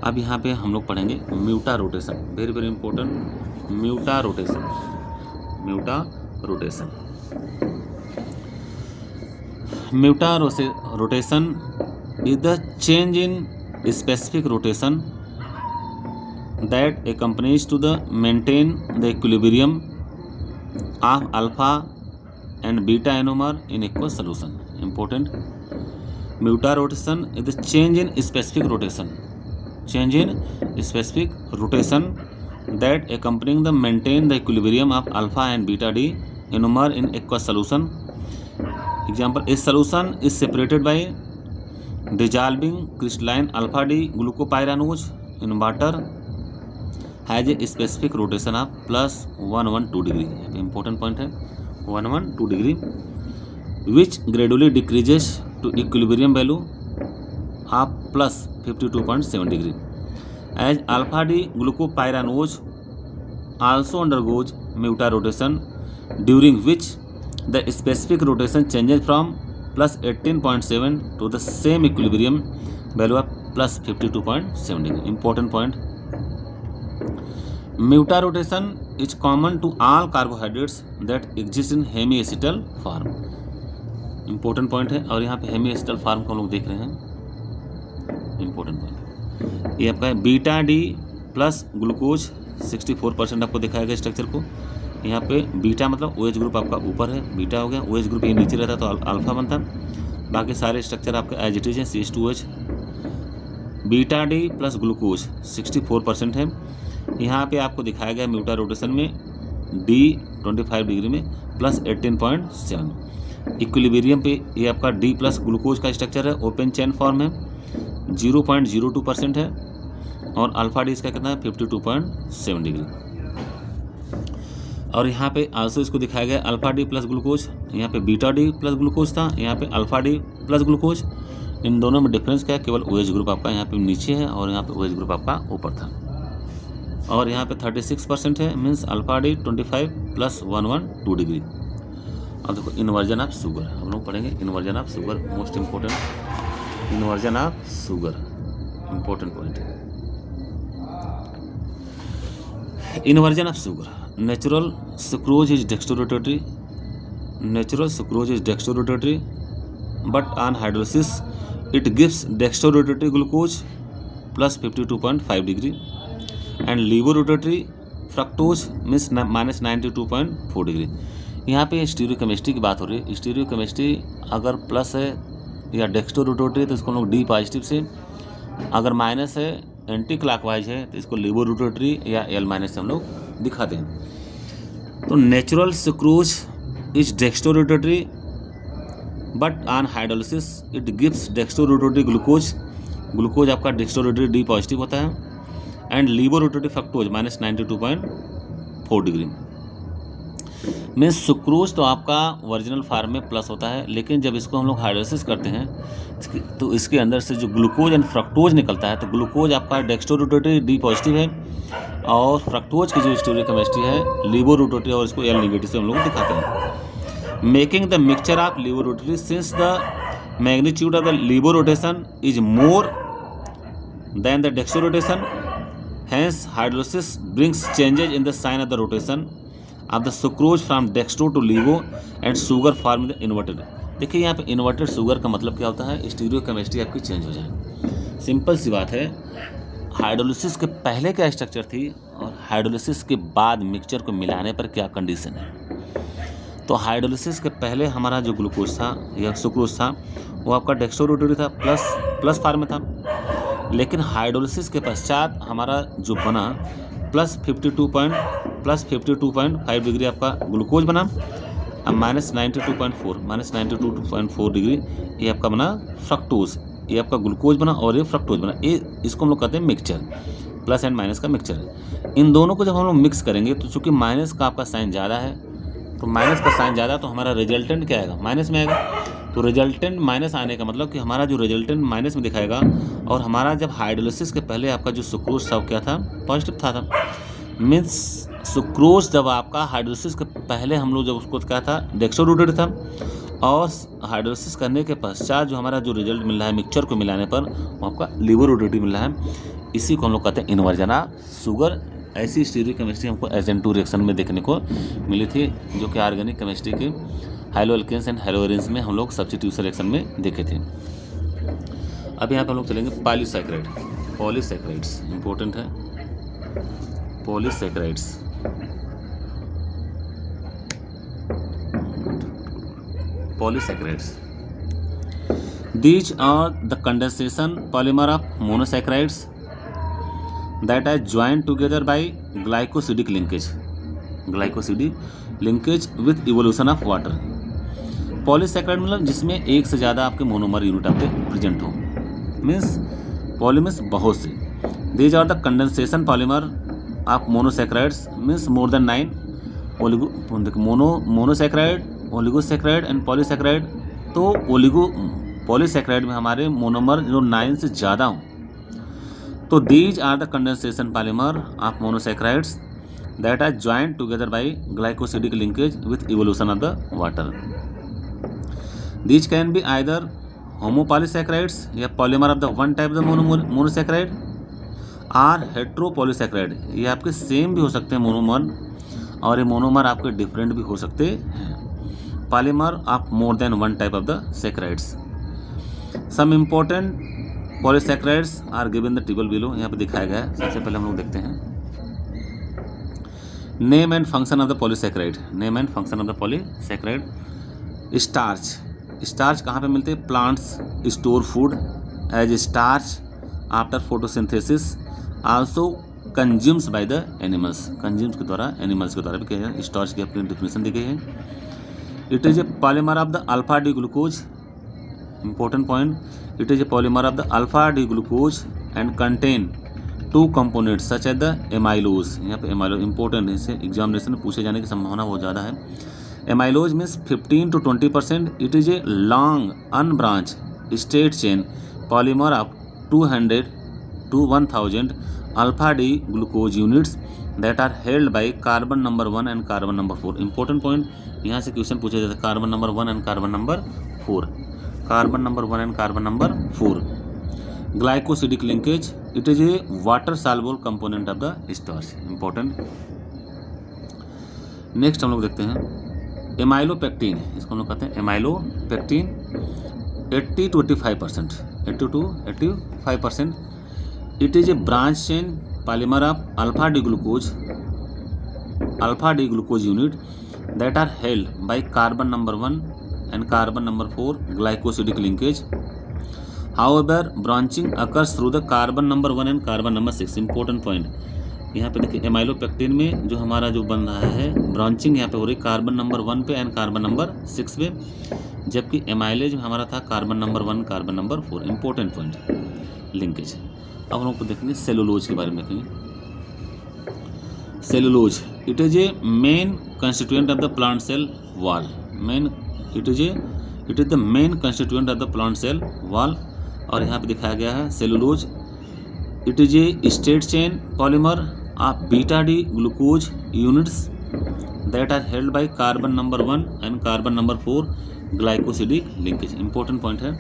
A: अब यहाँ पे हम लोग पढ़ेंगे mutarotation, very very important. Mutarotation, mutarotation, mutarotation is the change in specific rotation that accompanies to the maintain the equilibrium of alpha and beta ionomer in aqueous solution. Important. Muta rotation is the change in specific rotation, change in specific rotation that accompanying the maintain the equilibrium of alpha and beta D ionomer in aqueous solution. Example: a solution is separated by dissolving crystalline alpha D glucopyranose in water has a specific rotation of plus 112 degree. Important point है 112 degree, which gradually decreases to equilibrium value of plus 52.7 degree. As alpha D glucopyranose also undergoes muta rotation, during which the specific rotation changes from plus 18.7 to the same equilibrium value of plus 52.7 degree. Important point. Muta rotation is common to all carbohydrates that exist in hemiacetal form. Important point है और यहाँ पे hemiacetal form को हम लोग देख रहे हैं। Important point ये आपका है बीटा डी प्लस ग्लूकोज 64% आपको दिखाएगा स्ट्रक्चर को। यहाँ पे बीटा मतलब OH ग्रुप आपका ऊपर है, बीटा हो गया, OH ग्रुप ये नीचे रहता तो अल्फा बनता। बाकी सारे स्ट्रक्चर आपके एज इट इज हैं, CH2OH। Beta D plus glucose 64% है। यहाँ पे आपको दिखाया गया म्यूटा रोटेशन में डी 25 डिग्री में प्लस 18.7। इक्विलिब्रियम पे ये आपका डी प्लस ग्लूकोज का स्ट्रक्चर है, ओपन चेन फॉर्म है, 0.02% है और अल्फा डी इसका कितना है 52.7 डिग्री। और यहाँ पे आल्सो इसको दिखाया गया अल्फा डी प्लस ग्लूकोज, यहाँ पे बीटा डी प्लस ग्लूकोज था, यहाँ पे अल्फा डी प्लस ग्लूकोज। इन दोनों में डिफरेंस क्या है, केवल OH ग्रुप आपका यहाँ पे नीचे है और यहाँ पे OH ग्रुप आपका ऊपर था। और यहाँ पे 36% है, means alpha D 25 plus 112 degree. अब देखो इन्वर्जन ऑफ शुगर हम लोग पढ़ेंगे। Inversion of sugar most important, inversion of sugar important point. Inversion of sugar. Natural sucrose is dextrorotatory. Natural sucrose is dextrorotatory, but on hydrolysis it gives dextrorotatory glucose plus 52.5 degree, and levorotatory fructose means minus 92.4 degree. यहाँ पे stereochemistry की बात हो रही है। Stereochemistry अगर plus है या डेक्स्ट्रोरोटरी तो इसको हम लोग डी पॉजिटिव से, अगर माइनस है एंटी क्लॉकवाइज है तो इसको लेबोरोटरी या एल माइनस से हम लोग दिखाते हैं। तो natural sucrose is dextrorotatory but on hydrolysis it gives dextrorotatory glucose, glucose आपका डेक्स्ट्रोरोटरी डी पॉजिटिव होता है, and laevorotatory fructose minus 92.4 degree. Means sucrose तो आपका ओरिजिनल फार्म में प्लस होता है, लेकिन जब इसको हम लोग हाइड्रोलिसिस करते हैं तो इसके अंदर से जो ग्लूकोज एंड फ्रक्टोज निकलता है, तो ग्लूकोज आपका डेक्स्ट्रोरोटरी डी पॉजिटिव है और फ्रक्टोज की जो स्टीरियोकेमिस्ट्री है लेबोरोटरी, और इसको एल नेगेटिव से हम लोग दिखाते हैं। Making the mixture of laevorotatory since the magnitude of the laevorotation is more than the dextrorotation, hence hydrolysis brings changes in the sign of the rotation of the sucrose from dextro to levo and sugar form the inverted। देखिए यहाँ पे inverted sugar का मतलब क्या होता है, stereochemistry आपकी change हो जाए। सिंपल सी बात है, हाइड्रोलिसिस के पहले क्या स्ट्रक्चर थी और हाइड्रोलिसिस के बाद मिक्सचर को मिलाने पर क्या कंडीशन है। तो हाइड्रोलिसिस के पहले हमारा जो ग्लूकोज था या सुक्रोज था वो आपका डेक्स्ट्रोरोटरी था, प्लस फार्म में था, लेकिन हाइड्रोलिसिस के पश्चात हमारा जो बना प्लस 52.5 डिग्री आपका ग्लूकोज बना, अब माइनस 92.4 डिग्री ये आपका बना फ्रक्टोज, ये आपका ग्लूकोज बना और ये फ्रक्टोज बना। ये इसको हम लोग कहते हैं मिक्सचर, प्लस एंड माइनस का मिक्सचर है। इन दोनों को जब हम लोग मिक्स करेंगे तो चूँकि माइनस का आपका साइन ज़्यादा है, तो माइनस का साइन ज़्यादा तो हमारा रिजल्टेंट क्या आएगा, माइनस में आएगा। तो रिजल्टेंट माइनस आने का मतलब कि हमारा जो रिजल्टेंट माइनस में दिखाएगा, और हमारा जब हाइड्रोलिसिस के पहले आपका जो सुक्रोज था क्या था, पॉजिटिव था। मीन्स सुक्रोज जब आपका हाइड्रोलिसिस के पहले हम लोग जब उसको क्या था डेक्सट्रो रोटेटेड था, और हाइड्रोलिसिस करने के पश्चात जो हमारा जो रिजल्ट मिल रहा है मिक्सचर को मिलाने पर वो आपका लिवर रोटेटिव मिल रहा है। इसी को हम लोग कहते हैं इन्वर्जन ऑफ शुगर। ऐसी स्टीरियोकेमिस्ट्री हमको SN2 रिएक्शन में देखने को मिली थी, जो कि ऑर्गेनिक केमिस्ट्री के हाइलोएल्केन्स एंड हाइलोएरिन्स में हम लोग सब्स्टिट्यूशन रिएक्शन में देखे थे। अब यहाँ पर हम लोग चलेंगे पॉलीसैकेराइड। पॉलीसैकेराइड्स इंपॉर्टेंट है। Polysaccharides polysaccharides. These are the condensation polymer of monosaccharides that are joined together by glycosidic linkage. Glycosidic linkage with evolution of water. Polysaccharide मतलब जिसमें एक से ज़्यादा आपके मोनोमर यूनिट आपके प्रेजेंट हो, मीन्स पॉली मीन्स बहुत से। These are the condensation polymer of monosaccharides means more than 9 monosaccharide, oligosaccharide and polysaccharide. तो पॉलीसैकेराइड में हमारे मोनोमर जो 9 से ज़्यादा हों, तो these are the condensation polymer of monosaccharides that are joint together by glycosidic linkage with evolution of the water. These can be either होमोपॉलीसैकेराइड्स या polymer of the one type of the monosaccharide, or heteropolysaccharide, ये आपके same भी हो सकते हैं monomer, और ये monomer आपके डिफरेंट भी हो सकते हैं। Polymer of more than one type of the saccharides. Some important polysaccharides are given the table below, यहाँ पे दिखाया गया है। सबसे पहले हम लोग देखते हैं name and function of the polysaccharide. Name and function of the polysaccharide. Starch, starch कहाँ पे मिलते हैं? Plants store food as starch after photosynthesis, also consumes by the animals. Consumes के द्वारा, एनिमल्स के द्वारा भी किया जाए। स्टार्च की अपनी डिफिनेशन दी गई है। It is a polymer of the alpha D glucose. Important point, it is a polymer of the alpha D glucose and contain 2 components such as the amylose. यहाँ पे एमाइलोज इंपॉर्टेंट है, इससे examination में पूछे जाने की संभावना बहुत ज़्यादा है। Amylose means 15 to 20%। It is a long unbranch straight chain polymer of 200 to 1000 alpha D glucose units that are held by carbon number 1 and carbon number 4। Important point, यहाँ से क्वेश्चन पूछा जाता है carbon number 1 and carbon number 4। Carbon number 1 and carbon number 4। Glycosidic linkage, it is a water soluble component of the starch. Important. Next हम लोग देखते हैं amylopectin. इसको हम लोग कहते हैं amylopectin. 80 to 85%, 80 to 85%। It is a branch chain polymer of alpha D glucose unit that are held by carbon number 1 and carbon number 4 glycosidic linkage. However branching occurs through the carbon number 1 and carbon number 6। Important point, यहाँ पे देखिए amylopectin में जो हमारा जो बन रहा है ब्रांचिंग यहाँ पे हो रही कार्बन नंबर 1 पे एंड कार्बन नंबर 6 पे, जबकि एमाइलेज में हमारा था carbon number 1 carbon number 4। Important point linkage. अब हम लोग को देखेंगे सेलुलोज के बारे में देखेंगे। Cellulose, it is a main constituent of the plant cell wall. It is the main constituent of the plant cell wall. और यहाँ पे दिखाया गया है cellulose, it is a straight chain polymer of beta D glucose units that are held by carbon number 1 and carbon number 4 glycosidic linkage. Important point है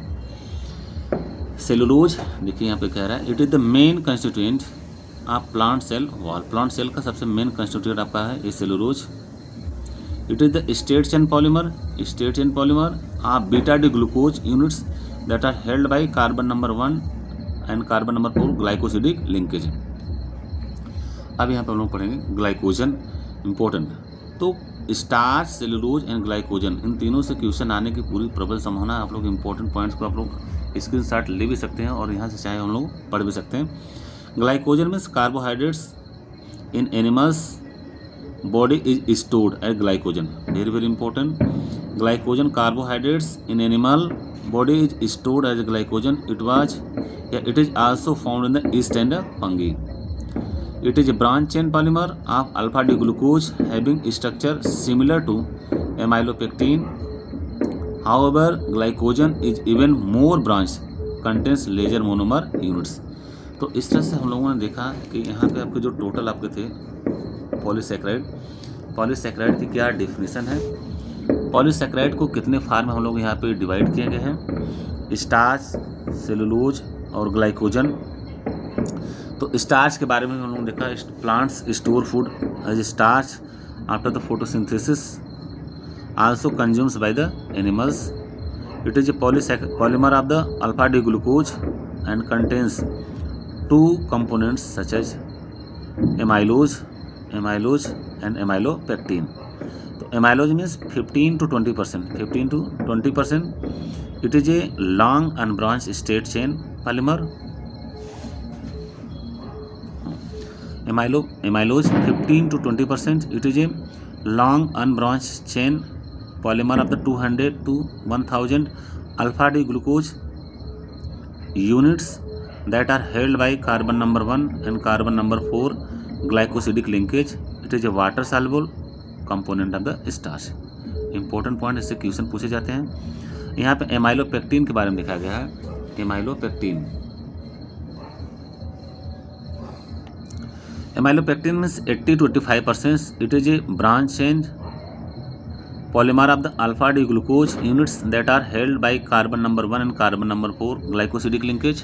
A: cellulose. देखिए यहाँ पे कह रहा है it is the main constituent of plant cell wall. Plant cell का सबसे main constituent आपका है ये cellulose. It is the straight chain polymer of beta D glucose units that are held by carbon number 1 and carbon number 4 glycosidic linkage. अब यहाँ पे हम लोग पढ़ेंगे ग्लाइकोजन। इंपॉर्टेंट, तो स्टार्च, सेलुलोज एंड ग्लाइकोजन, इन तीनों से क्वेश्चन आने की पूरी प्रबल संभावना। आप लोग इंपॉर्टेंट पॉइंट्स को आप लोग स्क्रीनशॉट ले भी सकते हैं और यहाँ से चाहे हम लोग पढ़ भी सकते हैं। Glycogen means carbohydrates in animals body is stored as glycogen. Very very important. Glycogen carbohydrates in animal body is stored as glycogen. It is also found in the yeast and fungi. It is a branch chain polymer of alpha D glucose having structure similar to amylopectin. However, glycogen is even more branch, contains larger monomer units. तो इस तरह से हम लोगों ने देखा कि यहाँ पे आपके जो टोटल आपके थे पॉलीसैकेराइड। पॉलीसैकेराइड की क्या डेफिनेशन है? पॉलीसैकेराइड को कितने फार्म में हम लोग यहाँ पे डिवाइड किए गए हैं? स्टार्च, सेलुलोज और ग्लाइकोजन। तो स्टार्च के बारे में हम लोगों ने देखा, plants store food as starch after the photosynthesis, also consumes by the animals. It is a polymer of the alpha D glucose and contains two components such as amylose and amylopectin. तो amylose means 15 to 20%। It is a long unbranch straight chain polymer. Amylose 15 to 20%. It is a long unbranched chain polymer of the 200 to 1000 alpha D glucose units that are held by carbon number 1 and carbon number 4 glycosidic linkage. It is a water soluble component of the starch. Important point, इससे question पूछे जाते हैं। यहाँ पे amylopectin के बारे में लिखा गया है। Amylopectin means 80 to 85%. It is a branch chain polymer of the alpha D glucose units that are held by carbon number 1 and carbon number 4 glycosidic linkage.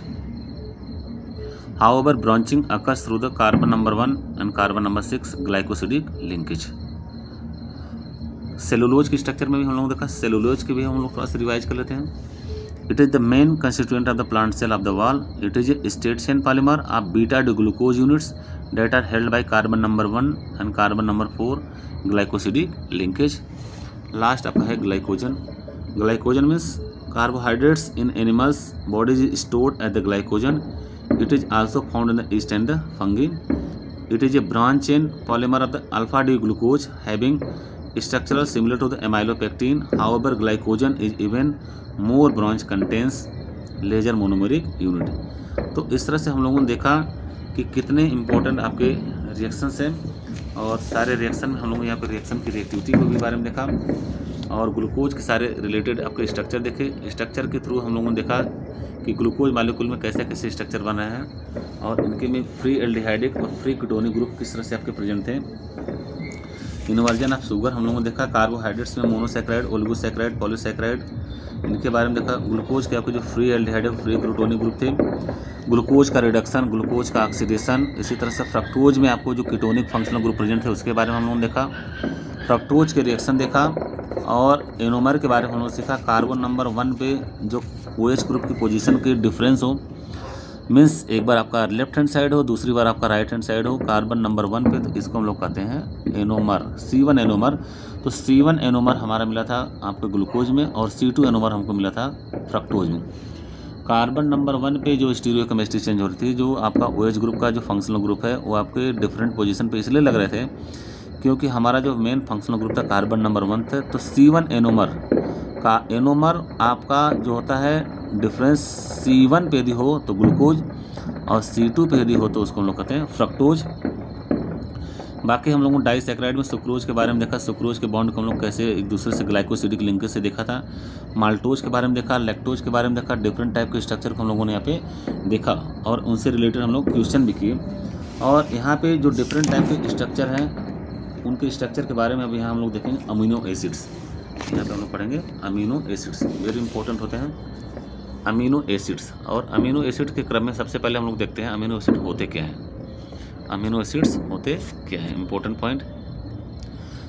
A: However, branching occurs through the carbon number 1 and carbon number 6 glycosidic linkage. Cellulose की structure में भी हम लोग देखा, cellulose के भी हम लोग थोड़ा सा रिवाइज कर लेते हैं। It is the main constituent of the plant cell of the wall. It is a straight chain polymer of beta D glucose units that are held by carbon number 1 and carbon number 4 glycosidic linkage. Last आपका है glycogen. Glycogen means carbohydrates in animals bodies is stored as the glycogen. It is also found in the yeast and the fungi. It is a branch chain polymer of the alpha D glucose having structural similar to the amylopectin. However, glycogen is even more branch contains lesser monomeric unit. तो इस तरह से हम लोगों ने देखा कि कितने इंपॉर्टेंट आपके रिएक्शंस हैं, और सारे रिएक्शन में हम लोग यहाँ पे रिएक्शन की रिएक्टिविटी को भी बारे में देखा, और ग्लूकोज के सारे रिलेटेड आपके स्ट्रक्चर देखे। स्ट्रक्चर के थ्रू हम लोगों ने देखा कि ग्लूकोज मॉलिक्यूल में कैसे कैसे स्ट्रक्चर बन रहे हैं, और इनके में फ्री एल्डिहाइडिक और फ्री कीटोनिक ग्रुप किस तरह से आपके प्रेजेंट थे। इन्वर्जन ऑफ शुगर हम लोगों ने देखा। कार्बोहाइड्रेट्स में मोनोसैकेराइड, ओलिगोसैकेराइड, पॉलीसैकेराइड, इनके बारे में देखा। ग्लूकोज के आपके जो फ्री एल्डिहाइड, फ्री ग्लूटोनिक ग्रुप थे। ग्लूकोज का रिडक्शन, ग्लूकोज का ऑक्सीडेशन। इसी तरह से फ्रक्टोज में आपको जो कीटोनिक फंक्शनल ग्रुप प्रेजेंट थे उसके बारे में हम लोगों ने देखा। फ्रक्टोज के रिएक्शन देखा, और एनोमर के बारे में हम लोगों ने सीखा। कार्बन नंबर 1 पे जो OH ग्रुप की पोजीशन की डिफरेंस हो, मीन्स एक बार आपका लेफ्ट हैंड साइड हो, दूसरी बार आपका राइट हैंड साइड हो कार्बन नंबर 1 पे, तो इसको हम लोग कहते हैं एनोमर, C1 एनोमर। तो C1 एनोमर हमारा मिला था आपको ग्लूकोज में, और C2 एनोमर हमको मिला था फ्रक्टोज में। कार्बन नंबर 1 पे जो स्टीरियोकेमिस्ट्री चेंज हो रही थी, जो आपका OH ग्रुप का जो फंक्शनल ग्रुप है वो आपके डिफरेंट पोजीशन पे इसलिए लग रहे थे क्योंकि हमारा जो मेन फंक्शनल ग्रुप था कार्बन नंबर 1 थे। तो C1 एनोमर का एनोमर आपका जो होता है डिफरेंस C1 पे यदि हो तो ग्लूकोज, और C2 पे यदि हो तो उसको हम लोग कहते हैं फ्रक्टोज। बाकी हम लोगों ने डाइसैकेराइड में सुक्रोज के बारे में देखा। सुक्रोज के बॉन्ड को हम लोग कैसे एक दूसरे से ग्लाइकोसिडिक लिंकेज से देखा था। माल्टोज के बारे में देखा, लैक्टोज के बारे में देखा। डिफरेंट टाइप के स्ट्रक्चर को हम लोगों ने यहाँ पे देखा, और उनसे रिलेटेड हम लोग क्वेश्चन भी किए। और यहाँ पे जो डिफरेंट टाइप के स्ट्रक्चर हैं उनके स्ट्रक्चर के बारे में अभी यहाँ हम लोग देखेंगे। अमीनो एसिड्स यहाँ पे हम लोग पढ़ेंगे। अमीनो एसिड्स वेरी इंपॉर्टेंट होते हैं अमीनो एसिड्स। और अमीनो एसिड के क्रम में सबसे पहले हम लोग देखते हैं अमीनो एसिड होते क्या हैं। अमीनो एसिड्स होते क्या हैं, इंपॉर्टेंट पॉइंट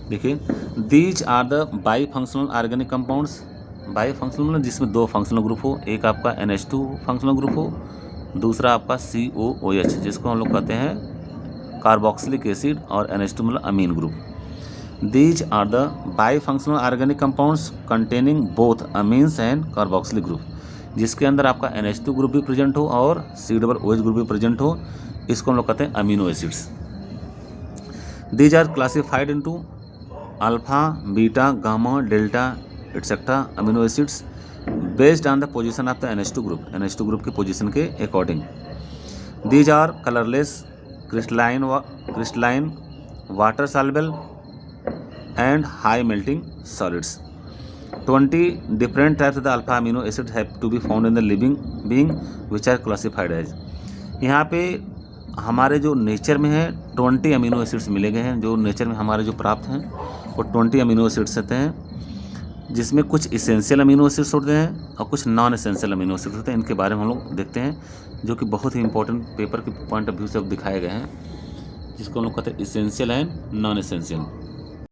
A: देखिए। These are the bi functional organic compounds. Bi functional मतलब जिसमें 2 फंक्शनल ग्रुप हो, एक आपका NH2 फंक्शनल ग्रुप हो, दूसरा आपका COOH जिसको हम लोग कहते हैं कार्बोक्सिलिक एसिड, और NH2 मतलब amine group. These are the bi functional organic compounds containing both amines and carboxylic group, जिसके अंदर आपका NH2 ग्रुप भी प्रेजेंट हो और COOH ग्रुप भी प्रेजेंट हो, इसको हम लोग कहते हैं amino acids. These are classified into alpha, beta, gamma, delta etcetera amino acids based on the position of the NH2 group, NH2 group के पोजीशन के according. These are colourless, crystalline, water soluble and high melting solids. 20 different types of the alpha amino acids have to be found in the living being which are classified as। यहाँ पे हमारे जो nature में है 20 amino acids मिले गए हैं, जो नेचर में हमारे जो प्राप्त हैं वो 20 अमीनो एसिड्स होते हैं, जिसमें कुछ इसेंशियल अमीनो एसिड्स होते हैं और कुछ नॉन इसेंशियल अमीनो एसिड्स होते हैं। इनके बारे में हम लोग देखते हैं, जो कि बहुत ही इंपॉर्टेंट पेपर के पॉइंट ऑफ व्यू से अब दिखाए गए हैं, जिसको हम लोग कहते हैं इसेंशियल एंड नॉन इसेंशियल।